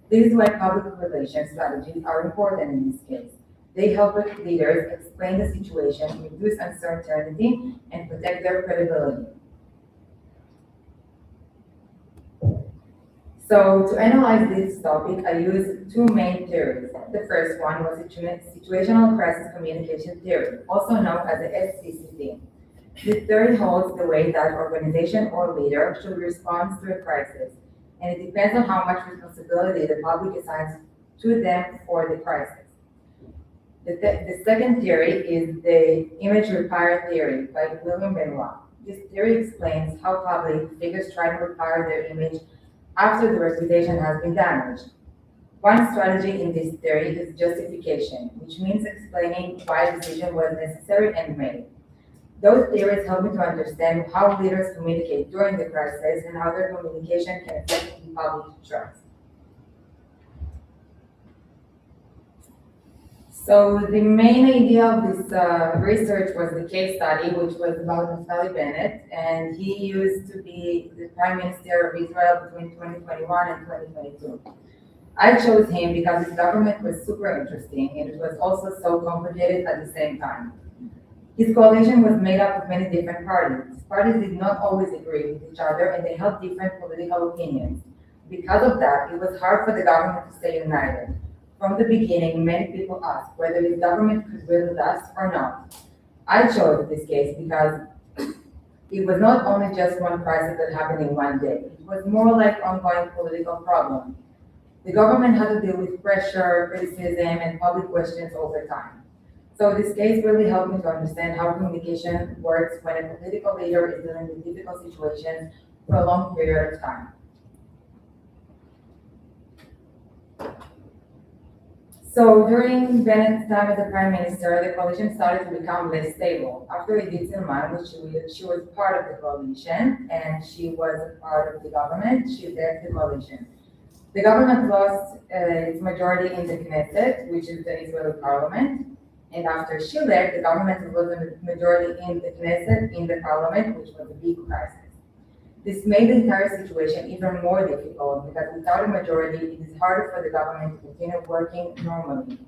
[SPEAKER 15] This is why public relations strategies are important in this case. They help leaders explain the situation, reduce uncertainty, and protect their credibility. So to analyze this topic, I used two main theories. The first one was situational crisis communication theory, also known as the SCCT. This theory holds the way that organization or leader should respond to a crisis, and it depends on how much responsibility the public assigns to them for the crisis. The second theory is the image repair theory by William Benoit. This theory explains how public figures try to repair their image after the reputation has been damaged. One strategy in this theory is justification, which means explaining why a decision was necessary and made. Those theories help me to understand how leaders communicate during the crisis and how their communication can affect the public trust. So the main idea of this research was the case study, which was about Naftali Bennett, and he used to be the Prime Minister of Israel between 2021 and 2022. I chose him because his government was super interesting, and it was also so complicated at the same time. His coalition was made up of many different parties. Parties did not always agree with each other, and they held different political opinions. Because of that, it was hard for the government to stay united. From the beginning, many people asked whether his government could really last or not. I chose this case because it was not only just one crisis that happened in one day. It was more like ongoing political problem. The government had to deal with pressure, criticism, and public questions over time. So this case really helped me to understand how communication works when a political leader is dealing with difficult situations for a long period of time.
[SPEAKER 14] So during Bennett's time as the prime minister, the coalition started to become less stable. After Edith Zilman, she was part of the coalition and she was a part of the government, she left the coalition. The government lost its majority in the Knesset, which is the Israeli parliament. And after she left, the government lost the majority in the Knesset, in the parliament, which was a big crisis. This made the entire situation even more difficult because without a majority, it is harder for the government to continue working normally.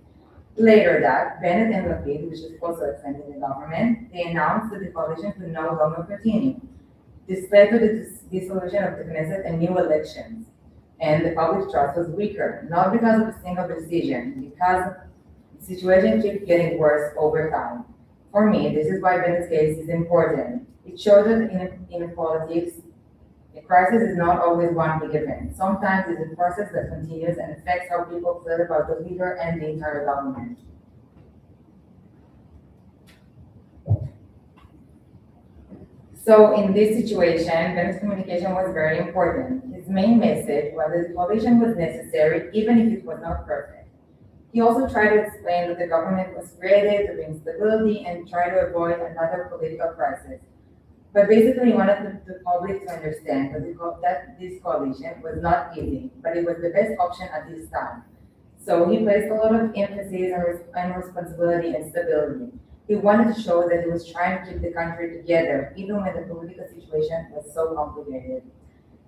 [SPEAKER 14] Later that, Bennett and Lapid, which is also extending the government, they announced that the coalition could no longer continue. This led to the dissolution of the Knesset and new elections. And the public trust was weaker, not because of a single decision, because the situation kept getting worse over time. For me, this is why Bennett's case is important. It shows that in politics, a crisis is not always one big event. Sometimes it's a process that continues and affects how people feel about the leader and the entire government. So in this situation, Bennett's communication was very important. His main message was that the coalition was necessary, even if it was not perfect. He also tried to explain that the government was created to bring stability and try to avoid another political crisis. But basically, he wanted the public to understand that this coalition was not easy, but it was the best option at this time. So he placed a lot of emphasis on responsibility and stability. He wanted to show that he was trying to keep the country together, even when the political situation was so complicated.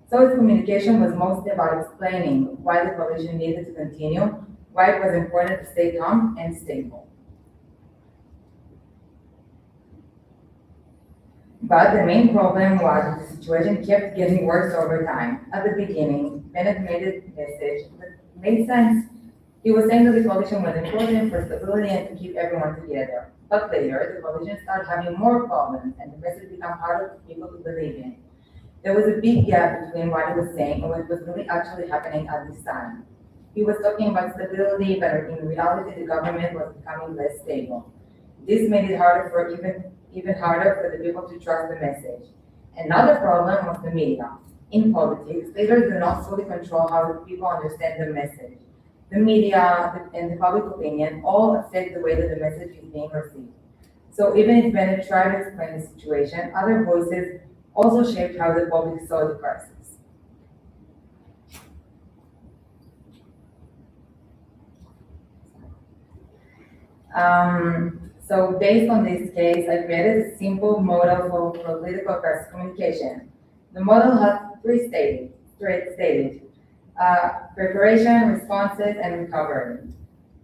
[SPEAKER 14] So his communication was mostly about explaining why the coalition needed to continue, why it was important to stay calm and stable. But the main problem was that the situation kept getting worse over time. At the beginning, Bennett made a message that made sense. He was saying that the coalition was important for stability and to keep everyone together. But later, the coalition started having more problems and the message became harder for people to believe in. There was a big gap between what he was saying and what was really actually happening at this time. He was talking about stability, but in reality, the government was becoming less stable. This made it even harder for the people to trust the message. Another problem was the media. In politics, leaders do not fully control how the people understand the message. The media and the public opinion all affect the way that the message is being received. So even if Bennett tried to explain the situation, other voices also shaped how the public saw the crisis. So based on this case, I created a simple model for political crisis communication. The model has three stages, preparation, responses, and recovery.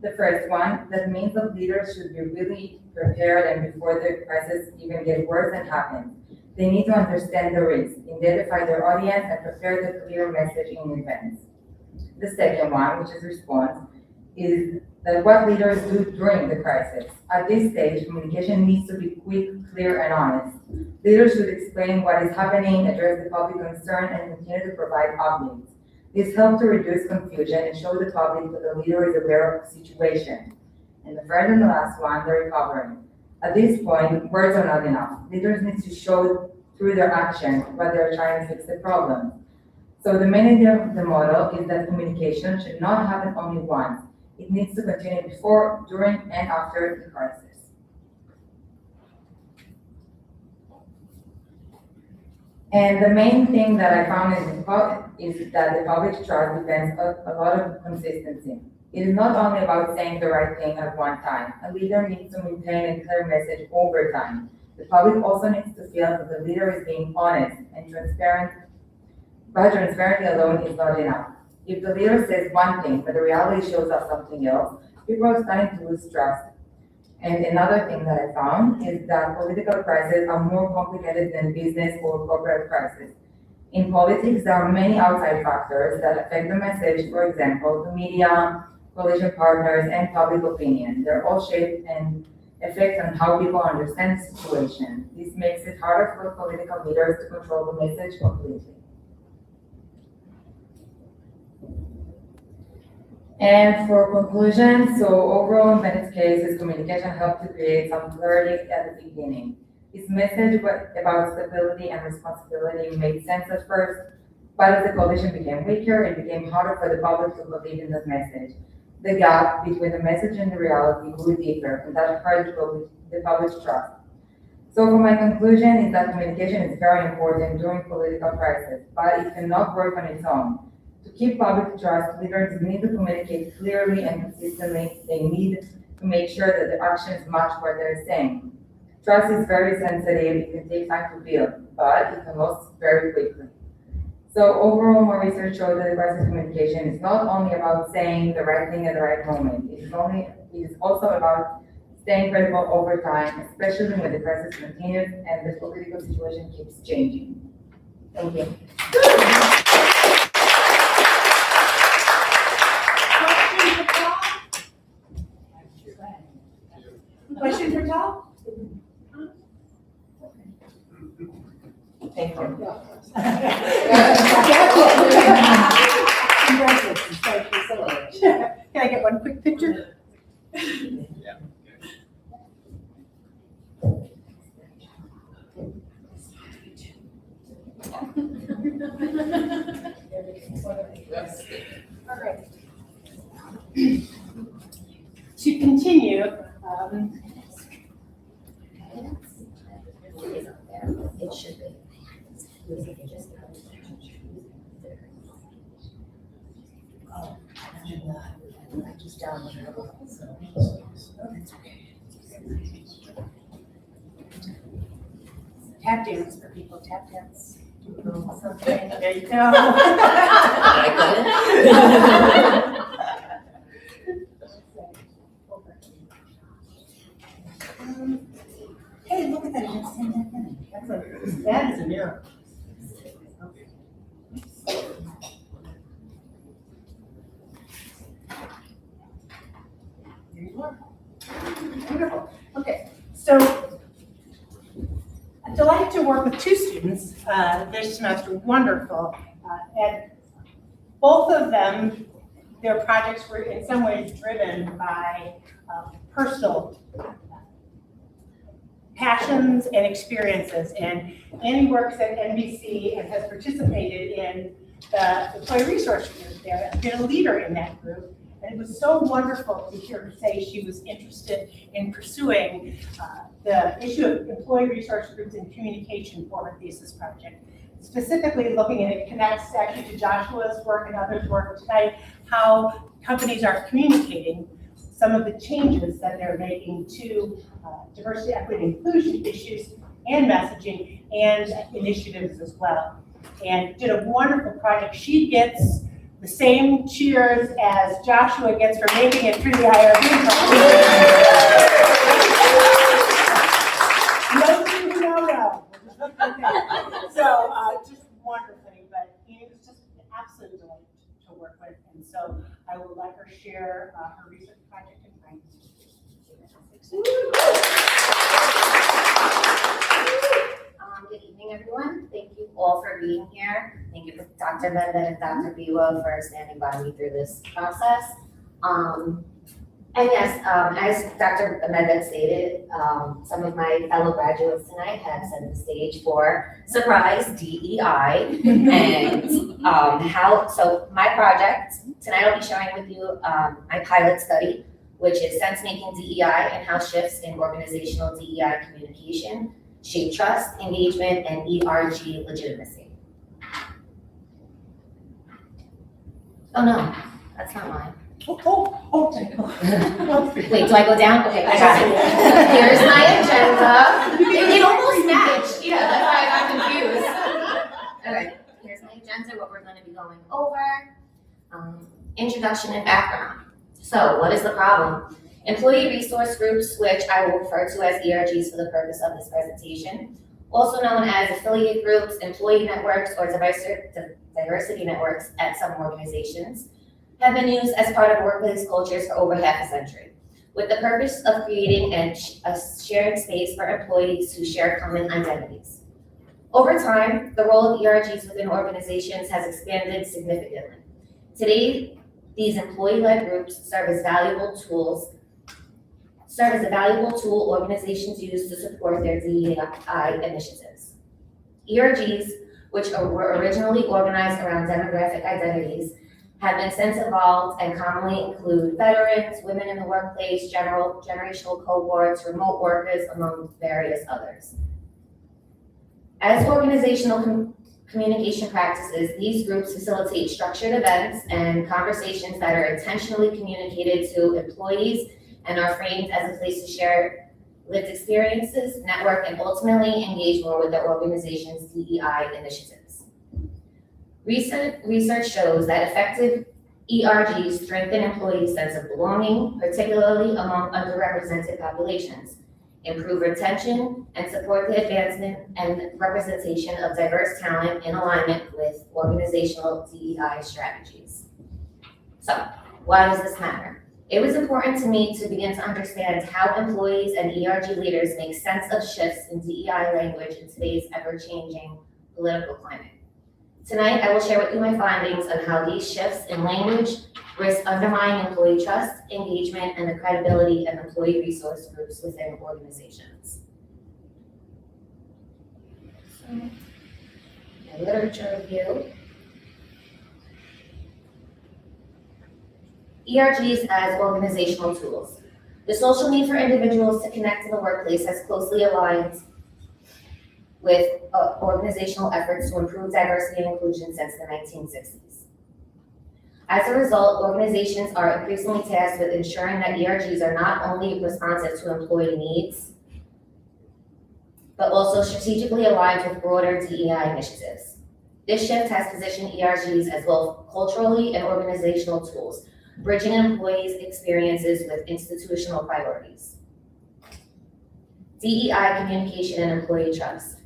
[SPEAKER 14] The first one, that means that leaders should be really prepared and before the crisis even gets worse and happens. They need to understand the risk, identify their audience, and prepare the clear message in advance. The second one, which is response, is that what leaders do during the crisis. At this stage, communication needs to be quick, clear, and honest. Leaders should explain what is happening, address the public concern, and continue to provide updates. This helps to reduce confusion and show the public that the leader is aware of the situation. And the third and the last one, the recovery. At this point, words are not enough. Leaders need to show through their actions what they're trying to fix the problem. So the main idea of the model is that communication should not happen only once. It needs to continue before, during, and after the crisis. And the main thing that I found is that the public trust depends a lot of consistency. It is not only about saying the right thing at one time. A leader needs to maintain a clear message over time. The public also needs to feel that the leader is being honest and transparent, but transparency alone is not enough. If the leader says one thing, but the reality shows us something else, people are starting to lose trust. And another thing that I found is that political crises are more complicated than business or corporate crises. In politics, there are many outside factors that affect the message, for example, the media, coalition partners, and public opinion. They're all shaped and affect on how people understand the situation. This makes it harder for political leaders to control the message completely. And for conclusion, so overall in Bennett's case, his communication helped to create some clarity at the beginning. His message about stability and responsibility made sense at first, but as the coalition became weaker, it became harder for the public to believe in that message.
[SPEAKER 15] The gap between the message and the reality grew deeper, and that hurt the public trust. So for my conclusion is that communication is very important during political crisis, but it cannot work on its own. To keep public trust, leaders need to communicate clearly and consistently. They need to make sure that the actions match what they're saying. Trust is very sensitive, it can take time to build, but it can lose very quickly. So overall, my research showed that crisis communication is not only about saying the right thing at the right moment, it is also about staying credible over time, especially when the crisis continues and the political situation keeps changing. Thank you.
[SPEAKER 2] Question for Tom?
[SPEAKER 4] Thank you.
[SPEAKER 2] Congratulations, thank you so much. Can I get one quick picture? All right. To continue,
[SPEAKER 6] It should be. Just down the middle.
[SPEAKER 2] tap dance for people, tap dance. Something, there you go. Hey, look at that, it's in that thing. That is a miracle. There you are. Wonderful. Okay, so I'm delighted to work with two students this semester. Wonderful. And both of them, their projects were in some ways driven by personal passions and experiences. And Annie works at NBC and has participated in the employee resource group there, been a leader in that group. And it was so wonderful to hear her say she was interested in pursuing the issue of employee resource groups and communication for her thesis project. Specifically looking at it connects actually to Joshua's work and others' work tonight, how companies are communicating some of the changes that they're making to diversity, equity, and inclusion issues and messaging and initiatives as well. And did a wonderful project. She gets the same cheers as Joshua gets for making it through the IRB No. Okay. So just wonderfully, but it was just an absolute delight to work with. And so I will let her share her research project and findings.
[SPEAKER 20] Good evening, everyone. Thank you all for being here. Thank you, Dr. Mendez and Dr. Biwa, for standing by me through this process. And yes, as Dr. Mendez stated, some of my fellow graduates tonight have set the stage for surprise DEI. And so my project, tonight I'll be sharing with you my pilot study, which is sense-making DEI and how shifts in organizational DEI communication shape trust, engagement, and ERG legitimacy. Oh no, that's not mine. Wait, do I go down? Okay, I got it. Here's my agenda. It almost matched. Yeah, that's why I got confused. Okay, here's my agenda, what we're going to be going over. Introduction and background. So, what is the problem? Employee resource groups, which I will refer to as ERGs for the purpose of this presentation, also known as affiliate groups, employee networks, or diversity networks at some organizations, have been used as part of workplace cultures for over half a century, with the purpose of creating a shared space for employees who share common identities. Over time, the role of ERGs within organizations has expanded significantly. Today, these employee-led groups serve as a valuable tool organizations use to support their DEI initiatives. ERGs, which were originally organized around demographic identities, have been since evolved and commonly include veterans, women in the workplace, generational cohorts, remote workers, among various others. As organizational communication practices, these groups facilitate structured events and conversations that are intentionally communicated to employees and are framed as a place to share lived experiences, network, and ultimately engage more with their organization's DEI initiatives. Recent research shows that effective ERGs strengthen employees' sense of belonging, particularly among underrepresented populations, improve retention, and support the advancement and representation of diverse talent in alignment with organizational DEI strategies. So, why does this matter? It was important to me to begin to understand how employees and ERG leaders make sense of shifts in DEI language in today's ever-changing political climate. Tonight, I will share with you my findings on how these shifts in language risk undermining employee trust, engagement, and the credibility of employee resource groups within organizations. So, a literature review. ERGs as organizational tools. The social need for individuals to connect in the workplace has closely aligned with organizational efforts to improve diversity and inclusion since the 1960s. As a result, organizations are increasingly tasked with ensuring that ERGs are not only responsive to employee needs, but also strategically aligned with broader DEI initiatives. This shift has positioned ERGs as both culturally and organizational tools, bridging employees' experiences with institutional priorities. DEI communication and employee trust.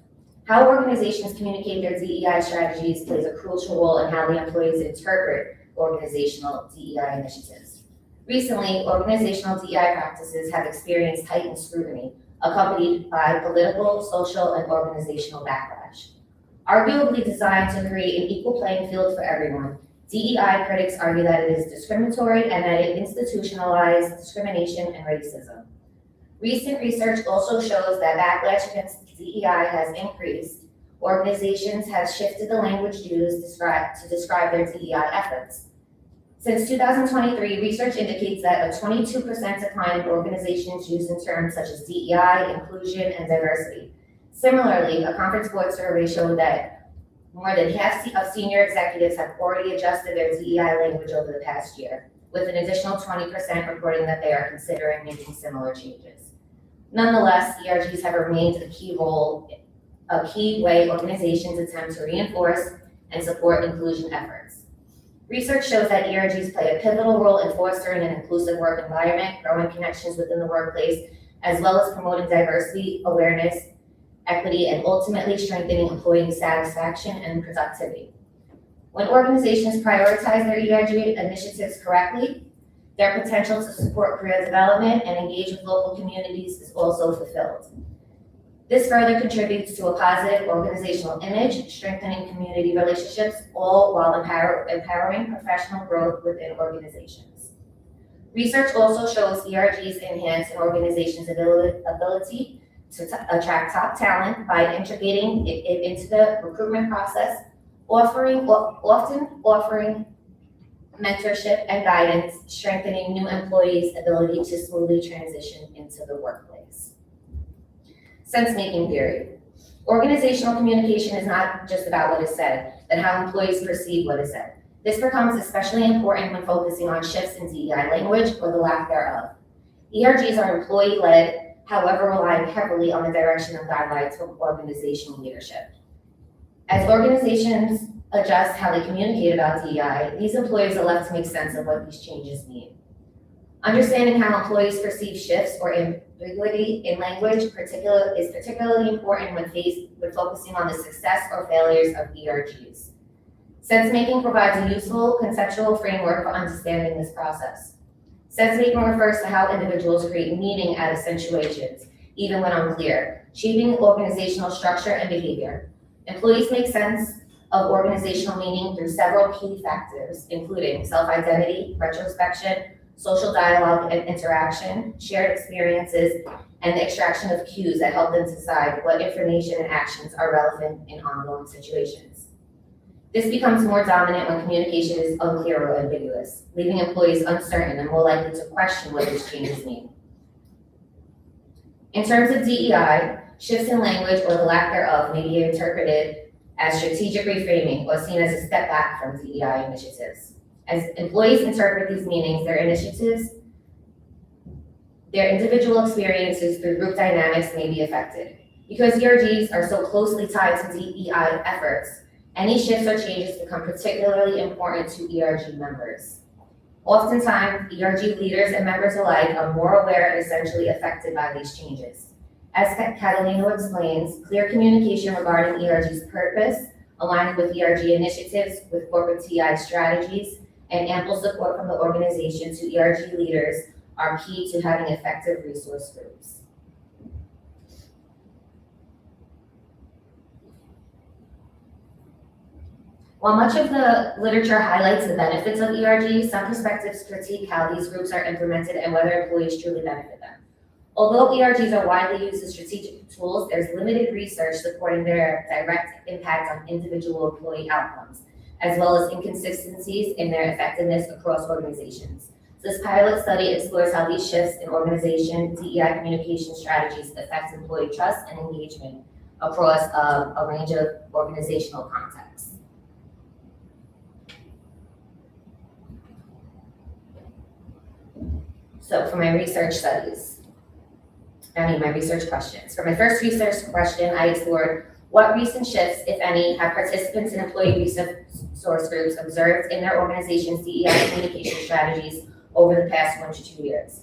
[SPEAKER 20] How organizations communicate their DEI strategies plays a crucial role in how the employees interpret organizational DEI initiatives. Recently, organizational DEI practices have experienced heightened scrutiny, accompanied by political, social, and organizational backlash. Arguably designed to create an equal playing field for everyone, DEI critics argue that it is discriminatory and that it institutionalized discrimination and racism. Recent research also shows that backlash against DEI has increased. Organizations have shifted the language used to describe their DEI efforts. Since 2023, research indicates that a 22% decline in organizations using terms such as DEI, inclusion, and diversity. Similarly, a Conference Board survey showed that more than half of senior executives have already adjusted their DEI language over the past year, with an additional 20% reporting that they are considering making similar changes. Nonetheless, ERGs have remained a key way organizations attempt to reinforce and support inclusion efforts. Research shows that ERGs play a pivotal role in fostering an inclusive work environment, growing connections within the workplace, as well as promoting diversity, awareness, equity, and ultimately strengthening employee satisfaction and productivity. When organizations prioritize their ERG initiatives correctly, their potential to support career development and engage with local communities is also fulfilled. This further contributes to a positive organizational image, strengthening community relationships, all while empowering professional growth within organizations. Research also shows ERGs enhance an organization's ability to attract top talent by integrating it into the recruitment process, often offering mentorship and guidance, strengthening new employees' ability to smoothly transition into the workplace. Sense-making theory. Organizational communication is not just about what is said, but how employees perceive what is said. This becomes especially important when focusing on shifts in DEI language or the lack thereof. ERGs are employee-led, however, relying heavily on the direction and guidelines from organizational leadership. As organizations adjust how they communicate about DEI, these employees are left to make sense of what these changes mean. Understanding how employees perceive shifts or ambiguity in language is particularly important when focusing on the success or failures of ERGs. Sense-making provides a useful conceptual framework for understanding this process. Sense-making refers to how individuals create meaning out of situations, even when unclear, shaping organizational structure and behavior. Employees make sense of organizational meaning through several key factors, including self-identity, retrospection, social dialogue and interaction, shared experiences, and the extraction of cues that help them decide what information and actions are relevant in ongoing situations. This becomes more dominant when communication is unclear or ambiguous, leaving employees uncertain and more likely to question what these changes mean. In terms of DEI, shifts in language or the lack thereof may be interpreted as strategic reframing or seen as a step back from DEI initiatives. As employees interpret these meanings, their initiatives, their individual experiences through group dynamics may be affected. Because ERGs are so closely tied to DEI efforts, any shifts or changes become particularly important to ERG members. Oftentimes, ERG leaders and members alike are more aware and essentially affected by these changes. As Catalino explains, clear communication regarding ERG's purpose, aligning with ERG initiatives with corporate TI strategies, and ample support from the organization to ERG leaders are key to having effective resource groups. While much of the literature highlights the benefits of ERG, some perspectives critique how these groups are implemented and whether employees truly benefit them. Although ERGs are widely used as strategic tools, there's limited research supporting their direct impact on individual employee outcomes, as well as inconsistencies in their effectiveness across organizations. So this pilot study explores how these shifts in organization DEI communication strategies affect employee trust and engagement across a range of organizational contexts. So for my research questions. For my first research question, I explored what recent shifts, if any, have participants in employee resource groups observed in their organization's DEI communication strategies over the past 1 to 2 years.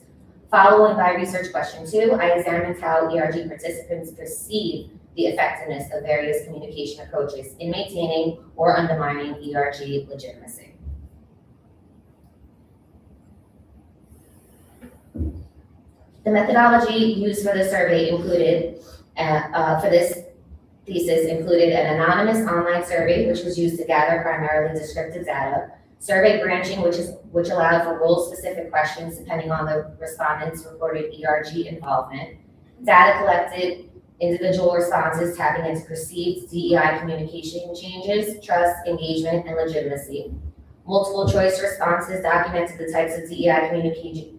[SPEAKER 20] Following by research question 2, I examined how ERG participants perceive the effectiveness of various communication approaches in maintaining or undermining ERG legitimacy. The methodology used for the survey included, for this thesis included an anonymous online survey, which was used to gather primarily descriptive data, survey branching, which allowed for role-specific questions depending on the respondents' reported ERG involvement, data collected, individual responses tapping into perceived DEI communication changes, trust, engagement, and legitimacy, multiple choice responses documented the types of DEI communication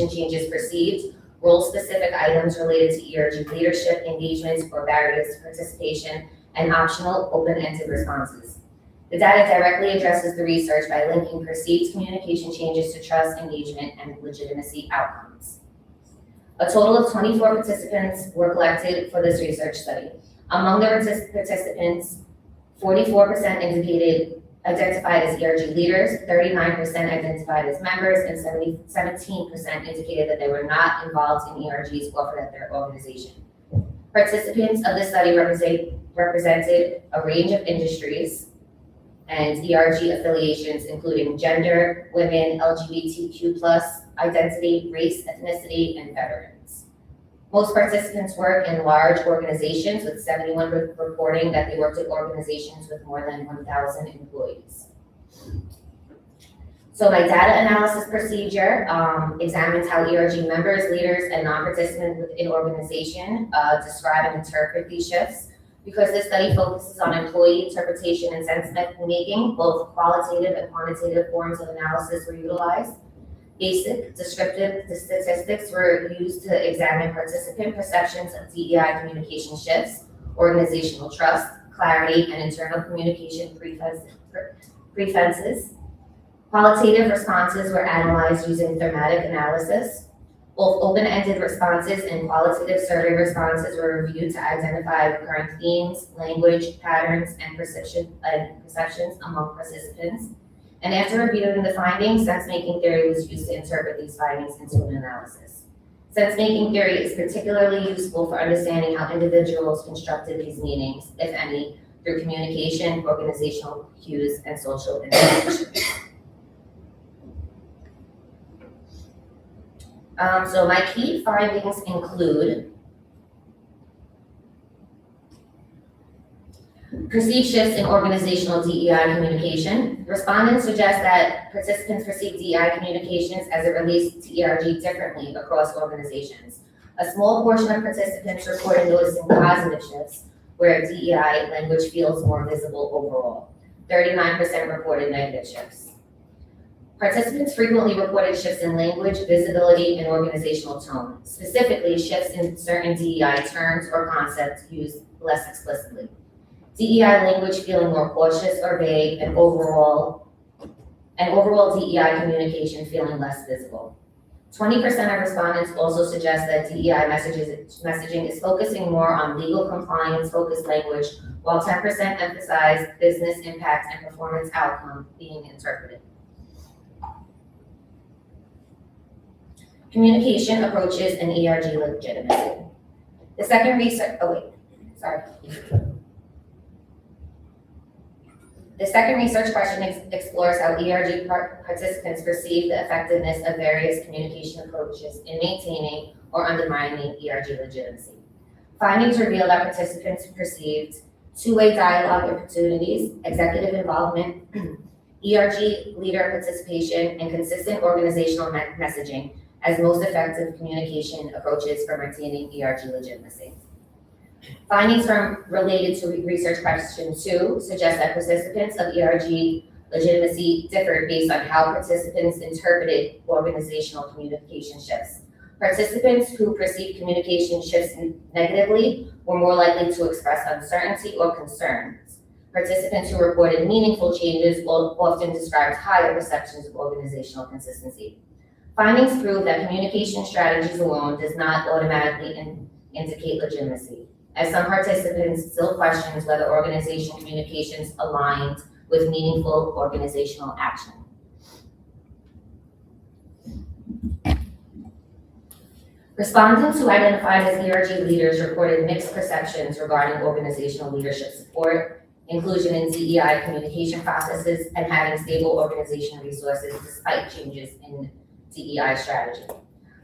[SPEAKER 20] changes perceived, role-specific items related to ERG leadership, engagements, or barriers to participation, and optional open-ended responses. The data directly addresses the research by linking perceived communication changes to trust, engagement, and legitimacy outcomes. A total of 24 participants were collected for this research study. Among the participants, 44% identified as ERG leaders, 39% identified as members, and 17% indicated that they were not involved in ERGs offered at their organization. Participants of this study represented a range of industries and ERG affiliations, including gender, women, LGBTQ+, identity, race, ethnicity, and veterans. Most participants work in large organizations, with 71 reporting that they worked at organizations with more than 1,000 employees. So my data analysis procedure examines how ERG members, leaders, and non-participants within organization describe and interpret these shifts. Because this study focuses on employee interpretation and sense-making, both qualitative and quantitative forms of analysis were utilized. Basic descriptive statistics were used to examine participant perceptions of DEI communication shifts, organizational trust, clarity, and internal communication preferences. Qualitative responses were analyzed using thematic analysis. Both open-ended responses and qualitative survey responses were reviewed to identify recurring themes, language, patterns, and perceptions among participants. And after reviewing the findings, sense-making theory was used to interpret these findings into an analysis. Sense-making theory is particularly useful for understanding how individuals constructed these meanings, if any, through communication, organizational cues, and social interactions. So my key findings include perceived shifts in organizational DEI communication. Respondents suggest that participants perceive DEI communications as it relates to ERG differently across organizations. A small portion of participants reported noticing positive shifts where DEI language feels more visible overall. 39% reported negative shifts. Participants frequently reported shifts in language, visibility, and organizational tone, specifically shifts in certain DEI terms or concepts used less explicitly. DEI language feeling more cautious or vague, and overall DEI communication feeling less visible. 20% of respondents also suggest that DEI messaging is focusing more on legal compliance-focused language, while 10% emphasize business impact and performance outcome being interpreted. Communication approaches and ERG legitimacy. The second research, The second research question explores how ERG participants perceive the effectiveness of various communication approaches in maintaining or undermining ERG legitimacy. Findings reveal that participants perceived two-way dialogue opportunities, executive involvement, ERG leader participation, and consistent organizational messaging as most effective communication approaches for maintaining ERG legitimacy. Findings related to research question 2 suggest that participants of ERG legitimacy differed based on how participants interpreted organizational communication shifts. Participants who perceived communication shifts negatively were more likely to express uncertainty or concerns. Participants who reported meaningful changes often described higher perceptions of organizational consistency. Findings prove that communication strategies alone does not automatically indicate legitimacy, as some participants still questions whether organization communications aligned with meaningful organizational action. Respondents who identified as ERG leaders reported mixed perceptions regarding organizational leadership support, inclusion in DEI communication processes, and having stable organizational resources despite changes in DEI strategy.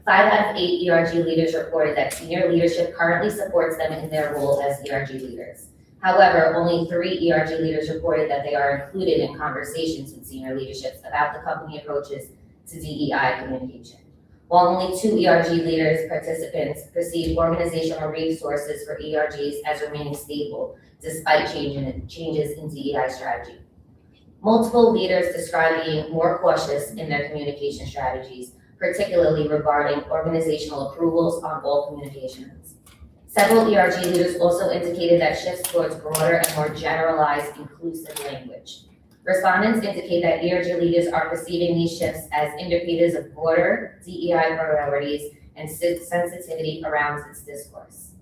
[SPEAKER 20] 5 out of 8 ERG leaders reported that senior leadership currently supports them in their role as ERG leaders. However, only 3 ERG leaders reported that they are included in conversations with senior leaderships about the company approaches to DEI communication. While only 2 ERG leaders participants perceived organizational resources for ERGs as remaining stable despite changes in DEI strategy. Multiple leaders described being more cautious in their communication strategies, particularly regarding organizational approvals on all communications. Several ERG leaders also indicated that shifts towards broader and more generalized inclusive language. Respondents indicate that ERG leaders are perceiving these shifts as indicators of broader DEI priorities and sensitivity around its discourse.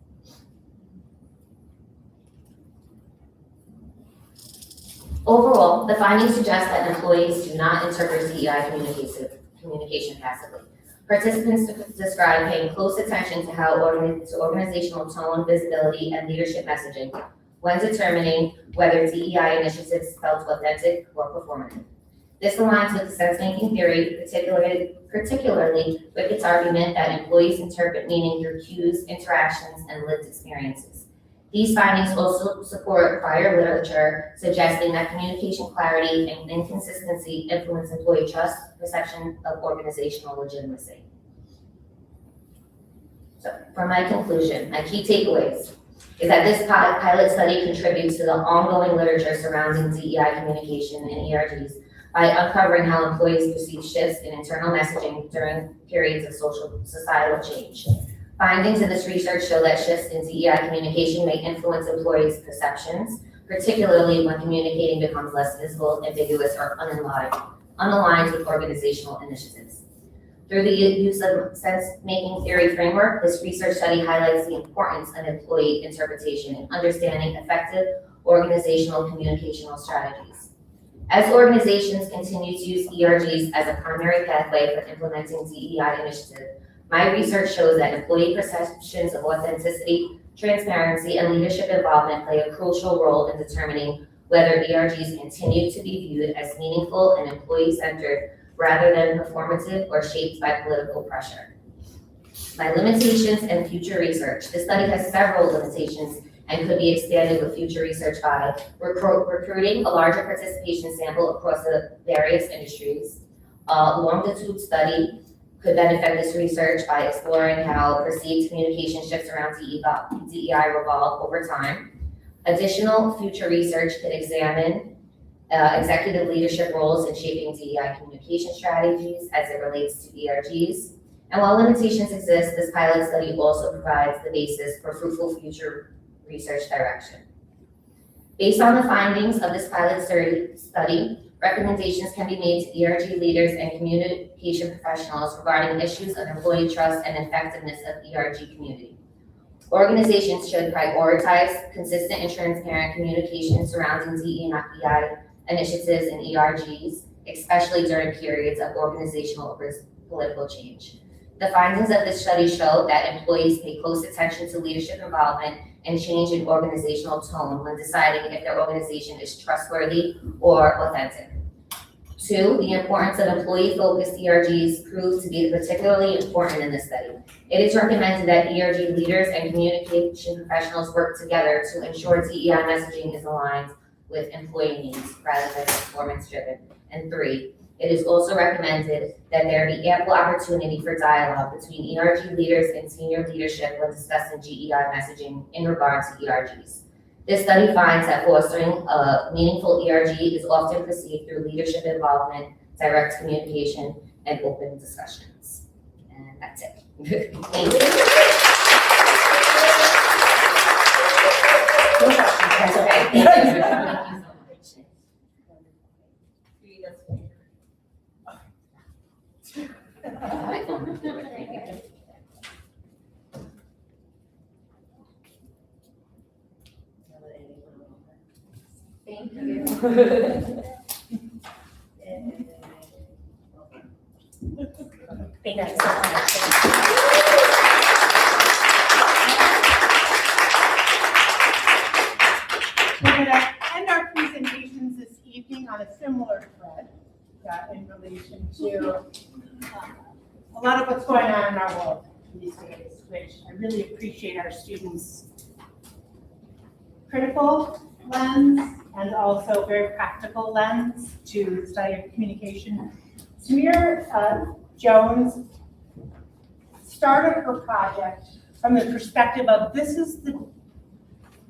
[SPEAKER 20] Overall, the findings suggest that employees do not interpret DEI communication passively. Participants describe paying close attention to how organizational tone, visibility, and leadership messaging when determining whether DEI initiatives felt authentic or performative. This aligns with the sense-making theory, particularly with its argument that employees interpret meaning through cues, interactions, and lived experiences. These findings also support prior literature suggesting that communication clarity and inconsistency influence employee trust, perception of organizational legitimacy. So, for my conclusion, my key takeaways is that this pilot study contributes to the ongoing literature surrounding DEI communication in ERGs by uncovering how employees perceive shifts in internal messaging during periods of societal change. Findings in this research show that shifts in DEI communication may influence employees' perceptions, particularly when communicating becomes less visible, ambiguous, or unaligned with organizational initiatives. Through the use of sense-making theory framework, this research study highlights the importance of employee interpretation in understanding effective organizational communicational strategies. As organizations continue to use ERGs as a primary pathway for implementing DEI initiatives, my research shows that employee perceptions of authenticity, transparency, and leadership involvement play a crucial role in determining whether ERGs continue to be viewed as meaningful and employee-centered rather than performative or shaped by political pressure. My limitations and future research. This study has several limitations and could be expanded with future research by recruiting a larger participation sample across the various industries. A longitude study could benefit this research by exploring how perceived communication shifts around DEI revolve over time. Additional future research could examine executive leadership roles in shaping DEI communication strategies as it relates to ERGs. And while limitations exist, this pilot study also provides the basis for fruitful future research direction. Based on the findings of this pilot study, recommendations can be made to ERG leaders and communication professionals regarding issues of employee trust and effectiveness of ERG community. Organizations should prioritize consistent and transparent communication surrounding DEI initiatives and ERGs, especially during periods of organizational or political change. The findings of this study show that employees pay close attention to leadership involvement and change in organizational tone when deciding if their organization is trustworthy or authentic. 2, the importance of employee-focused ERGs proved to be particularly important in this study. It is recommended that ERG leaders and communication professionals work together to ensure DEI messaging is aligned with employee needs rather than performance-driven. And 3, it is also recommended that there be ample opportunity for dialogue between ERG leaders and senior leadership when discussing DEI messaging in regard to ERGs. This study finds that fostering a meaningful ERG is often perceived through leadership involvement, direct communication, and open discussions. And that's it. Thank you. That's okay. Thank you. Thank you so much.
[SPEAKER 5] Thank you.
[SPEAKER 2] Thank you so much. We're going to end our presentations this evening on a similar thread in relation to a lot of what's going on in our world these days, which I really appreciate our students' critical lens and also very practical lens to the study of communication. Samir Jones started her project from the perspective of this is the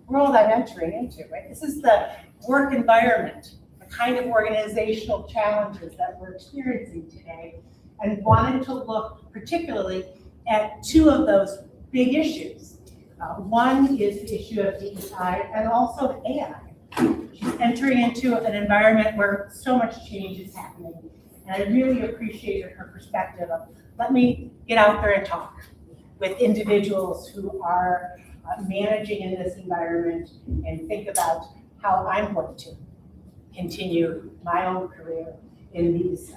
[SPEAKER 2] world I'm entering into, right? This is the work environment, the kind of organizational challenges that we're experiencing today, and wanted to look particularly at 2 of those big issues. One is the issue of DEI and also AI. She's entering into an environment where so much change is happening. And I really appreciated her perspective of, let me get out there and talk with individuals who are managing in this environment and think about how I'm going to continue my own career in these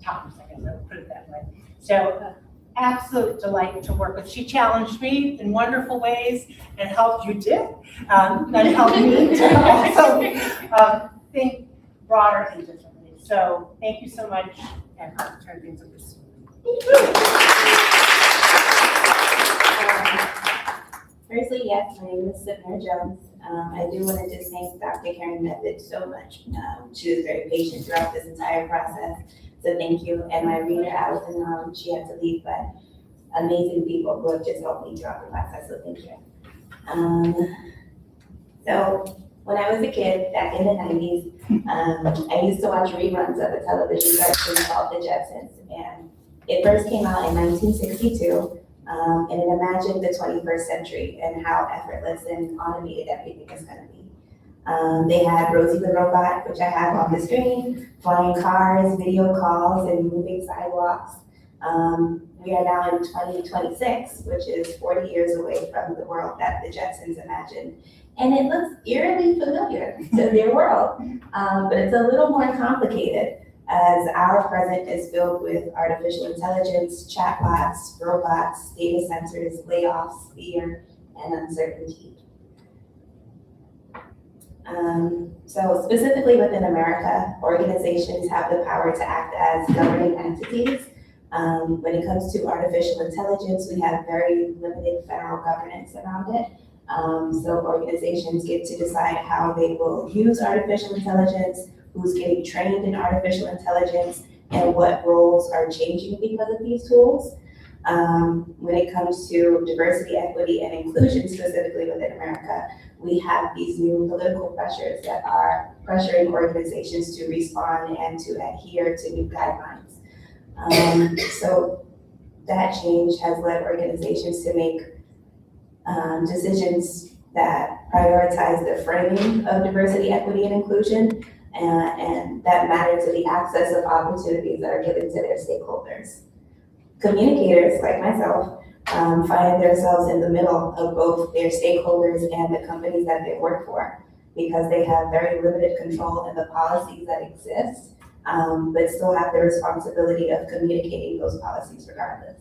[SPEAKER 2] topics, I guess I would put it that way. So absolute delight to work with. She challenged me in wonderful ways and helped you did, and helped me to also think broader and differently. So thank you so much, and I'll turn things over to you.
[SPEAKER 21] Firstly, yes, my name is Samir Jones. I do want to just thank Dr. Karen Method so much. She was very patient throughout this entire process. So thank you. And my reader, Allison, she had to leave, but amazing people who have just helped me throughout the process. So thank you. So when I was a kid back in the 90s, I used to watch reruns of a television cartoon called The Jetsons. And it first came out in 1962. And it imagined the 21st century and how effortless and automated everything is going to be. They had Rosie the Robot, which I have on the screen, flying cars, video calls, and moving sidewalks. We are now in 2026, which is 40 years away from the world that the Jetsons imagined. And it looks eerily familiar to their world, but it's a little more complicated, as our present is filled with artificial intelligence, chatbots, robots, data centers, layoffs, fear, and uncertainty. So specifically within America, organizations have the power to act as governing entities. When it comes to artificial intelligence, we have very limited federal governance around it. So organizations get to decide how they will use artificial intelligence, who's getting trained in artificial intelligence, and what roles are changing because of these tools. When it comes to diversity, equity, and inclusion, specifically within America, we have these new political pressures that are pressuring organizations to respond and to adhere to new guidelines. So that change has led organizations to make decisions that prioritize the framing of diversity, equity, and inclusion, and that matter to the access of opportunities that are given to their stakeholders. Communicators like myself find themselves in the middle of both their stakeholders and the companies that they work for, because they have very limited control in the policies that exist, but still have the responsibility of communicating those policies regardless.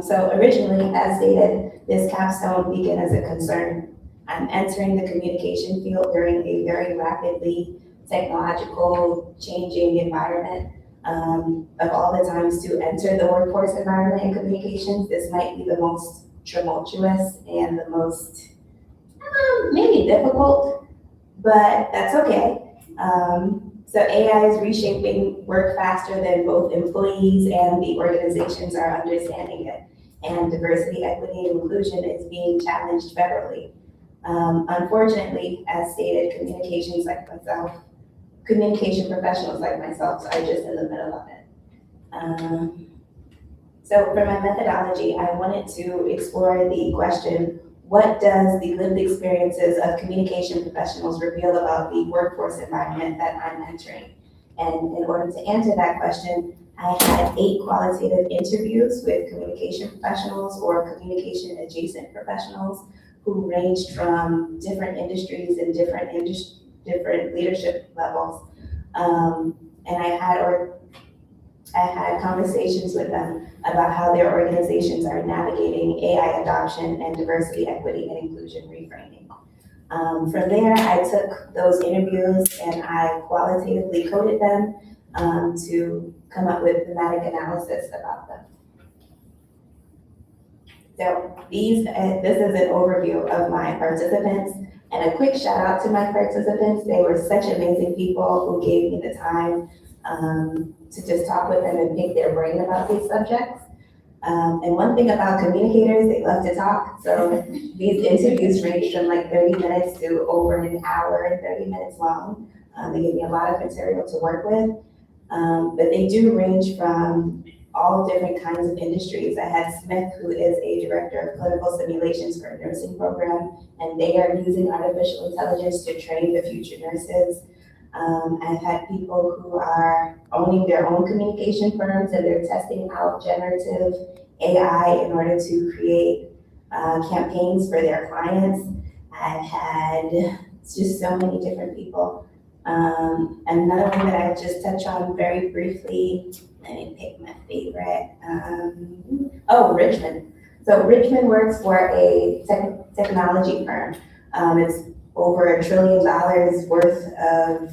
[SPEAKER 21] So originally, as stated, this capstone began as a concern. I'm entering the communication field during a very rapidly technological changing environment. Of all the times to enter the workforce environment in communications, this might be the most tumultuous and the most maybe difficult, but that's okay. So AI is reshaping work faster than both employees and the organizations are understanding it. And diversity, equity, and inclusion is being challenged federally. Unfortunately, as stated, communication professionals like myself are just in the middle of it. So for my methodology, I wanted to explore the question, what does the lived experiences of communication professionals reveal about the workforce environment that I'm entering? And in order to answer that question, I had 8 qualitative interviews with communication professionals or communication adjacent professionals who ranged from different industries and different leadership levels. And I had conversations with them about how their organizations are navigating AI adoption and diversity, equity, and inclusion reframing. From there, I took those interviews and I qualitatively coded them to come up with thematic analysis about them. So this is an overview of my participants, and a quick shout out to my participants. They were such amazing people who gave me the time to just talk with them and pick their brain about these subjects. And one thing about communicators, they love to talk. So these interviews range from like 30 minutes to over an hour and 30 minutes long. They give me a lot of material to work with. But they do range from all different kinds of industries. I had Smith, who is a director of clinical simulations for a nursing program, and they are using artificial intelligence to train the future nurses. I've had people who are owning their own communication firms and they're testing out generative AI in order to create campaigns for their clients. I've had just so many different people. Another one that I just touch on very briefly, let me pick my favorite. Richmond. So Richmond works for a technology firm. It's over $1 trillion worth of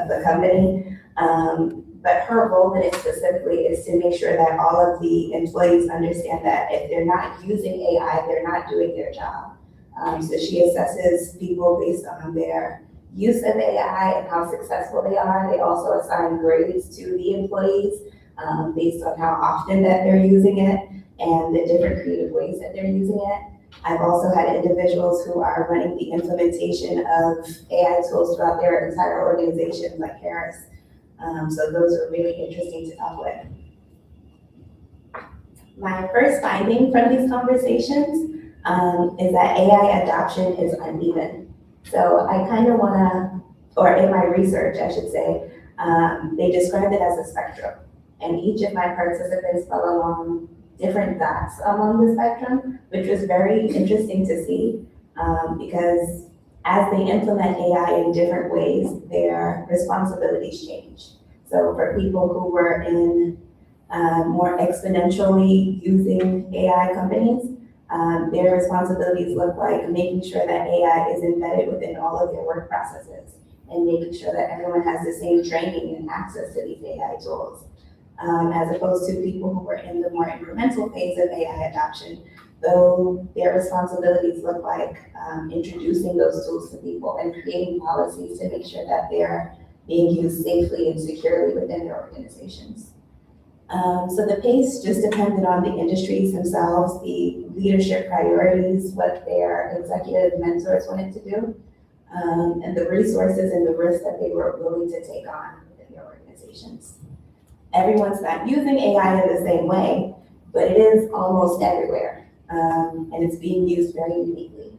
[SPEAKER 21] the company. But her role in it specifically is to make sure that all of the employees understand that if they're not using AI, they're not doing their job. So she assesses people based on their use of AI and how successful they are. They also assign grades to the employees based on how often that they're using it and the different creative ways that they're using it. I've also had individuals who are running the implementation of AI tools throughout their entire organization, like Harris. So those are really interesting to talk with. My first finding from these conversations is that AI adoption is uneven. So I kind of wanna, or in my research, I should say, they described it as a spectrum. And each of my participants fell along different dots along the spectrum, which was very interesting to see because as they implement AI in different ways, their responsibilities change. So for people who were in more exponentially using AI companies, their responsibilities look like making sure that AI is embedded within all of their work processes and making sure that everyone has the same training and access to these AI tools. As opposed to people who were in the more incremental phase of AI adoption, though their responsibilities look like introducing those tools to people and creating policies to make sure that they're being used safely and securely within their organizations. So the pace just depended on the industries themselves, the leadership priorities, what their executive mentors wanted to do, and the resources and the risks that they were willing to take on within their organizations. Everyone's not using AI in the same way, but it is almost everywhere, and it's being used very uniquely.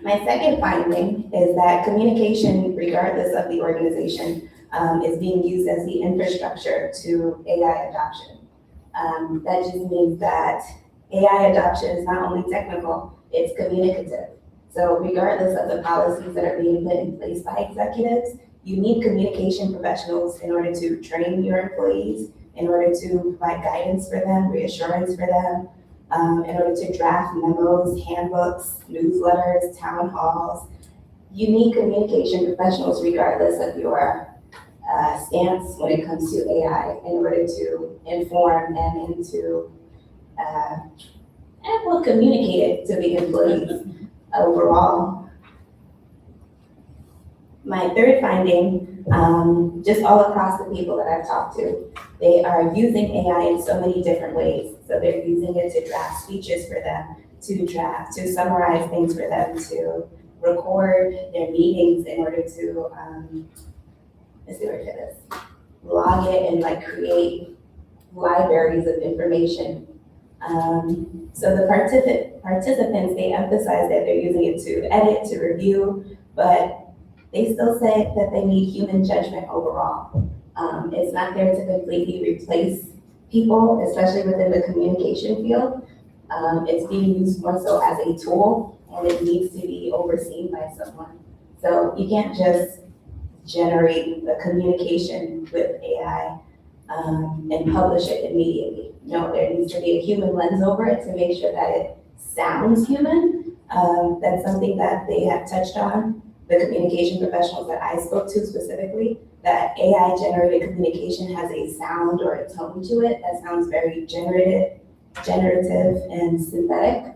[SPEAKER 21] My second finding is that communication, regardless of the organization, is being used as the infrastructure to AI adoption. That just means that AI adoption is not only technical, it's communicative. So regardless of the policies that are being put in place by executives, you need communication professionals in order to train your employees, in order to provide guidance for them, reassurance for them, in order to draft memos, handbooks, newsletters, town halls. You need communication professionals regardless of your stance when it comes to AI in order to inform and to communicate it to the employees overall. My third finding, just all across the people that I've talked to, they are using AI in so many different ways. So they're using it to draft speeches for them, to summarize things for them, to record their meetings in order to, let's see where it is, log it and like create libraries of information. So the participants, they emphasize that they're using it to edit, to review, but they still say that they need human judgment overall. It's not there to completely replace people, especially within the communication field. It's being used more so as a tool, and it needs to be overseen by someone. So you can't just generate the communication with AI and publish it immediately. No, there needs to be a human lens over it to make sure that it sounds human. That's something that they have touched on, the communication professionals that I spoke to specifically, that AI-generated communication has a sound or a tone to it that sounds very generative and synthetic,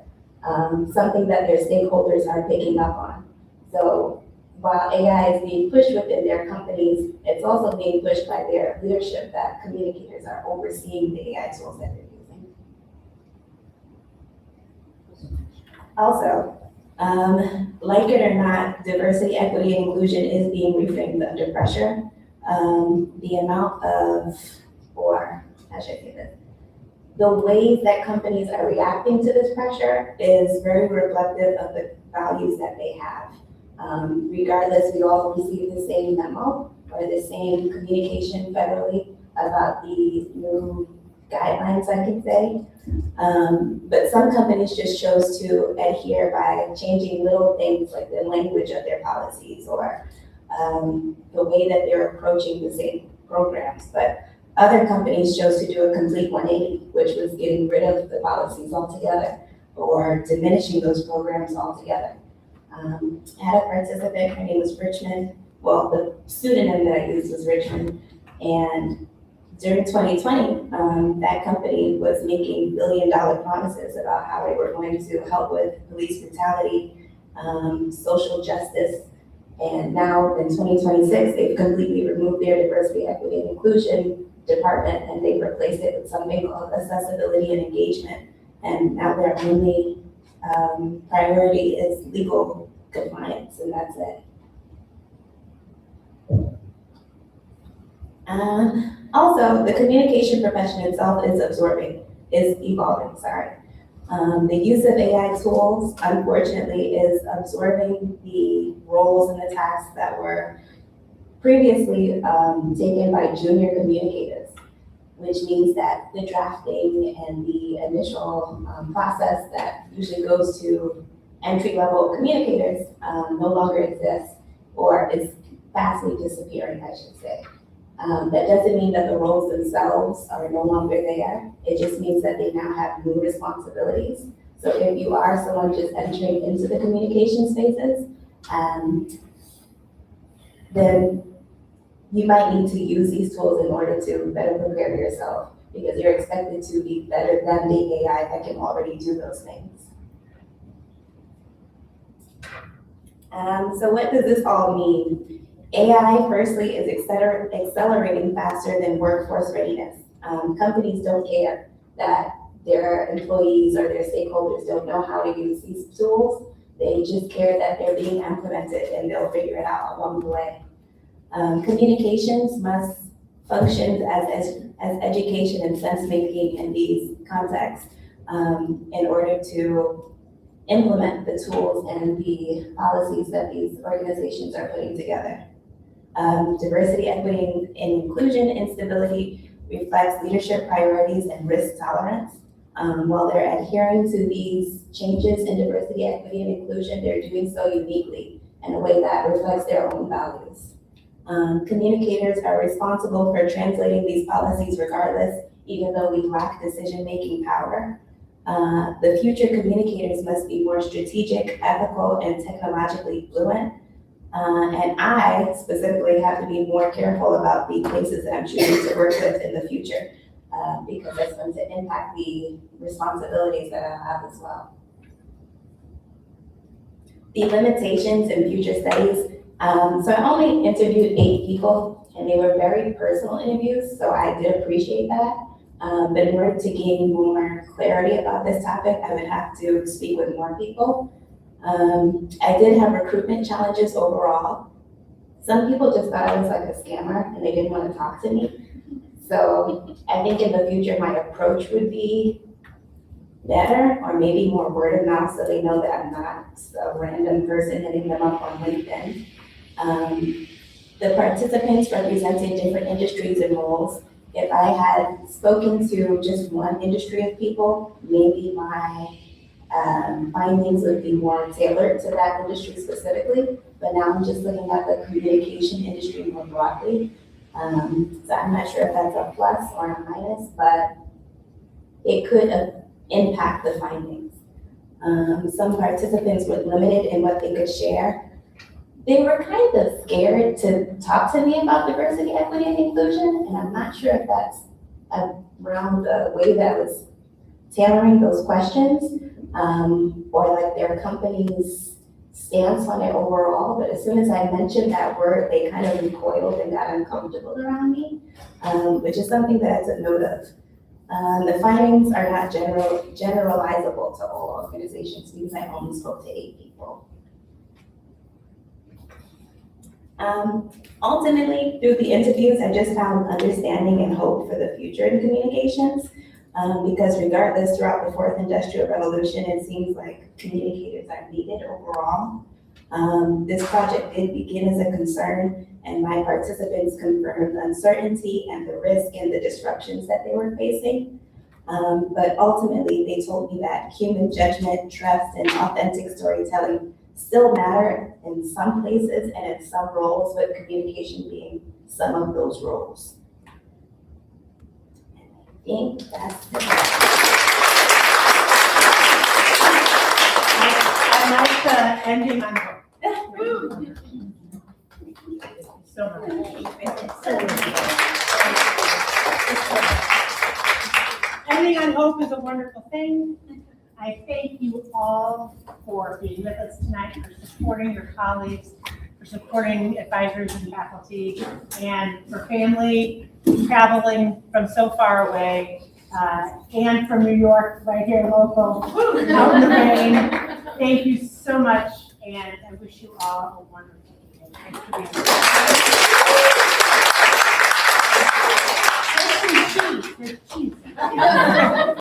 [SPEAKER 21] something that their stakeholders are picking up on. So while AI is being pushed within their companies, it's also being pushed by their leadership that communicators are overseeing the AI tools that they're using. Also, like it or not, diversity, equity, and inclusion is being reframed under pressure. The amount of, or how should I say this? The ways that companies are reacting to this pressure is very reflective of the values that they have. Regardless, we all receive the same memo or the same communication federally about the new guidelines, I can say. But some companies just chose to adhere by changing little things like the language of their policies or the way that they're approaching the same programs. But other companies chose to do a complete 180, which was getting rid of the policies altogether or diminishing those programs altogether. I had a participant, her name was Richmond. Well, the pseudonym that I used was Richmond. And during 2020, that company was making billion-dollar promises about how they were going to help with police brutality, social justice. And now in 2026, they've completely removed their diversity, equity, and inclusion department, and they've replaced it with something called accessibility and engagement. And now their only priority is legal compliance, and that's it. Also, the communication profession itself is evolving, sorry. The use of AI tools, unfortunately, is absorbing the roles and the tasks that were previously taken by junior communicators, which means that the drafting and the initial process that usually goes to entry-level communicators no longer exists, or is fastly disappearing, I should say. That doesn't mean that the roles themselves are no longer there. It just means that they now have new responsibilities. So if you are someone just entering into the communication spaces, then you might need to use these tools in order to better prepare yourself, because you're expected to be better than the AI that can already do those things. So what does this all mean? AI, firstly, is accelerating faster than workforce readiness. Companies don't care that their employees or their stakeholders don't know how to use these tools. They just care that they're being implemented and they'll figure it out along the way. Communications must function as education and sense-making in these contexts in order to implement the tools and the policies that these organizations are putting together. Diversity, equity, and inclusion instability reflects leadership priorities and risk tolerance. While they're adhering to these changes in diversity, equity, and inclusion, they're doing so uniquely in a way that reflects their own values. Communicators are responsible for translating these policies regardless, even though we lack decision-making power. The future communicators must be more strategic, ethical, and technologically fluent. And I specifically have to be more careful about the places that I'm choosing to work with in the future, because that's going to impact the responsibilities that I have as well. The limitations in future studies. So I only interviewed 8 people, and they were very personal interviews, so I did appreciate that. But in order to gain more clarity about this topic, I would have to speak with more people. I did have recruitment challenges overall. Some people just thought I was like a scammer and they didn't want to talk to me. So I think in the future, my approach would be better, or maybe more word of mouth so they know that I'm not a random person hitting them up on LinkedIn. The participants represented different industries and roles. If I had spoken to just one industry of people, maybe my findings would be more tailored to that industry specifically, but now I'm just looking at the communication industry more broadly. So I'm not sure if that's a plus or a minus, but it could impact the findings. Some participants were limited in what they could share. They were kind of scared to talk to me about diversity, equity, and inclusion, and I'm not sure if that's around the way that I was tailoring those questions, or like their company's stance on it overall, but as soon as I mentioned that word, they kind of recoiled and got uncomfortable around me, which is something that I took note of. The findings are not generalizable to all organizations because I only spoke to 8 people. Ultimately, through the interviews, I just found understanding and hope for the future in communications. Because regardless, throughout the 4th Industrial Revolution, it seems like communicators are needed overall. This project did begin as a concern, and my participants confirmed the uncertainty and the risk and the disruptions that they were facing. But ultimately, they told me that human judgment, trust, and authentic storytelling still matter in some places and in some roles, with communication being some of those roles. I think that's it.
[SPEAKER 2] I like the ending on hope. So ending on hope is a wonderful thing. I thank you all for being with us tonight, for supporting your colleagues, for supporting advisors and faculty, and for family traveling from so far away, and from New York, right here local, out in the rain. Thank you so much, and I wish you all a wonderful evening. Thanks for being here. There's cheese.